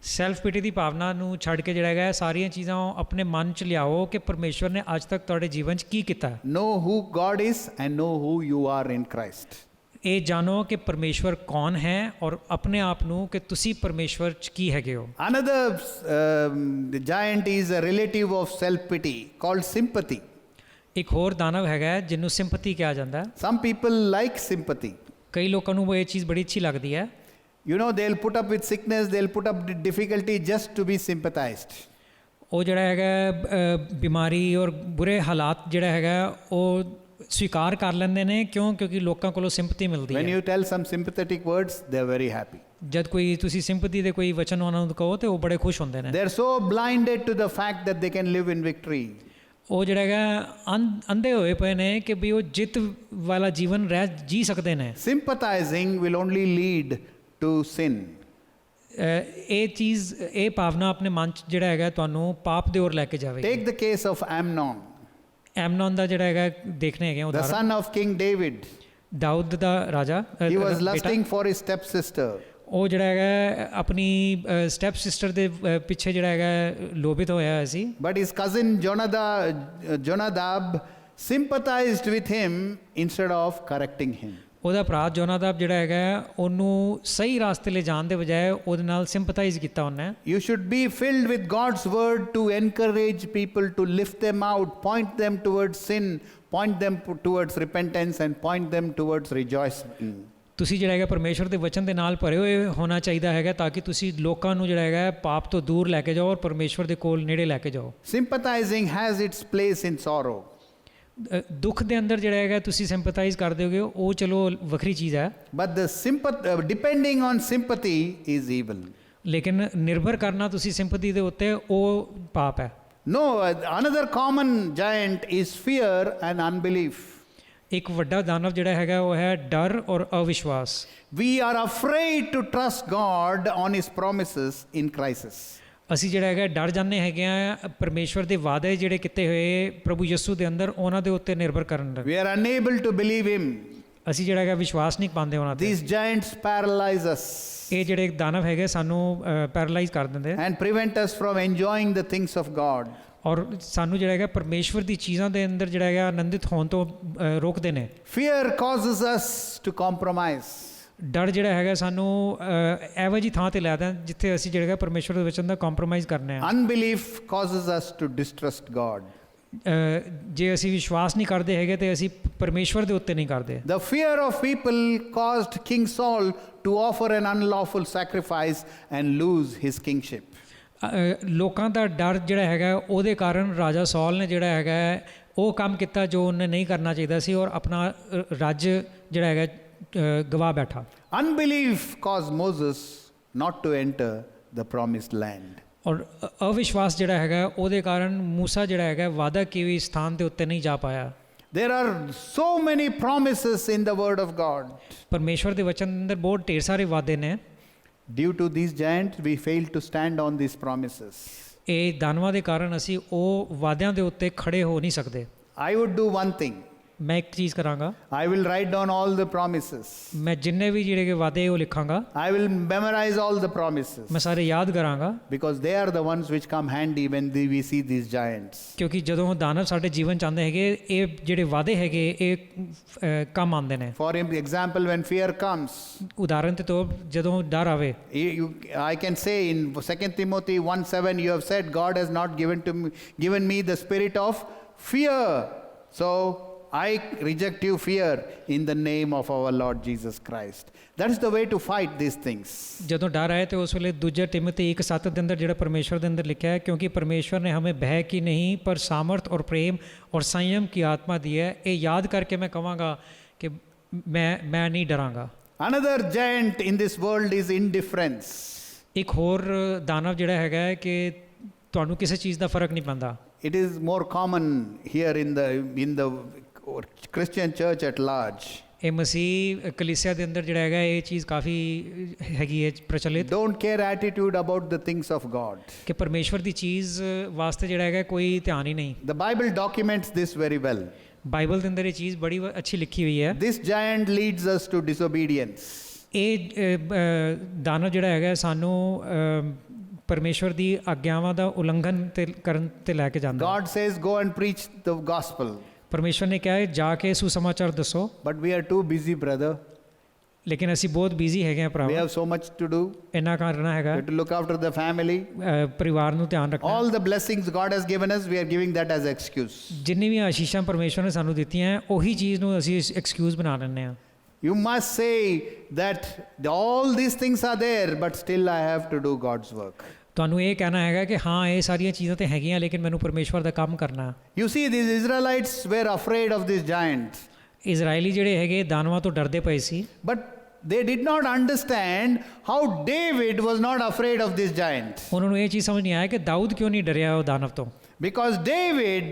Self pity ਦੀ ਭਾਵਨਾ ਨੂੰ ਛੱਡ ਕੇ ਜਿਹੜਾ ਹੈਗਾ ਸਾਰੀਆਂ ਚੀਜ਼ਾਂ ਆਪਣੇ ਮਨ 'ਚ ਲਿਆਓ ਕਿ ਪਰਮੇਸ਼ਵਰ ਨੇ ਅੱਜ ਤੱਕ ਤੁਹਾਡੇ ਜੀਵਨ 'ਚ ਕੀ ਕੀਤਾ। Know who God is and know who you are in Christ. ਇਹ ਜਾਣੋ ਕਿ ਪਰਮੇਸ਼ਵਰ ਕੌਣ ਹੈ ਔਰ ਆਪਣੇ ਆਪ ਨੂੰ ਕਿ ਤੁਸੀਂ ਪਰਮੇਸ਼ਵਰ 'ਚ ਕੀ ਹੈਗੇ ਹੋ। Another giant is a relative of self-pity called sympathy. ਇੱਕ ਹੋਰ ਦਾਨਵ ਹੈਗਾ ਜਿਹਨੂੰ ਸਿੰਪਥੀ ਕਿਹਾ ਜਾਂਦਾ ਹੈ। Some people like sympathy. ਕਈ ਲੋਕਾਂ ਨੂੰ ਇਹ ਚੀਜ਼ ਬੜੀ ਅੱਛੀ ਲੱਗਦੀ ਹੈ। You know, they'll put up with sickness, they'll put up with difficulty just to be sympathized. ਉਹ ਜਿਹੜਾ ਹੈਗਾ ਬਿਮਾਰੀ ਔਰ ਬੁਰੇ ਹਾਲਾਤ ਜਿਹੜਾ ਹੈਗਾ ਉਹ ਸਵੀਕਾਰ ਕਰ ਲੈਂਦੇ ਨੇ ਕਿਉਂਕਿ ਲੋਕਾਂ ਕੋਲੋਂ ਸਿੰਪਥੀ ਮਿਲਦੀ When ਹੈ। you tell some sympathetic words, they're very happy. ਜਦ ਕੋਈ ਤੁਸੀਂ ਸਿੰਪਥੀ ਦੇ ਕੋਈ ਵਚਨ ਉਹਨਾਂ ਨੂੰ ਕਹੋ ਤੇ ਉਹ ਬੜੇ ਖੁਸ਼ ਹੁੰਦੇ ਨੇ। They're so blinded to the fact that they can live in victory. ਉਹ ਜਿਹੜਾ ਹੈਗਾ ਅੰਧੇ ਹੋਏ ਪਏ ਨੇ ਕਿ ਵੀ ਉਹ ਜਿੱਤ ਵਾਲਾ ਜੀਵਨ ਜੀ ਸਕਦੇ ਨੇ। Sympathizing will only lead to sin. ਇਹ ਚੀਜ਼ ਇਹ ਭਾਵਨਾ ਆਪਣੇ ਮਨ 'ਚ ਜਿਹੜਾ ਹੈਗਾ ਤੁਹਾਨੂੰ ਪਾਪ ਦੇ ਔਰ ਲੈ ਕੇ ਜਾਵੇਗੀ। Take the case of Amnon, ਐਮਨੋਨ ਦਾ ਜਿਹੜਾ ਹੈਗਾ ਦੇਖਣੇ ਹੈਗੇ the ਉਦਾਹਰਨ। son of King David. Dawood ਦਾ ਰਾਜਾ He was ਬੇਟਾ। lusting for his stepsister. ਉਹ ਜਿਹੜਾ ਹੈਗਾ ਆਪਣੀ ਸਟੈਪ ਸਿਸਟਰ ਦੇ ਪਿੱਛੇ ਜਿਹੜਾ ਹੈਗਾ ਲੋਭਿਤ ਹੋਇਆ ਸੀ। But his cousin Jonadab sympathized with him instead of correcting him. ਉਹਦਾ ਭਰਾ ਜੋਨਾਦਾਬ ਜਿਹੜਾ ਹੈਗਾ ਉਹਨੂੰ ਸਹੀ ਰਾਸਤੇ ਲੈ ਜਾਣ ਦੇ ਬਜਾਏ ਉਹਦੇ ਨਾਲ ਸਿੰਪਥਾਈਜ਼ ਕੀਤਾ ਉਹਨੇ। You should be filled with God's word to encourage people, to lift them out, point them towards sin, point them towards repentance, and point them towards rejoicing. ਤੁਸੀਂ ਜਿਹੜਾ ਹੈਗਾ ਪਰਮੇਸ਼ਵਰ ਦੇ ਵਚਨ ਦੇ ਨਾਲ ਭਰੇ ਹੋਏ ਹੋਣਾ ਚਾਹੀਦਾ ਹੈਗਾ ਤਾਂ ਕਿ ਤੁਸੀਂ ਲੋਕਾਂ ਨੂੰ ਜਿਹੜਾ ਹੈਗਾ ਪਾਪ ਤੋਂ ਦੂਰ ਲੈ ਕੇ ਜਾਓ ਔਰ ਪਰਮੇਸ਼ਵਰ ਦੇ ਕੋਲ ਨੇੜੇ ਲੈ ਕੇ ਜਾਓ। Sympathizing has its place in sorrow. ਦੁੱਖ ਦੇ ਅੰਦਰ ਜਿਹੜਾ ਹੈਗਾ ਤੁਸੀਂ ਸਿੰਪਥਾਈਜ਼ ਕਰਦੇ ਹੋਗੇ ਉਹ ਚਲੋ ਵੱਖਰੀ ਚੀਜ਼ ਹੈ। But the depending on sympathy is evil. ਲੇਕਿਨ ਨਿਰਭਰ ਕਰਨਾ ਤੁਸੀਂ ਸਿੰਪਥੀ ਦੇ ਉੱਤੇ ਉਹ ਪਾਪ ਹੈ। No, another common giant is fear and unbelief. ਇੱਕ ਵੱਡਾ ਦਾਨਵ ਜਿਹੜਾ ਹੈਗਾ ਉਹ ਹੈ ਡਰ ਔਰ ਅਵਿਸ਼ਵਾਸ। We are afraid to trust God on His promises in crisis. ਅਸੀਂ ਜਿਹੜਾ ਹੈਗਾ ਡਰ ਜਾਂਦੇ ਹੈਗੇ ਆ ਪਰਮੇਸ਼ਵਰ ਦੇ ਵਾਅਦੇ ਜਿਹੜੇ ਕੀਤੇ ਹੋਏ ਪ੍ਰਭੂ ਯਿਸੂ ਦੇ ਅੰਦਰ ਉਹਨਾਂ ਦੇ ਉੱਤੇ ਨਿਰਭਰ ਕਰਨ ਦਾ। We are unable to believe Him. ਅਸੀਂ ਜਿਹੜਾ ਹੈਗਾ ਵਿਸ਼ਵਾਸ ਨਹੀਂ ਪਾਉਂਦੇ ਉਹਨਾਂ ਤੇ। These giants paralyze us ਇਹ ਜਿਹੜੇ ਦਾਨਵ ਹੈਗੇ ਸਾਨੂੰ ਪੈਰਾਲਾਈਜ਼ ਕਰ ਦਿੰਦੇ and prevent us from enjoying the things of God. ਔਰ ਸਾਨੂੰ ਜਿਹੜਾ ਹੈਗਾ ਪਰਮੇਸ਼ਵਰ ਦੀ ਚੀਜ਼ਾਂ ਦੇ ਅੰਦਰ ਜਿਹੜਾ ਹੈਗਾ ਆਨੰਦਿਤ ਹੋਣ ਤੋਂ ਰੋਕਦੇ ਨੇ। Fear causes us to compromise. ਡਰ ਜਿਹੜਾ ਹੈਗਾ ਸਾਨੂੰ ਇਹੋ ਜਿਹੀ ਥਾਂ ਤੇ ਲੈ ਦਿੰਦਾ ਜਿੱਥੇ ਅਸੀਂ ਜਿਹੜਾ ਹੈਗਾ ਪਰਮੇਸ਼ਵਰ ਦੇ ਵਚਨ ਦਾ ਕੰਪਰੋਮਾਈਜ਼ ਕਰਨੇ ਆ। Unbelief causes us to distrust God. ਜੇ ਅਸੀਂ ਵਿਸ਼ਵਾਸ ਨਹੀਂ ਕਰਦੇ ਹੈਗੇ ਤੇ ਅਸੀਂ ਪਰਮੇਸ਼ਵਰ ਦੇ ਉੱਤੇ ਨਹੀਂ ਕਰਦੇ। The fear of people caused King Saul to offer an unlawful sacrifice and lose his kingship. ਲੋਕਾਂ ਦਾ ਡਰ ਜਿਹੜਾ ਹੈਗਾ ਉਹਦੇ ਕਾਰਨ ਰਾਜਾ ਸੌਲ ਨੇ ਜਿਹੜਾ ਹੈਗਾ ਉਹ ਕੰਮ ਕੀਤਾ ਜੋ ਉਹਨੇ ਨਹੀਂ ਕਰਨਾ ਚਾਹੀਦਾ ਸੀ ਔਰ ਆਪਣਾ ਰਾਜ ਜਿਹੜਾ ਹੈਗਾ ਗਵਾ ਬੈਠਾ। Unbelief caused Moses not to enter the promised land. ਔਰ ਅਵਿਸ਼ਵਾਸ ਜਿਹੜਾ ਹੈਗਾ ਉਹਦੇ ਕਾਰਨ ਮੂਸਾ ਜਿਹੜਾ ਹੈਗਾ ਵਾਅਦਾ ਕੀਤੇ ਸਥਾਨ ਦੇ ਉੱਤੇ ਨਹੀਂ ਜਾ ਪਾਇਆ। There are so many promises in the word of God. ਪਰਮੇਸ਼ਵਰ ਦੇ ਵਚਨ ਦੇ ਅੰਦਰ ਬਹੁਤ ਢੇਰ ਸਾਰੇ ਵਾਅਦੇ ਨੇ। Due to these giants, we failed to stand on these promises. ਇਹ ਦਾਨਵਾਂ ਦੇ ਕਾਰਨ ਅਸੀਂ ਉਹ ਵਾਅਦਿਆਂ ਦੇ ਉੱਤੇ ਖੜੇ ਹੋ ਨਹੀਂ ਸਕਦੇ। I would do one thing. ਮੈਂ ਇੱਕ ਚੀਜ਼ ਕਰਾਂਗਾ। I will write down all the promises. ਮੈਂ ਜਿੰਨੇ ਵੀ ਜਿਹੜੇ ਵਾਅਦੇ ਉਹ ਲਿਖਾਂਗਾ। I will memorize all the promises. ਮੈਂ ਸਾਰੇ ਯਾਦ ਕਰਾਂਗਾ। Because they are the ones which come handy when we see these giants. ਕਿਉਂਕਿ ਜਦੋਂ ਦਾਨਵ ਸਾਡੇ ਜੀਵਨ ਚ ਆਉਂਦੇ ਹੈਗੇ ਇਹ ਜਿਹੜੇ ਵਾਅਦੇ ਹੈਗੇ ਇਹ ਕੰਮ ਆਉਂਦੇ ਨੇ। For example, when fear comes, ਉਦਾਹਰਨ ਦੇ ਤੌਰ ਜਦੋਂ ਡਰ ਆਵੇ I can say in 2 Timothy 1:7, you have said God has not given me the spirit of fear. So I reject you fear in the name of our Lord Jesus Christ. That is the way to fight these things. ਜਦੋਂ ਡਰ ਆਏ ਤੇ ਉਸ ਵੇਲੇ ਦੂਜੇ ਤਿਮੋਥੀ 1:7 ਦੇ ਅੰਦਰ ਜਿਹੜਾ ਪਰਮੇਸ਼ਵਰ ਦੇ ਅੰਦਰ ਲਿਖਿਆ ਹੈ ਕਿਉਂਕਿ ਪਰਮੇਸ਼ਵਰ ਨੇ ਹमें भय की नहीं पर सामर्थ और प्रेम और संयम की आत्मा दी है। ਇਹ ਯਾਦ ਕਰਕੇ ਮੈਂ ਕਹਾਂਗਾ ਕਿ ਮੈਂ ਨਹੀਂ ਡਰਾਂਗਾ। Another giant in this world is indifference. ਇੱਕ ਹੋਰ ਦਾਨਵ ਜਿਹੜਾ ਹੈਗਾ ਹੈ ਕਿ ਤੁਹਾਨੂੰ ਕਿਸੇ ਚੀਜ਼ ਦਾ ਫਰਕ ਨਹੀਂ ਪੈਂਦਾ। It is more common here in the Christian church at large. ਇਹ ਮਸੀਹ ਕਲੀਸਿਆ ਦੇ ਅੰਦਰ ਜਿਹੜਾ ਹੈਗਾ ਇਹ ਚੀਜ਼ ਕਾਫੀ ਹੈਗੀ ਹੈ ਪ੍ਰਚਲਿਤ। Don't care attitude about the things of God. ਕਿ ਪਰਮੇਸ਼ਵਰ ਦੀ ਚੀਜ਼ ਵਾਸਤੇ ਜਿਹੜਾ ਹੈਗਾ ਕੋਈ ਧਿਆਨ ਹੀ ਨਹੀਂ। The Bible documents this very well. Bible ਦੇ ਅੰਦਰ ਇਹ ਚੀਜ਼ ਬੜੀ ਅੱਛੀ ਲਿਖੀ ਹੋਈ ਹੈ। This giant leads us to disobedience. ਇਹ ਦਾਨਵ ਜਿਹੜਾ ਹੈਗਾ ਸਾਨੂੰ ਪਰਮੇਸ਼ਵਰ ਦੀ ਆਗਿਆਵਾਂ ਦਾ ਉਲੰਘਣ ਕਰਨ ਤੇ ਲੈ ਕੇ ਜਾਂਦਾ। God says go and preach the gospel. ਪਰਮੇਸ਼ਵਰ ਨੇ ਕਿਹਾ ਹੈ ਜਾ ਕੇ ਸੁਸਮਾਚਾਰ ਦੱਸੋ। But we are too busy, brother. ਲੇਕਿਨ ਅਸੀਂ ਬਹੁਤ ਬਿਜ਼ੀ ਹੈਗੇ ਆ We ਭਰਾਵਾ, have so much to do. ਇੰਨਾ ਕਰਨਾ We ਹੈਗਾ, have to look after the family. ਪਰਿਵਾਰ ਨੂੰ ਧਿਆਨ ਰੱਖਣਾ। All the blessings God has given us, we are giving that as excuse. ਜਿੰਨੀ ਵੀ ਆਸ਼ੀਸ਼ਾਂ ਪਰਮੇਸ਼ਵਰ ਨੇ ਸਾਨੂੰ ਦਿੱਤੀਆਂ, ਉਹੀ ਚੀਜ਼ ਨੂੰ ਅਸੀਂ ਐਕਸਕਿਊਜ਼ ਬਣਾ ਲੈਂਦੇ ਹਾਂ। You must say that all these things are there, but still I have to do God's work. ਤੁਹਾਨੂੰ ਇਹ ਕਹਿਣਾ ਹੈਗਾ ਕਿ ਹਾਂ ਇਹ ਸਾਰੀਆਂ ਚੀਜ਼ਾਂ ਤੇ ਹੈਗੀਆਂ, ਲੇਕਿਨ ਮੈਨੂੰ ਪਰਮੇਸ਼ਵਰ ਦਾ ਕੰਮ ਕਰਨਾ। You see, these Israelites were afraid of these giants. ਇਜ਼ਰਾਈਲੀ ਜਿਹੜੇ ਹੈਗੇ ਦਾਨਵਾਂ ਤੋਂ ਡਰਦੇ ਪਏ ਸੀ, But they did not understand how David was not afraid of this giant. ਉਹਨਾਂ ਨੂੰ ਇਹ ਚੀਜ਼ ਸਮਝ ਨਹੀਂ ਆਇਆ ਕਿ ਦਾਊਦ ਕਿਉਂ ਨਹੀਂ ਡਰਿਆ ਉਹ ਦਾਨਵ ਤੋਂ। Because David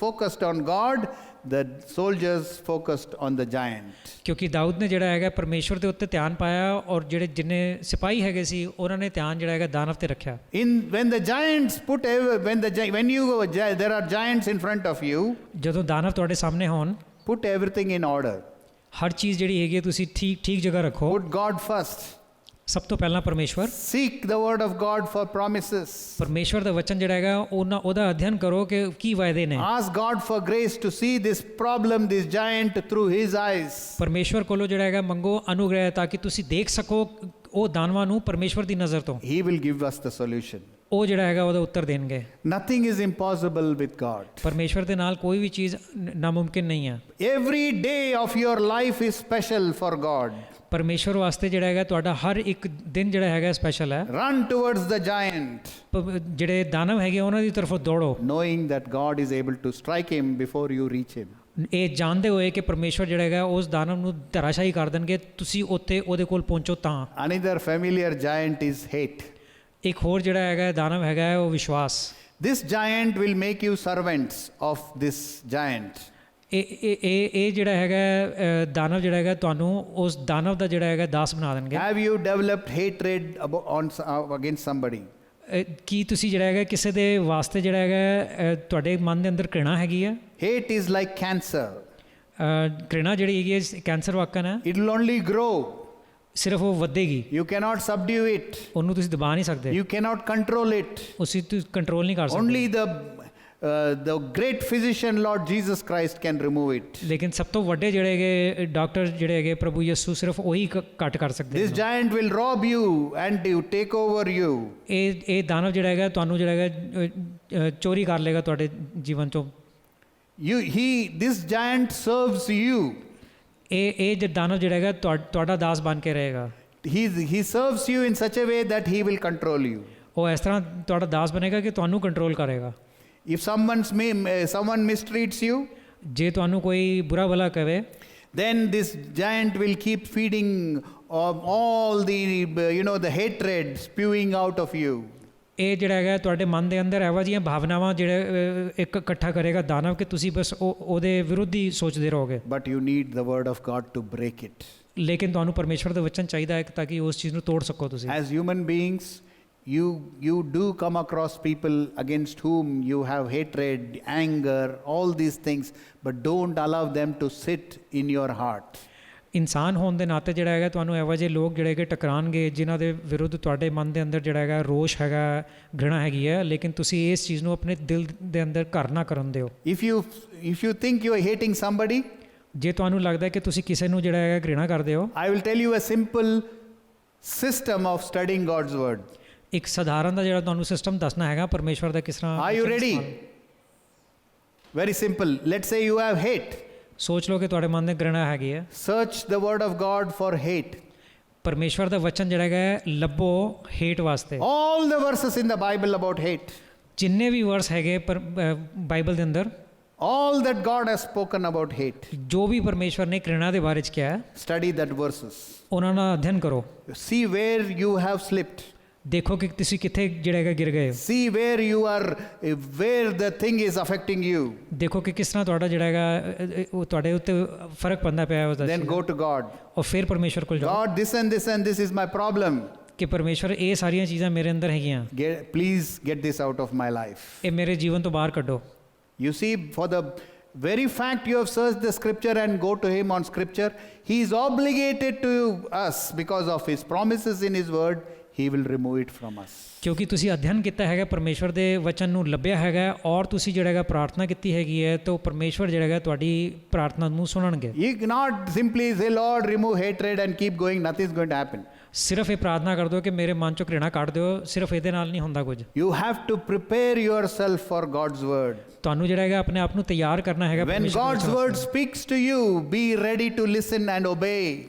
focused on God, the soldiers focused on the giant. ਕਿਉਂਕਿ ਦਾਊਦ ਨੇ ਜਿਹੜਾ ਹੈਗਾ ਪਰਮੇਸ਼ਵਰ ਦੇ ਉੱਤੇ ਧਿਆਨ ਪਾਇਆ, ਔਰ ਜਿਹੜੇ ਜਿੰਨੇ ਸਿਪਾਹੀ ਹੈਗੇ ਸੀ ਉਹਨਾਂ ਨੇ ਧਿਆਨ ਜਿਹੜਾ ਹੈਗਾ ਦਾਨਵ ਤੇ ਰੱਖਿਆ। There are giants in front of you, ਜਦੋਂ ਦਾਨਵ ਤੁਹਾਡੇ ਸਾਹਮਣੇ ਹੋਣ, put everything in order. ਹਰ ਚੀਜ਼ ਜਿਹੜੀ ਹੈਗੀ ਤੁਸੀਂ ਠੀਕ ਜਗ੍ਹਾ ਰੱਖੋ। Put God first. ਸਭ ਤੋਂ ਪਹਿਲਾਂ ਪਰਮੇਸ਼ਵਰ, Seek the word of God for promises. ਪਰਮੇਸ਼ਵਰ ਦਾ ਵਚਨ ਜਿਹੜਾ ਹੈਗਾ ਉਹਦਾ ਅਧਿਐਨ ਕਰੋ ਕਿ ਕੀ ਵਾਅਦੇ ਨੇ। Ask God for grace to see this problem, this giant, through His eyes. ਪਰਮੇਸ਼ਵਰ ਕੋਲੋਂ ਜਿਹੜਾ ਹੈਗਾ ਮੰਗੋ ਅਨੁਗ੍ਰਹਿ, ਤਾਂ ਕਿ ਤੁਸੀਂ ਦੇਖ ਸਕੋ ਉਹ ਦਾਨਵਾਂ ਨੂੰ ਪਰਮੇਸ਼ਵਰ ਦੀ ਨਜ਼ਰ ਤੋਂ। He will give us the solution. ਉਹ ਜਿਹੜਾ ਹੈਗਾ ਉਹਦਾ ਉੱਤਰ ਦੇਣਗੇ। Nothing is impossible with God. ਪਰਮੇਸ਼ਵਰ ਦੇ ਨਾਲ ਕੋਈ ਵੀ ਚੀਜ਼ ਨਾਮੁਮਕਿਨ ਨਹੀਂ ਹੈ। Every day of your life is special for God. ਪਰਮੇਸ਼ਵਰ ਵਾਸਤੇ ਜਿਹੜਾ ਹੈਗਾ ਤੁਹਾਡਾ ਹਰ ਇੱਕ ਦਿਨ ਜਿਹੜਾ ਹੈਗਾ ਸਪੈਸ਼ਲ ਹੈ। Run towards the giant, ਜਿਹੜੇ ਦਾਨਵ ਹੈਗੇ ਉਹਨਾਂ ਦੀ ਤਰਫੋਂ ਦੌੜੋ, knowing that God is able to strike him before you reach him. ਇਹ ਜਾਣਦੇ ਹੋਏ ਕਿ ਪਰਮੇਸ਼ਵਰ ਜਿਹੜਾ ਹੈਗਾ ਉਸ ਦਾਨਵ ਨੂੰ ਧਰਾਸ਼ਾਹੀ ਕਰ ਦੇਣਗੇ, ਤੁਸੀਂ ਉੱਥੇ ਉਹਦੇ ਕੋਲ ਪਹੁੰਚੋ ਤਾਂ। Another familiar giant is hate. ਇੱਕ ਹੋਰ ਜਿਹੜਾ ਹੈਗਾ ਦਾਨਵ ਹੈਗਾ ਉਹ ਵਿਸ਼ਵਾਸ। This giant will make you servants of this giant. ਇਹ ਜਿਹੜਾ ਹੈਗਾ ਦਾਨਵ ਜਿਹੜਾ ਹੈਗਾ ਤੁਹਾਨੂੰ ਉਸ ਦਾਨਵ ਦਾ ਜਿਹੜਾ ਹੈਗਾ ਦਾਸ ਬਣਾ ਦੇਣਗੇ। Have you developed hatred against somebody? ਕੀ ਤੁਸੀਂ ਜਿਹੜਾ ਹੈਗਾ ਕਿਸੇ ਦੇ ਵਾਸਤੇ ਜਿਹੜਾ ਹੈਗਾ ਤੁਹਾਡੇ ਮਨ ਦੇ ਅੰਦਰ ਘ੍ਰਿਣਾ ਹੈਗੀ ਹੈ? Hate is like cancer. ਘ੍ਰਿਣਾ ਜਿਹੜੀ ਹੈਗੀ ਹੈ ਕੈਂਸਰ ਵਾਕਨ ਹੈ। It will only grow. ਸਿਰਫ ਉਹ ਵਧੇਗੀ, You cannot subdue it. ਉਹਨੂੰ ਤੁਸੀਂ ਦਬਾ ਨਹੀਂ ਸਕਦੇ, You cannot control it. ਉਸੇ ਤੁਸੀਂ ਕੰਟਰੋਲ ਨਹੀਂ ਕਰ ਸਕਦੇ। Only the great physician Lord Jesus Christ can remove it. ਲੇਕਿਨ ਸਭ ਤੋਂ ਵੱਡੇ ਜਿਹੜੇ ਹੈਗੇ ਡਾਕਟਰ ਜਿਹੜੇ ਹੈਗੇ ਪ੍ਰਭੂ ਯਿਸੂ ਸਿਰਫ ਉਹੀ ਘੱਟ ਕਰ ਸਕਦੇ This giant will rob you and you take over you. ਇਹ ਦਾਨਵ ਜਿਹੜਾ ਹੈਗਾ ਤੁਹਾਨੂੰ ਜਿਹੜਾ ਹੈਗਾ ਚੋਰੀ ਕਰ ਲੇਗਾ ਤੁਹਾਡੇ ਜੀਵਨ ਚੋਂ। This giant serves you. ਇਹ ਦਾਨਵ ਜਿਹੜਾ ਹੈਗਾ ਤੁਹਾਡਾ ਦਾਸ ਬਣ ਕੇ ਰਹੇਗਾ। He serves you in such a way that he will control you. ਉਹ ਇਸ ਤਰ੍ਹਾਂ ਤੁਹਾਡਾ ਦਾਸ ਬਣੇਗਾ ਕਿ ਤੁਹਾਨੂੰ ਕੰਟਰੋਲ ਕਰੇਗਾ। If someone mistreats you, ਜੇ ਤੁਹਾਨੂੰ ਕੋਈ ਬੁਰਾ ਭਲਾ ਕਹੇ, then this giant will keep feeding all the hatred spewing out of you. ਇਹ ਜਿਹੜਾ ਹੈਗਾ ਤੁਹਾਡੇ ਮਨ ਦੇ ਅੰਦਰ ਇਹੋ ਜਿਹੀਆਂ ਭਾਵਨਾਵਾਂ ਜਿਹੜੇ ਇੱਕ ਇਕੱਠਾ ਕਰੇਗਾ ਦਾਨਵ ਕਿ ਤੁਸੀਂ ਬਸ ਉਹਦੇ ਵਿਰੁੱਧ ਹੀ ਸੋਚਦੇ ਰਹੋਗੇ। But you need the word of God to break it. ਲੇਕਿਨ ਤੁਹਾਨੂੰ ਪਰਮੇਸ਼ਵਰ ਦਾ ਵਚਨ ਚਾਹੀਦਾ ਹੈ ਤਾਂ ਕਿ ਉਸ ਚੀਜ਼ ਨੂੰ ਤੋੜ ਸਕੋ ਤੁਸੀਂ। As human beings, you do come across people against whom you have hatred, anger, all these things, but don't allow them to sit in your heart. ਇਨਸਾਨ ਹੋਣ ਦੇ ਨਾਤੇ ਜਿਹੜਾ ਹੈਗਾ ਤੁਹਾਨੂੰ ਇਹੋ ਜਿਹੇ ਲੋਕ ਜਿਹੜੇ ਹੈਗੇ ਟਕਰਾਉਣਗੇ ਜਿਨ੍ਹਾਂ ਦੇ ਵਿਰੁੱਧ ਤੁਹਾਡੇ ਮਨ ਦੇ ਅੰਦਰ ਜਿਹੜਾ ਹੈਗਾ ਰੋਸ਼ ਹੈਗਾ, ਘ੍ਰਿਣਾ ਹੈਗੀ ਹੈ, ਲੇਕਿਨ ਤੁਸੀਂ ਇਸ ਚੀਜ਼ ਨੂੰ ਆਪਣੇ ਦਿਲ ਦੇ ਅੰਦਰ ਘਰ ਨਾ ਕਰਨ ਦਿਓ। If you think you are hating somebody, ਜੇ ਤੁਹਾਨੂੰ ਲੱਗਦਾ ਕਿ ਤੁਸੀਂ ਕਿਸੇ ਨੂੰ ਜਿਹੜਾ ਹੈਗਾ ਘ੍ਰਿਣਾ ਕਰਦੇ ਹੋ, I will tell you a simple system of studying God's word. ਇੱਕ ਸਧਾਰਨ ਦਾ ਜਿਹੜਾ ਤੁਹਾਨੂੰ ਸਿਸਟਮ ਦੱਸਣਾ ਹੈਗਾ ਪਰਮੇਸ਼ਵਰ ਦਾ ਕਿਸ ਤਰ੍ਹਾਂ। Are you ready? Very simple. Let's say you have hate. ਸੋਚ ਲਓ ਕਿ ਤੁਹਾਡੇ ਮਨ ਦੇ ਘ੍ਰਿਣਾ ਹੈਗੀ ਹੈ। Search the word of God for hate. ਪਰਮੇਸ਼ਵਰ ਦਾ ਵਚਨ ਜਿਹੜਾ ਹੈਗਾ ਲੱਭੋ ਹੇਟ ਵਾਸਤੇ। All the verses in the Bible about hate. ਜਿੰਨੇ ਵੀ ਵਰਸ ਹੈਗੇ ਬਾਈਬਲ ਦੇ ਅੰਦਰ, all that God has spoken about hate. ਜੋ ਵੀ ਪਰਮੇਸ਼ਵਰ ਨੇ ਘ੍ਰਿਣਾ ਦੇ ਬਾਰੇ ਚ ਕਿਹਾ ਹੈ, study that verses. ਉਹਨਾਂ ਦਾ ਅਧਿਐਨ ਕਰੋ। See where you have slipped. ਦੇਖੋ ਕਿ ਤੁਸੀਂ ਕਿੱਥੇ ਜਿਹੜਾ ਹੈਗਾ ਗਿਰ ਗਏ। See where the thing is affecting you. ਦੇਖੋ ਕਿ ਕਿਸ ਤਰ੍ਹਾਂ ਤੁਹਾਡਾ ਜਿਹੜਾ ਹੈਗਾ ਉਹ ਤੁਹਾਡੇ ਉੱਤੇ ਫਰਕ ਪੈਂਦਾ ਪਿਆ ਉਹਦਾ। Then go to God. ਔਰ ਫਿਰ ਪਰਮੇਸ਼ਵਰ ਕੋਲ ਜਾਓ। God, this is my problem. ਕਿ ਪਰਮੇਸ਼ਵਰ ਇਹ ਸਾਰੀਆਂ ਚੀਜ਼ਾਂ ਮੇਰੇ ਅੰਦਰ ਹੈਗੀਆਂ, please get this out of my life. ਇਹ ਮੇਰੇ ਜੀਵਨ ਤੋਂ ਬਾਹਰ ਕੱਢੋ। You see, for the very fact you have searched the scripture and go to him on scripture, he is obligated to us because of his promises in his word. He will remove it from us. ਕਿਉਂਕਿ ਤੁਸੀਂ ਅਧਿਐਨ ਕੀਤਾ ਹੈਗਾ ਪਰਮੇਸ਼ਵਰ ਦੇ ਵਚਨ ਨੂੰ ਲੱਭਿਆ ਹੈਗਾ ਔਰ ਤੁਸੀਂ ਜਿਹੜਾ ਹੈਗਾ ਪ੍ਰਾਰਥਨਾ ਕੀਤੀ ਹੈਗੀ ਹੈ ਤਾਂ ਪਰਮੇਸ਼ਵਰ ਜਿਹੜਾ ਹੈਗਾ ਤੁਹਾਡੀ ਪ੍ਰਾਰਥਨਾ ਨੂੰ ਸੁਣਨਗੇ। You cannot simply say, Lord, remove hatred and keep going. Nothing is going to happen. ਸਿਰਫ ਇਹ ਪ੍ਰਾਰਥਨਾ ਕਰ ਦਿਓ ਕਿ ਮੇਰੇ ਮਨ ਚੋਂ ਘ੍ਰਿਣਾ ਕੱਢ ਦਿਓ, ਸਿਰਫ ਇਹਦੇ ਨਾਲ ਨਹੀਂ ਹੁੰਦਾ ਕੁਝ। You have to prepare yourself for God's word. ਤੁਹਾਨੂੰ ਜਿਹੜਾ ਹੈਗਾ ਆਪਣੇ ਆਪ ਨੂੰ ਤਿਆਰ ਕਰਨਾ ਹੈਗਾ। When God's word speaks to you, be ready to listen and obey.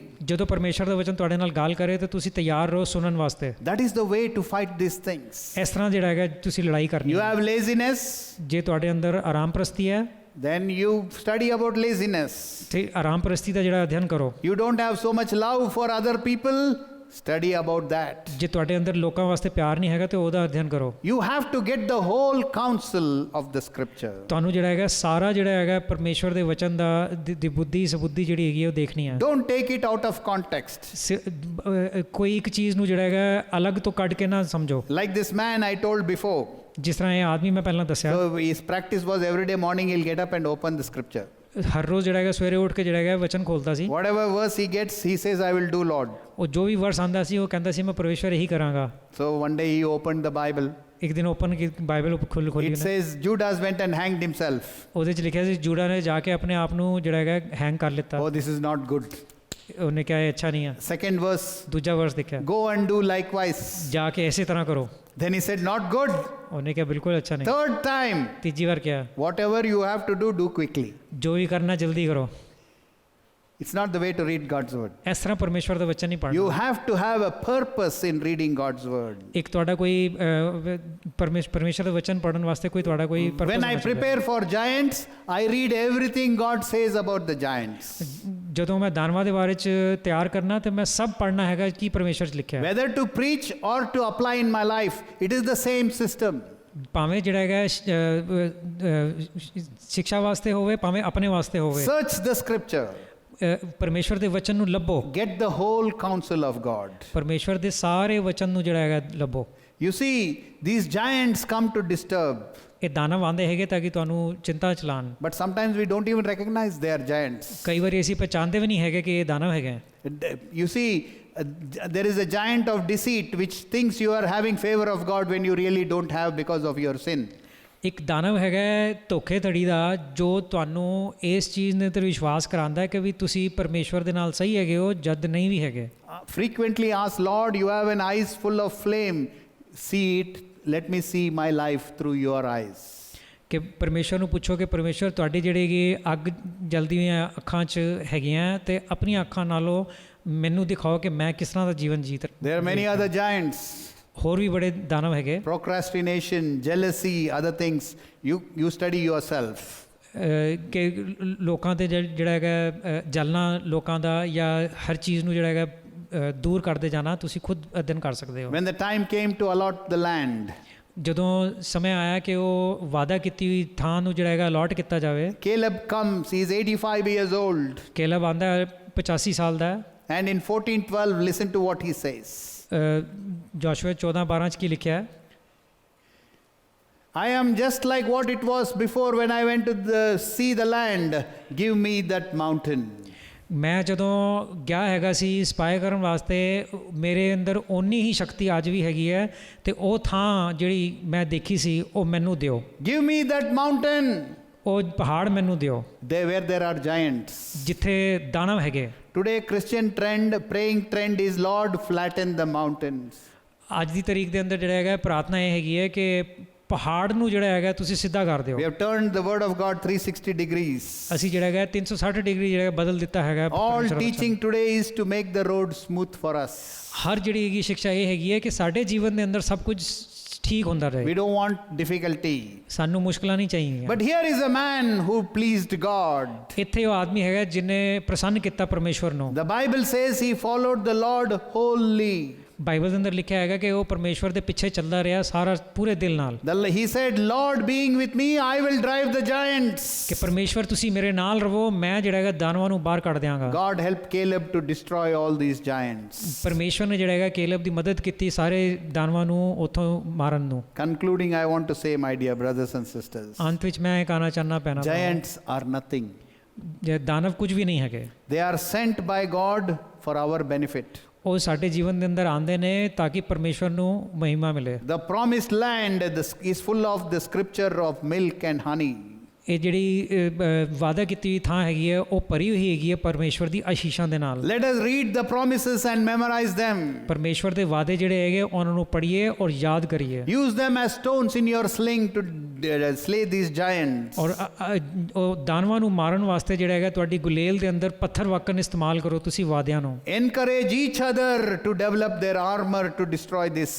ਜਦੋਂ ਪਰਮੇਸ਼ਰ ਦਾ ਵਚਨ ਤੁਹਾਡੇ ਨਾਲ ਗੱਲ ਕਰੇ ਤਾਂ ਤੁਸੀਂ ਤਿਆਰ ਰਹੋ ਸੁਣਨ ਵਾਸਤੇ। That is the way to fight these things. ਇਸ ਤਰ੍ਹਾਂ ਜਿਹੜਾ ਹੈਗਾ ਤੁਸੀਂ ਲੜਾਈ ਕਰਨੀ You ਹੈ। have laziness, ਜੇ ਤੁਹਾਡੇ ਅੰਦਰ ਆਰਾਮ ਪ੍ਰਸਤੀ ਹੈ then you study about laziness. ਤੇ ਆਰਾਮ ਪ੍ਰਸਤੀ ਦਾ ਜਿਹੜਾ ਅਧਿਐਨ ਕਰੋ। You don't have so much love for other people, study about that. ਜੇ ਤੁਹਾਡੇ ਅੰਦਰ ਲੋਕਾਂ ਵਾਸਤੇ ਪਿਆਰ ਨਹੀਂ ਹੈਗਾ ਤੇ ਉਹਦਾ ਅਧਿਐਨ ਕਰੋ। You have to get the whole counsel of the scripture. ਤੁਹਾਨੂੰ ਜਿਹੜਾ ਹੈਗਾ ਸਾਰਾ ਜਿਹੜਾ ਹੈਗਾ ਪਰਮੇਸ਼ਵਰ ਦੇ ਵਚਨ ਦਾ ਦੀ ਬੁੱਧੀ ਸਬੁੱਧੀ ਜਿਹੜੀ ਹੈਗੀ ਉਹ ਦੇਖਣੀ ਹੈ। Don't take it out of context. ਕੋਈ ਇੱਕ ਚੀਜ਼ ਨੂੰ ਜਿਹੜਾ ਹੈਗਾ ਅਲੱਗ ਤੋਂ ਕੱਢ ਕੇ ਨਾ ਸਮਝੋ। Like this man I told before. ਜਿਸ ਤਰ੍ਹਾਂ ਇਹ ਆਦਮੀ ਮੈਂ ਪਹਿਲਾਂ ਦੱਸਿਆ, So his practice was every day morning he'll get up and open the scripture. ਹਰ ਰੋਜ਼ ਜਿਹੜਾ ਹੈਗਾ ਸਵੇਰੇ ਉੱਠ ਕੇ ਜਿਹੜਾ ਹੈਗਾ ਵਚਨ ਖੋਲਦਾ ਸੀ। Whatever verse he gets, he says, I will do, Lord. ਉਹ ਜੋ ਵੀ ਵਰਸ ਆਂਦਾ ਸੀ ਉਹ ਕਹਿੰਦਾ ਸੀ ਮੈਂ ਪਰਮੇਸ਼ਵਰ ਇਹੀ ਕਰਾਂਗਾ। So one day he opened the Bible. ਇੱਕ ਦਿਨ ਓਪਨ ਕੀ ਬਾਈਬਲ ਖੋਲੀ It says Judas went and hanged himself. ਉਹਦੇ 'ਚ ਲਿਖਿਆ ਸੀ ਜੂਡਾ ਨੇ ਜਾ ਕੇ ਆਪਣੇ ਆਪ ਨੂੰ ਜਿਹੜਾ ਹੈਗਾ ਹੈਂਗ ਕਰ ਲਿੱਤਾ। Oh, this is not good. ਉਹਨੇ ਕਿਹਾ ਇਹ ਅੱਛਾ ਨਹੀਂ ਹੈ। Second verse, ਦੂਜਾ ਵਰਸ ਦੇਖਿਆ, go and do likewise. ਜਾ ਕੇ ਇਸੇ ਤਰ੍ਹਾਂ ਕਰੋ। Then he said, not good. ਉਹਨੇ ਕਿਹਾ ਬਿਲਕੁਲ ਅੱਛਾ ਨਹੀਂ। Third time, ਤੀਜੀ ਵਾਰ ਕਿਹਾ whatever you have to do, do quickly. ਜੋ ਵੀ ਕਰਨਾ ਜਲਦੀ ਕਰੋ। It's not the way to read God's word. ਇਸ ਤਰ੍ਹਾਂ ਪਰਮੇਸ਼ਵਰ ਦਾ ਵਚਨ ਨਹੀਂ You ਪੜ੍ਹਨਾ। have to have a purpose in reading God's word. ਇੱਕ ਤੁਹਾਡਾ ਕੋਈ ਪਰਮੇਸ਼ਵਰ ਦਾ ਵਚਨ ਪੜ੍ਹਨ ਵਾਸਤੇ ਕੋਈ ਤੁਹਾਡਾ ਕੋਈ When purpose I ਹੋਣਾ ਚਾਹੀਦਾ। prepare for giants, I read everything God says about the giants. ਜਦੋਂ ਮੈਂ ਦਾਨਵਾਂ ਦੇ ਬਾਰੇ 'ਚ ਤਿਆਰ ਕਰਨਾ ਤੇ ਮੈਂ ਸਭ ਪੜ੍ਹਨਾ ਹੈਗਾ ਕੀ ਪਰਮੇਸ਼ਵਰ 'ਚ ਲਿਖਿਆ ਹੈ। Whether to preach or to apply in my life, it is the same system. ਭਾਵੇਂ ਜਿਹੜਾ ਹੈਗਾ ਸਿੱਖਿਆ ਵਾਸਤੇ ਹੋਵੇ ਭਾਵੇਂ ਆਪਣੇ ਵਾਸਤੇ ਹੋਵੇ, Search the scripture. ਪਰਮੇਸ਼ਵਰ ਦੇ ਵਚਨ ਨੂੰ ਲੱਭੋ। Get the whole counsel of God. ਪਰਮੇਸ਼ਵਰ ਦੇ ਸਾਰੇ ਵਚਨ ਨੂੰ ਜਿਹੜਾ ਹੈਗਾ ਲੱਭੋ। You see, these giants come to disturb. ਇਹ ਦਾਨਵ ਆਉਂਦੇ ਹੈਗੇ ਤਾਂ ਕਿ ਤੁਹਾਨੂੰ ਚਿੰਤਾ ਚਲਾਉਣ। But sometimes we don't even recognize they are giants. ਕਈ ਵਾਰੀ ਅਸੀਂ ਪਹਿਚਾਣਦੇ ਵੀ ਨਹੀਂ ਹੈਗੇ ਕਿ ਇਹ ਦਾਨਵ ਹੈਗੇ। You see, there is a giant of deceit which thinks you are having favor of God when you really don't have because of your sin. ਇੱਕ ਦਾਨਵ ਹੈਗਾ ਧੋਖੇਧੜੀ ਦਾ ਜੋ ਤੁਹਾਨੂੰ ਇਸ ਚੀਜ਼ ਦੇ ਉੱਤੇ ਵਿਸ਼ਵਾਸ ਕਰਾਉਂਦਾ ਹੈ ਕਿ ਵੀ ਤੁਸੀਂ ਪਰਮੇਸ਼ਵਰ ਦੇ ਨਾਲ ਸਹੀ ਹੈਗੇ ਹੋ ਜਦ ਨਹੀਂ ਵੀ ਹੈਗੇ। Frequently ask, Lord, you have an eyes full of flame. See it. Let me see my life through your eyes. ਕਿ ਪਰਮੇਸ਼ਵਰ ਨੂੰ ਪੁੱਛੋ ਕਿ ਪਰਮੇਸ਼ਵਰ ਤੁਹਾਡੀ ਜਿਹੜੀ ਕਿ ਅੱਗ ਜਲਦੀਆਂ ਅੱਖਾਂ 'ਚ ਹੈਗੀਆਂ ਤੇ ਆਪਣੀਆਂ ਅੱਖਾਂ ਨਾਲੋਂ ਮੈਨੂੰ ਦਿਖਾਓ ਕਿ ਮੈਂ ਕਿਸ ਤਰ੍ਹਾਂ ਦਾ ਜੀਵਨ ਜੀਤ ਰਿਹਾ। There are many other giants. ਹੋਰ ਵੀ ਬੜੇ ਦਾਨਵ ਹੈਗੇ। Procrastination, jealousy, other things. You study yourself. ਕਿ ਲੋਕਾਂ ਤੇ ਜਿਹੜਾ ਹੈਗਾ ਜਲਣਾ ਲੋਕਾਂ ਦਾ ਜਾਂ ਹਰ ਚੀਜ਼ ਨੂੰ ਜਿਹੜਾ ਹੈਗਾ ਦੂਰ ਕਰਦੇ ਜਾਣਾ ਤੁਸੀਂ ਖੁਦ ਅਧਿਐਨ ਕਰ ਸਕਦੇ ਹੋ। When the time came to allot the land, ਜਦੋਂ ਸਮੇਂ ਆਇਆ ਕਿ ਉਹ ਵਾਅਦਾ ਕੀਤੀ ਹੋਈ ਥਾਂ ਨੂੰ ਜਿਹੜਾ ਹੈਗਾ ਅਲਾਟ ਕੀਤਾ ਜਾਵੇ, Caleb comes. He is 85 years old. ਕੇਲਬ ਆਂਦਾ 85 ਸਾਲ ਦਾ ਹੈ। And in 14:12, listen to what he says. ਜੋਸ਼ੂਆ 14:12 'ਚ ਕੀ ਲਿਖਿਆ ਹੈ? I am just like what it was before when I went to see the land. Give me that mountain. ਮੈਂ ਜਦੋਂ ਗਿਆ ਹੈਗਾ ਸੀ ਸਪਾਈ ਕਰਨ ਵਾਸਤੇ ਮੇਰੇ ਅੰਦਰ ਓਨੀ ਹੀ ਸ਼ਕਤੀ ਅੱਜ ਵੀ ਹੈਗੀ ਹੈ ਤੇ ਉਹ ਥਾਂ ਜਿਹੜੀ ਮੈਂ ਦੇਖੀ ਸੀ ਉਹ ਮੈਨੂੰ ਦਿਓ। Give me that mountain. ਉਹ ਪਹਾੜ ਮੈਨੂੰ ਦਿਓ Where there are giants. ਜਿੱਥੇ ਦਾਨਵ ਹੈਗੇ। Today Christian trend, praying trend is, Lord, flatten the mountains. ਅੱਜ ਦੀ ਤਾਰੀਖ ਦੇ ਅੰਦਰ ਜਿਹੜਾ ਹੈਗਾ ਪ੍ਰਾਰਥਨਾ ਇਹ ਹੈਗੀ ਹੈ ਕਿ ਪਹਾੜ ਨੂੰ ਜਿਹੜਾ ਹੈਗਾ ਤੁਸੀਂ ਸਿੱਧਾ ਕਰ ਦਿਓ। We have turned the word of God 360 degrees. ਅਸੀਂ ਜਿਹੜਾ ਹੈਗਾ 360 ਡਿਗਰੀ ਜਿਹੜਾ ਬਦਲ ਦਿੱਤਾ ਹੈਗਾ। All teaching today is to make the road smooth for us. ਹਰ ਜਿਹੜੀ ਹੈਗੀ ਸਿੱਖਿਆ ਇਹ ਹੈਗੀ ਹੈ ਕਿ ਸਾਡੇ ਜੀਵਨ ਦੇ ਅੰਦਰ ਸਭ ਕੁਝ ਠੀਕ ਹੁੰਦਾ ਰਹੇ। We don't want difficulty. ਸਾਨੂੰ ਮੁਸ਼ਕਲਾਂ ਨਹੀਂ ਚਾਹੀਦੀਆਂ। But here is a man who pleased God. ਇੱਥੇ ਉਹ ਆਦਮੀ ਹੈਗਾ ਜਿਹਨੇ ਪ੍ਰਸੰਨ ਕੀਤਾ ਪਰਮੇਸ਼ਵਰ ਨੂੰ। The Bible says he followed the Lord wholly. Bible ਦੇ ਅੰਦਰ ਲਿਖਿਆ ਹੈਗਾ ਕਿ ਉਹ ਪਰਮੇਸ਼ਵਰ ਦੇ ਪਿੱਛੇ ਚੱਲਦਾ ਰਿਹਾ ਸਾਰਾ ਪੂਰੇ ਦਿਲ ਨਾਲ। He said, Lord being with me, I will drive the giants. ਕਿ ਪਰਮੇਸ਼ਵਰ ਤੁਸੀਂ ਮੇਰੇ ਨਾਲ ਰਹੋ ਮੈਂ ਜਿਹੜਾ ਹੈਗਾ ਦਾਨਵਾਂ ਨੂੰ ਬਾਹਰ ਕੱਢ ਦਿਆਂਗਾ। God helped Caleb to destroy all these giants. ਪਰਮੇਸ਼ਵਰ ਨੇ ਜਿਹੜਾ ਹੈਗਾ ਕੇਲਬ ਦੀ ਮਦਦ ਕੀਤੀ ਸਾਰੇ ਦਾਨਵਾਂ ਨੂੰ ਉੱਥੋਂ ਮਾਰਨ ਨੂੰ। Concluding, I want to say, my dear brothers and sisters, ਅੰਤ ਵਿੱਚ ਮੈਂ ਇਹ ਕਹਿਣਾ ਚਾਹੁੰਦਾ ਪੈਣਾ giants are nothing. ਦਾਨਵ ਕੁਝ ਵੀ ਨਹੀਂ ਹੈਗੇ। They are sent by God for our benefit. ਉਹ ਸਾਡੇ ਜੀਵਨ ਦੇ ਅੰਦਰ ਆਉਂਦੇ ਨੇ ਤਾਂ ਕਿ ਪਰਮੇਸ਼ਵਰ ਨੂੰ ਮਹਿਮਾ ਮਿਲੇ। The promised land is full of the scripture of milk and honey. ਇਹ ਜਿਹੜੀ ਵਾਅਦਾ ਕੀਤੀ ਹੋਈ ਥਾਂ ਹੈਗੀ ਹੈ ਉਹ ਭਰੀ ਹੋਈ ਹੈਗੀ ਹੈ ਪਰਮੇਸ਼ਵਰ ਦੀ ਆਸ਼ੀਸ਼ਾਂ ਦੇ ਨਾਲ। Let us read the promises and memorize them. ਪਰਮੇਸ਼ਵਰ ਦੇ ਵਾਅਦੇ ਜਿਹੜੇ ਹੈਗੇ ਉਹਨਾਂ ਨੂੰ ਪੜ੍ਹੀਏ ਔਰ ਯਾਦ ਕਰੀਏ। Use them as stones in your sling to slay these giants. ਔਰ ਉਹ ਦਾਨਵਾਂ ਨੂੰ ਮਾਰਨ ਵਾਸਤੇ ਜਿਹੜਾ ਹੈਗਾ ਤੁਹਾਡੀ ਗੁਲੇਲ ਦੇ ਅੰਦਰ ਪੱਥਰ ਵਾਕਨ ਇਸਤੇਮਾਲ ਕਰੋ ਤੁਸੀਂ ਵਾਅਦਿਆਂ ਨੂੰ। Encourage each other to develop their armor to destroy these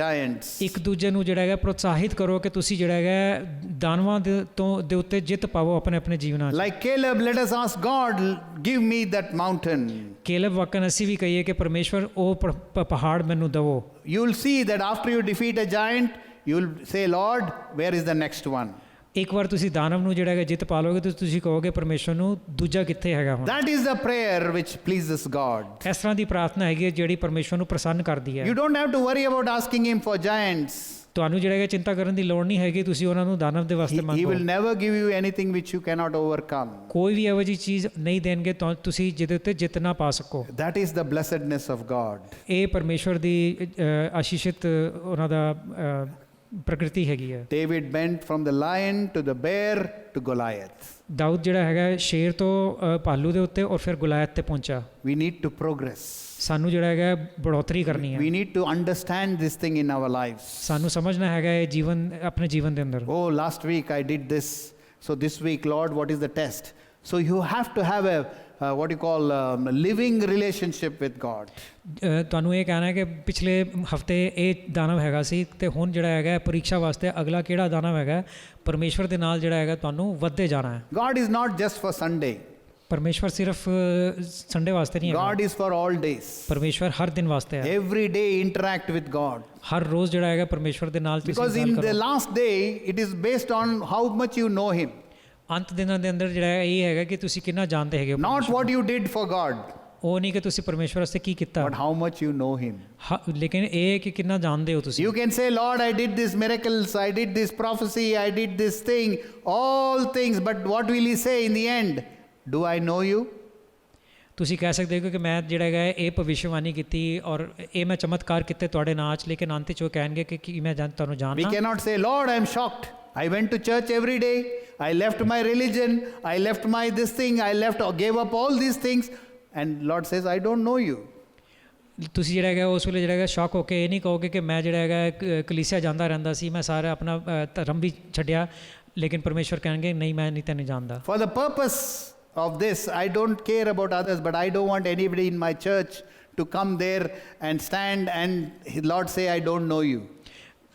giants. ਇੱਕ ਦੂਜੇ ਨੂੰ ਜਿਹੜਾ ਹੈਗਾ ਪ੍ਰੋਤਸਾਹਿਤ ਕਰੋ ਕਿ ਤੁਸੀਂ ਜਿਹੜਾ ਹੈਗਾ ਦਾਨਵਾਂ ਦੇ ਉੱਤੇ ਜਿੱਤ ਪਾਵੋ ਆਪਣੇ ਆਪਣੇ ਜੀਵਨਾਂ 'ਚ। Like Caleb, let us ask God, give me that mountain. Caleb ਵਾਕਨ ਅਸੀਂ ਵੀ ਕਹੀਏ ਕਿ ਪਰਮੇਸ਼ਵਰ ਉਹ ਪਹਾੜ ਮੈਨੂੰ ਦਵੋ। You will see that after you defeat a giant, you will say, Lord, where is the next one? ਇੱਕ ਵਾਰ ਤੁਸੀਂ ਦਾਨਵ ਨੂੰ ਜਿਹੜਾ ਹੈਗਾ ਜਿੱਤ ਪਾ ਲੋਗੇ ਤਾਂ ਤੁਸੀਂ ਕਹੋਗੇ ਪਰਮੇਸ਼ਵਰ ਨੂੰ ਦੂਜਾ ਕਿੱਥੇ ਹੈਗਾ ਹੁਣ। That is the prayer which pleases God. ਇਸ ਤਰ੍ਹਾਂ ਦੀ ਪ੍ਰਾਰਥਨਾ ਹੈਗੀ ਹੈ ਜਿਹੜੀ ਪਰਮੇਸ਼ਵਰ ਨੂੰ ਪ੍ਰਸੰਨ ਕਰਦੀ ਹੈ। You don't have to worry about asking him for giants. ਤੁਹਾਨੂੰ ਜਿਹੜਾ ਹੈਗਾ ਚਿੰਤਾ ਕਰਨ ਦੀ ਲੋੜ ਨਹੀਂ ਹੈਗੀ, ਤੁਸੀਂ ਉਹਨਾਂ ਨੂੰ ਦਾਨਵ ਦੇ ਵਾਸਤੇ He ਮੰਗੋ। will never give you anything which you cannot overcome. ਕੋਈ ਵੀ ਇਹੋ ਜਿਹੀ ਚੀਜ਼ ਨਹੀਂ ਦੇਣਗੇ ਤੁਸੀਂ ਜਿਹਦੇ ਉੱਤੇ ਜਿੱਤ ਨਾ ਪਾ ਸਕੋ। That is the blessedness of God. ਇਹ ਪਰਮੇਸ਼ਵਰ ਦੀ ਆਸ਼ੀਸ਼ਿਤ ਉਹਨਾਂ ਦਾ ਪ੍ਰਕਿਰਤੀ ਹੈਗੀ ਹੈ। David went from the lion to the bear to Goliath. Dawood ਜਿਹੜਾ ਹੈਗਾ ਸ਼ੇਰ ਤੋਂ ਭਾਲੂ ਦੇ ਉੱਤੇ ਔਰ ਫਿਰ ਗੁਲਾਇਤ ਤੇ ਪਹੁੰਚਾ। We need to progress. ਸਾਨੂੰ ਜਿਹੜਾ ਹੈਗਾ ਬੜੋਤਰੀ ਕਰਨੀ ਹੈ। We need to understand this thing in our lives. ਸਾਨੂੰ ਸਮਝਣਾ ਹੈਗਾ ਇਹ ਜੀਵਨ ਆਪਣੇ ਜੀਵਨ ਦੇ ਅੰਦਰ। Oh, last week I did this. So this week, Lord, what is the test? So you have to have a what you call living relationship with God. ਤੁਹਾਨੂੰ ਇਹ ਕਹਿਣਾ ਹੈ ਕਿ ਪਿਛਲੇ ਹਫਤੇ ਇਹ ਦਾਨਵ ਹੈਗਾ ਸੀ ਤੇ ਹੁਣ ਜਿਹੜਾ ਹੈਗਾ ਪ੍ਰੀਖਿਆ ਵਾਸਤੇ ਅਗਲਾ ਕਿਹੜਾ ਦਾਨਵ ਹੈਗਾ, ਪਰਮੇਸ਼ਵਰ ਦੇ ਨਾਲ ਜਿਹੜਾ ਹੈਗਾ ਤੁਹਾਨੂੰ ਵੱਧਦੇ ਜਾਣਾ ਹੈ। God is not just for Sunday. ਪਰਮੇਸ਼ਵਰ ਸਿਰਫ ਸੰਡੇ ਵਾਸਤੇ ਨਹੀਂ ਹੈਗਾ। God is for all days. ਪਰਮੇਸ਼ਵਰ ਹਰ ਦਿਨ ਵਾਸਤੇ ਹੈ। Every day interact with God. ਹਰ ਰੋਜ਼ ਜਿਹੜਾ ਹੈਗਾ ਪਰਮੇਸ਼ਵਰ ਦੇ ਨਾਲ ਤੁਸੀਂ Because in the last day it is based on how much you know him. ਅੰਤ ਦਿਨਾਂ ਦੇ ਅੰਦਰ ਜਿਹੜਾ ਇਹ ਹੈਗਾ ਕਿ ਤੁਸੀਂ ਕਿੰਨਾ ਜਾਣਦੇ ਹੈਗੇ ਹੋ। Not what you did for God, ਉਹ ਨਹੀਂ ਕਿ ਤੁਸੀਂ ਪਰਮੇਸ਼ਵਰ ਵਾਸਤੇ ਕੀ ਕੀਤਾ, but how much you know him. ਲੇਕਿਨ ਇਹ ਕਿ ਕਿੰਨਾ ਜਾਣਦੇ ਹੋ ਤੁਸੀਂ। You can say, Lord, I did these miracles, I did this prophecy, I did this thing, all things, but what will he say in the end? Do I know you? ਤੁਸੀਂ ਕਹਿ ਸਕਦੇ ਹੋ ਕਿ ਮੈਂ ਜਿਹੜਾ ਹੈਗਾ ਇਹ ਭਵਿੱਖਬਾਣੀ ਕੀਤੀ ਔਰ ਇਹ ਮੈਂ ਚਮਤਕਾਰ ਕੀਤੇ ਤੁਹਾਡੇ ਨਾਂ 'ਚ, ਲੇਕਿਨ ਅੰਤ 'ਚ ਉਹ ਕਹਿਣਗੇ ਕਿ ਮੈਂ ਤੁਹਾਨੂੰ We ਜਾਣਦਾ। cannot say, Lord, I am shocked. I went to church every day. I left my religion. I left my this thing. I gave up all these things. And Lord says, I don't know you. ਤੁਸੀਂ ਜਿਹੜਾ ਹੈਗਾ ਉਸ ਵੇਲੇ ਜਿਹੜਾ ਹੈਗਾ ਸ਼ੌਕ ਹੋ ਕੇ ਇਹ ਨਹੀਂ ਕਹੋਗੇ ਕਿ ਮੈਂ ਜਿਹੜਾ ਹੈਗਾ ਕਲੀਸਿਆ ਜਾਂਦਾ ਰਹਿੰਦਾ ਸੀ, ਮੈਂ ਸਾਰਾ ਆਪਣਾ ਧਰਮ ਵੀ ਛੱਡਿਆ, ਲੇਕਿਨ ਪਰਮੇਸ਼ਵਰ ਕਹਿਣਗੇ ਨਹੀਂ ਮੈਂ ਨਹੀਂ ਤੈਨੂੰ ਜਾਣਦਾ। For the purpose of this, I don't care about others, but I don't want anybody in my church to come there and stand and Lord say, I don't know you.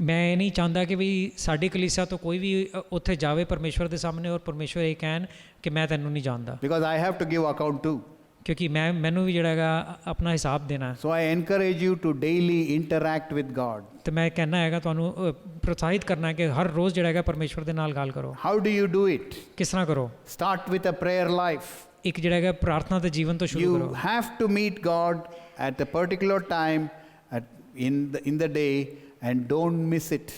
ਮੈਂ ਇਹ ਨਹੀਂ ਚਾਹੁੰਦਾ ਕਿ ਵੀ ਸਾਡੀ ਕਲੀਸਿਆ ਤੋਂ ਕੋਈ ਵੀ ਉੱਥੇ ਜਾਵੇ ਪਰਮੇਸ਼ਵਰ ਦੇ ਸਾਹਮਣੇ ਔਰ ਪਰਮੇਸ਼ਵਰ ਇਹ ਕਹਿਣ ਕਿ ਮੈਂ ਤੈਨੂੰ ਨਹੀਂ ਜਾਣਦਾ। Because I have to give account too. ਕਿਉਂਕਿ ਮੈਨੂੰ ਵੀ ਜਿਹੜਾ ਹੈਗਾ ਆਪਣਾ ਹਿਸਾਬ ਦੇਣਾ। So I encourage you to daily interact with God. ਤੇ ਮੈਂ ਕਹਿਣਾ ਹੈਗਾ ਤੁਹਾਨੂੰ ਪ੍ਰੋਤਸਾਹਿਤ ਕਰਨਾ ਕਿ ਹਰ ਰੋਜ਼ ਜਿਹੜਾ ਹੈਗਾ ਪਰਮੇਸ਼ਵਰ ਦੇ ਨਾਲ ਗੱਲ ਕਰੋ। How do you do it? ਕਿਸ ਤਰ੍ਹਾਂ ਕਰੋ? Start with a prayer life. ਇੱਕ ਜਿਹੜਾ ਹੈਗਾ ਪ੍ਰਾਰਥਨਾ ਦੇ ਜੀਵਨ ਤੋਂ ਸ਼ੁਰੂ ਕਰੋ। You have to meet God at a particular time in the day and don't miss it.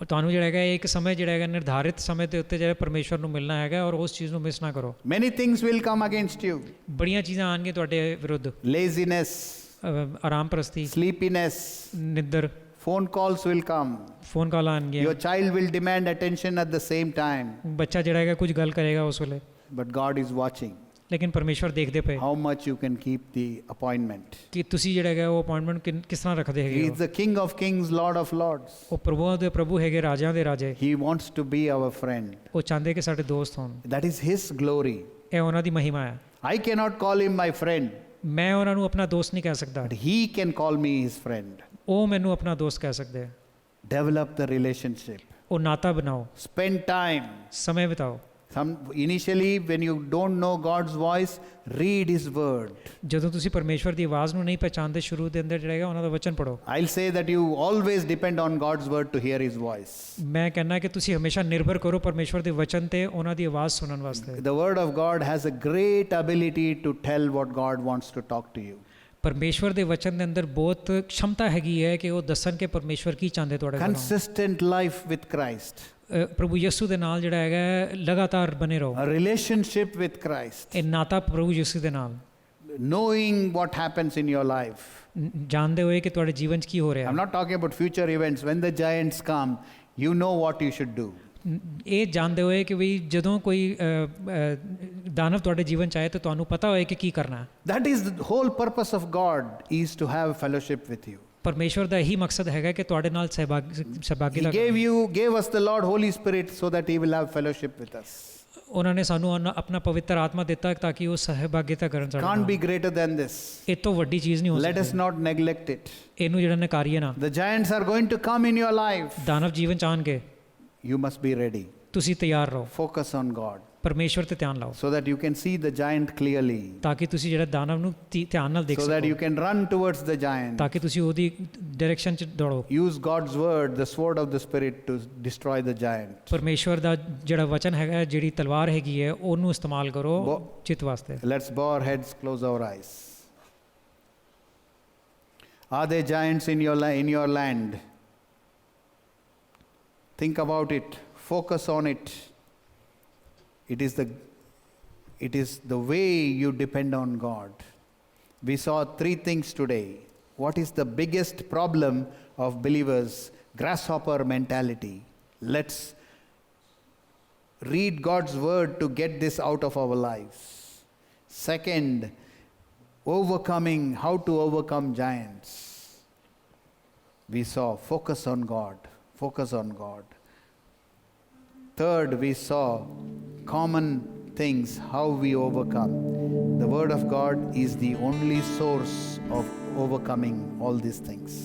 ਔਰ ਤੁਹਾਨੂੰ ਜਿਹੜਾ ਹੈਗਾ ਇੱਕ ਸਮੇਂ ਜਿਹੜਾ ਹੈਗਾ ਨਿਰਧਾਰਿਤ ਸਮੇਂ ਦੇ ਉੱਤੇ ਜਿਹੜਾ ਪਰਮੇਸ਼ਵਰ ਨੂੰ ਮਿਲਣਾ ਹੈਗਾ ਔਰ ਉਸ ਚੀਜ਼ ਨੂੰ ਮਿਸ ਨਾ ਕਰੋ। Many things will come against you. ਬੜੀਆਂ ਚੀਜ਼ਾਂ ਆਉਣਗੀਆਂ ਤੁਹਾਡੇ ਵਿਰੁੱਧ। Laziness, ਆਰਾਮ ਪ੍ਰਸਤੀ, sleepiness, ਨਿੱਦਰ, phone calls will come. Phone call ਆਉਣਗੀਆਂ। Your child will demand attention at the same time. ਬੱਚਾ ਜਿਹੜਾ ਹੈਗਾ ਕੁਝ ਗੱਲ ਕਰੇਗਾ ਉਸ ਵੇਲੇ, But God is watching ਲੇਕਿਨ ਪਰਮੇਸ਼ਵਰ ਦੇਖਦੇ ਪਏ how much you can keep the appointment. ਕਿ ਤੁਸੀਂ ਜਿਹੜਾ ਹੈਗਾ ਉਹ ਅਪਾਇੰਟਮੈਂਟ ਕਿਸ ਤਰ੍ਹਾਂ ਰੱਖਦੇ He ਹੈਗੇ is the King of Kings, Lord of Lords. ਉਹ ਪ੍ਰਭੂਆਂ ਦੇ ਪ੍ਰਭੂ ਹੈਗੇ, ਰਾਜਿਆਂ ਦੇ ਰਾਜੇ। He wants to be our friend. ਉਹ ਚਾਹੁੰਦੇ ਕਿ ਸਾਡੇ ਦੋਸਤ ਹੋਣ। That is His glory. ਇਹ ਉਹਨਾਂ ਦੀ ਮਹਿਮਾ ਹੈ। I cannot call Him my friend, ਮੈਂ ਉਹਨਾਂ ਨੂੰ ਆਪਣਾ ਦੋਸਤ ਨਹੀਂ ਕਹਿ ਸਕਦਾ, but He can call me His friend. ਉਹ ਮੈਨੂੰ ਆਪਣਾ ਦੋਸਤ ਕਹਿ ਸਕਦੇ। Develop the relationship. ਉਹ ਨਾਤਾ ਬਣਾਓ, Spend time. ਸਮੇਂ ਬਿਤਾਓ। Initially, when you don't know God's voice, read His word. ਜਦੋਂ ਤੁਸੀਂ ਪਰਮੇਸ਼ਵਰ ਦੀ ਆਵਾਜ਼ ਨੂੰ ਨਹੀਂ ਪਛਾਣਦੇ, ਸ਼ੁਰੂ ਦੇ ਅੰਦਰ ਜਿਹੜਾ ਹੈਗਾ ਉਹਨਾਂ ਦਾ ਵਚਨ ਪੜੋ। I'll say that you always depend on God's word to hear His voice. ਮੈਂ ਕਹਿੰਦਾ ਕਿ ਤੁਸੀਂ ਹਮੇਸ਼ਾ ਨਿਰਭਰ ਕਰੋ ਪਰਮੇਸ਼ਵਰ ਦੇ ਵਚਨ ਤੇ ਉਹਨਾਂ ਦੀ ਆਵਾਜ਼ ਸੁਣਨ ਵਾਸਤੇ। The word of God has a great ability to tell what God wants to talk to you. ਪਰਮੇਸ਼ਵਰ ਦੇ ਵਚਨ ਦੇ ਅੰਦਰ ਬਹੁਤ क्षमता ਹੈਗੀ ਹੈ ਕਿ ਉਹ ਦੱਸਣ ਕਿ ਪਰਮੇਸ਼ਵਰ ਕੀ ਚਾਹੁੰਦੇ ਤੁਹਾਡੇ ਕੋਲੋਂ। Consistent life with Christ. ਪ੍ਰਭੂ ਯਿਸੂ ਦੇ ਨਾਲ ਜਿਹੜਾ ਹੈਗਾ ਲਗਾਤਾਰ ਬਨੇ ਰਹੋ। A relationship with Christ. ਇਹ ਨਾਤਾ ਪ੍ਰਭੂ ਯਿਸੂ ਦੇ ਨਾਲ। knowing what happens in your life. ਜਾਣਦੇ ਹੋਏ ਕਿ ਤੁਹਾਡੇ ਜੀਵਨ 'ਚ ਕੀ ਹੋ ਰਿਹਾ I'm ਹੈ। not talking about future events. When the giants come, you know what you should do. ਇਹ ਜਾਣਦੇ ਹੋਏ ਕਿ ਵੀ ਜਦੋਂ ਕੋਈ ਦਾਨਵ ਤੁਹਾਡੇ ਜੀਵਨ 'ਚ ਆਏ ਤਾਂ ਤੁਹਾਨੂੰ ਪਤਾ ਹੋਏ ਕਿ ਕੀ ਕਰਨਾ ਹੈ। That is the whole purpose of God, is to have fellowship with you. ਪਰਮੇਸ਼ਵਰ ਦਾ ਇਹੀ ਮਕਸਦ ਹੈਗਾ ਕਿ ਤੁਹਾਡੇ ਨਾਲ ਸਹਿਭਾਗੀਤਾ Gave us the Lord Holy Spirit so that He will have fellowship with us. ਉਹਨਾਂ ਨੇ ਸਾਨੂੰ ਆਪਣਾ ਪਵਿੱਤਰ ਆਤਮਾ ਦਿੱਤਾ ਤਾਂ ਕਿ ਉਹ ਸਹਿਭਾਗੀਤਾ ਕਰਨ ਸਾਡੇ Can't be ਨਾਲ। greater than this. ਇਹ ਤੋਂ ਵੱਡੀ ਚੀਜ਼ ਨਹੀਂ ਹੋ Let us ਸਕਦੀ। not neglect it. ਇਹਨੂੰ ਜਿਹੜਾ ਨਕਾਰੀਏ ਨਾ। The giants are going to come in your life. ਦਾਨਵ ਜੀਵਨ 'ਚ ਆਉਣਗੇ, You must be ready. ਤੁਸੀਂ ਤਿਆਰ ਰਹੋ, Focus on God ਪਰਮੇਸ਼ਵਰ ਤੇ ਧਿਆਨ ਲਾਓ so that you can see the giant clearly. ਤਾਂ ਕਿ ਤੁਸੀਂ ਜਿਹੜਾ ਦਾਨਵ ਨੂੰ ਧਿਆਨ ਨਾਲ ਦੇਖ So that you ਸਕੋ, can run towards the giant. ਤਾਂ ਕਿ ਤੁਸੀਂ ਉਹਦੀ ਡਾਇਰੈਕਸ਼ਨ 'ਚ ਦੌੜੋ। Use God's word, the sword of the Spirit, to destroy the giant. ਪਰਮੇਸ਼ਵਰ ਦਾ ਜਿਹੜਾ ਵਚਨ ਹੈਗਾ, ਜਿਹੜੀ ਤਲਵਾਰ ਹੈਗੀ ਹੈ, ਉਹਨੂੰ ਇਸਤੇਮਾਲ ਕਰੋ ਜਿੱਤ ਵਾਸਤੇ। Let's bow our heads, close our eyes. Are there giants in your land? Think about it. Focus on it. It is the way you depend on God. We saw 3 things today. What is the biggest problem of believers? Grasshopper mentality. Let's read God's word to get this out of our lives. Second, how to overcome giants. We saw focus on God. Focus on God. Third, we saw common things, how we overcome. The Word of God is the only source of overcoming all these things.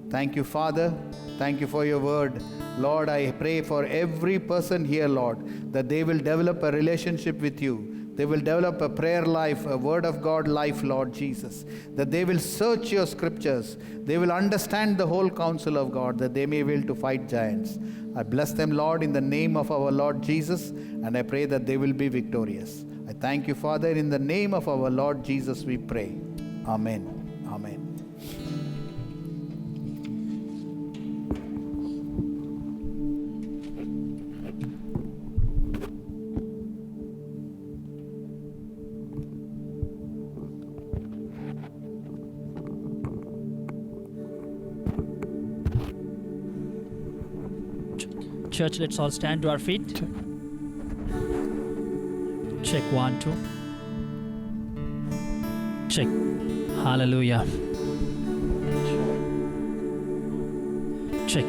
Thank you, Father. Thank you for your word. Lord, I pray for every person here, Lord, that they will develop a relationship with you. They will develop a prayer life, a word of God life, Lord Jesus. That they will search your scriptures. They will understand the whole counsel of God, that they may be able to fight giants. I bless them, Lord, in the name of our Lord Jesus, and I pray that they will be victorious. I thank you, Father, in the name of our Lord Jesus we pray. Amen. Amen. Church, let's all stand to our feet. Check 1, 2. Check. Hallelujah. Check.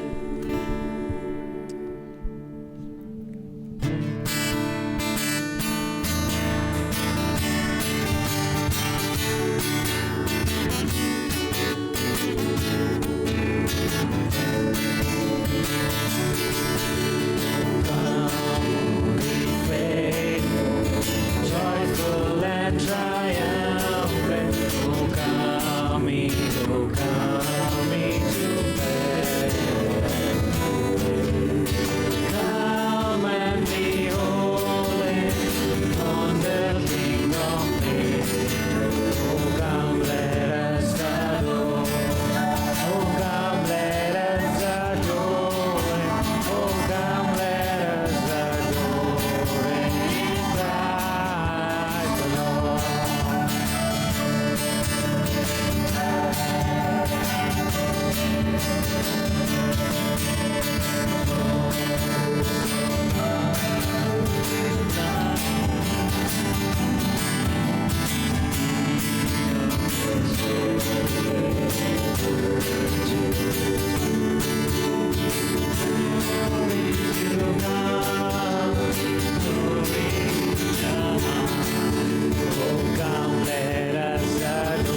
Joyful and triumphant, O come, to let us adore.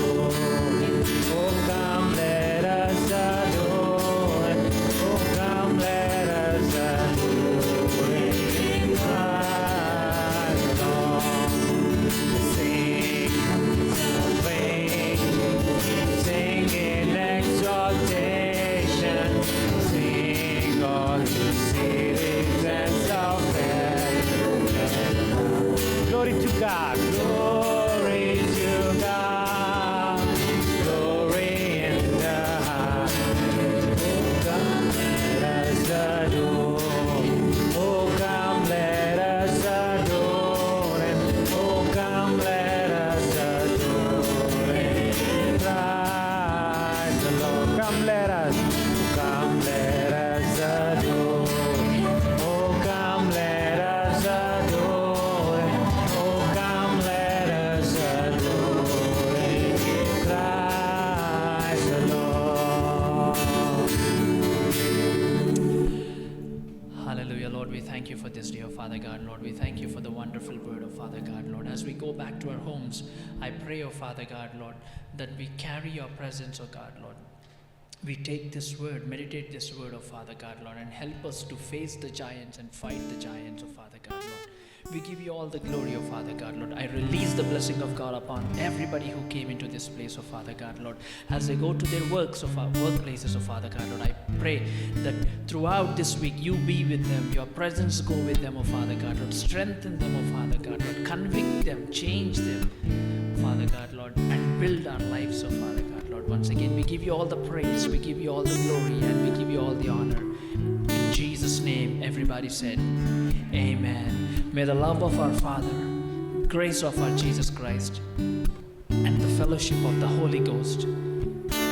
Lord, we thank you for this day, oh Father God, Lord. We thank you for the wonderful word, oh Father God, Lord. As we go back to our homes, I pray, oh Father God, Lord, that we carry your presence, oh God, Lord. We take this word, meditate this word, oh Father God, Lord, and help us to face the giants and fight the giants, oh Father God, Lord. We give you all the glory, oh Father God, Lord. I release the blessing of God upon everybody who came into this place, oh Father God, Lord. As they go to their workplaces, oh Father God, Lord, I pray that throughout this week you be with them. Your presence go with them, oh Father God, Lord. Strengthen them, oh Father God, Lord. Convict them, change them, Father God, Lord, and build our lives, oh Father God, Lord. Once again, we give you all the praise, we give you all the glory, and we give you all the honor. In Jesus' name, everybody said, Amen. May the love of our Father, grace of our Jesus Christ, and the fellowship of the Holy Ghost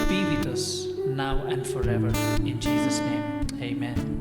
be with us now and forever. In Jesus' name, amen.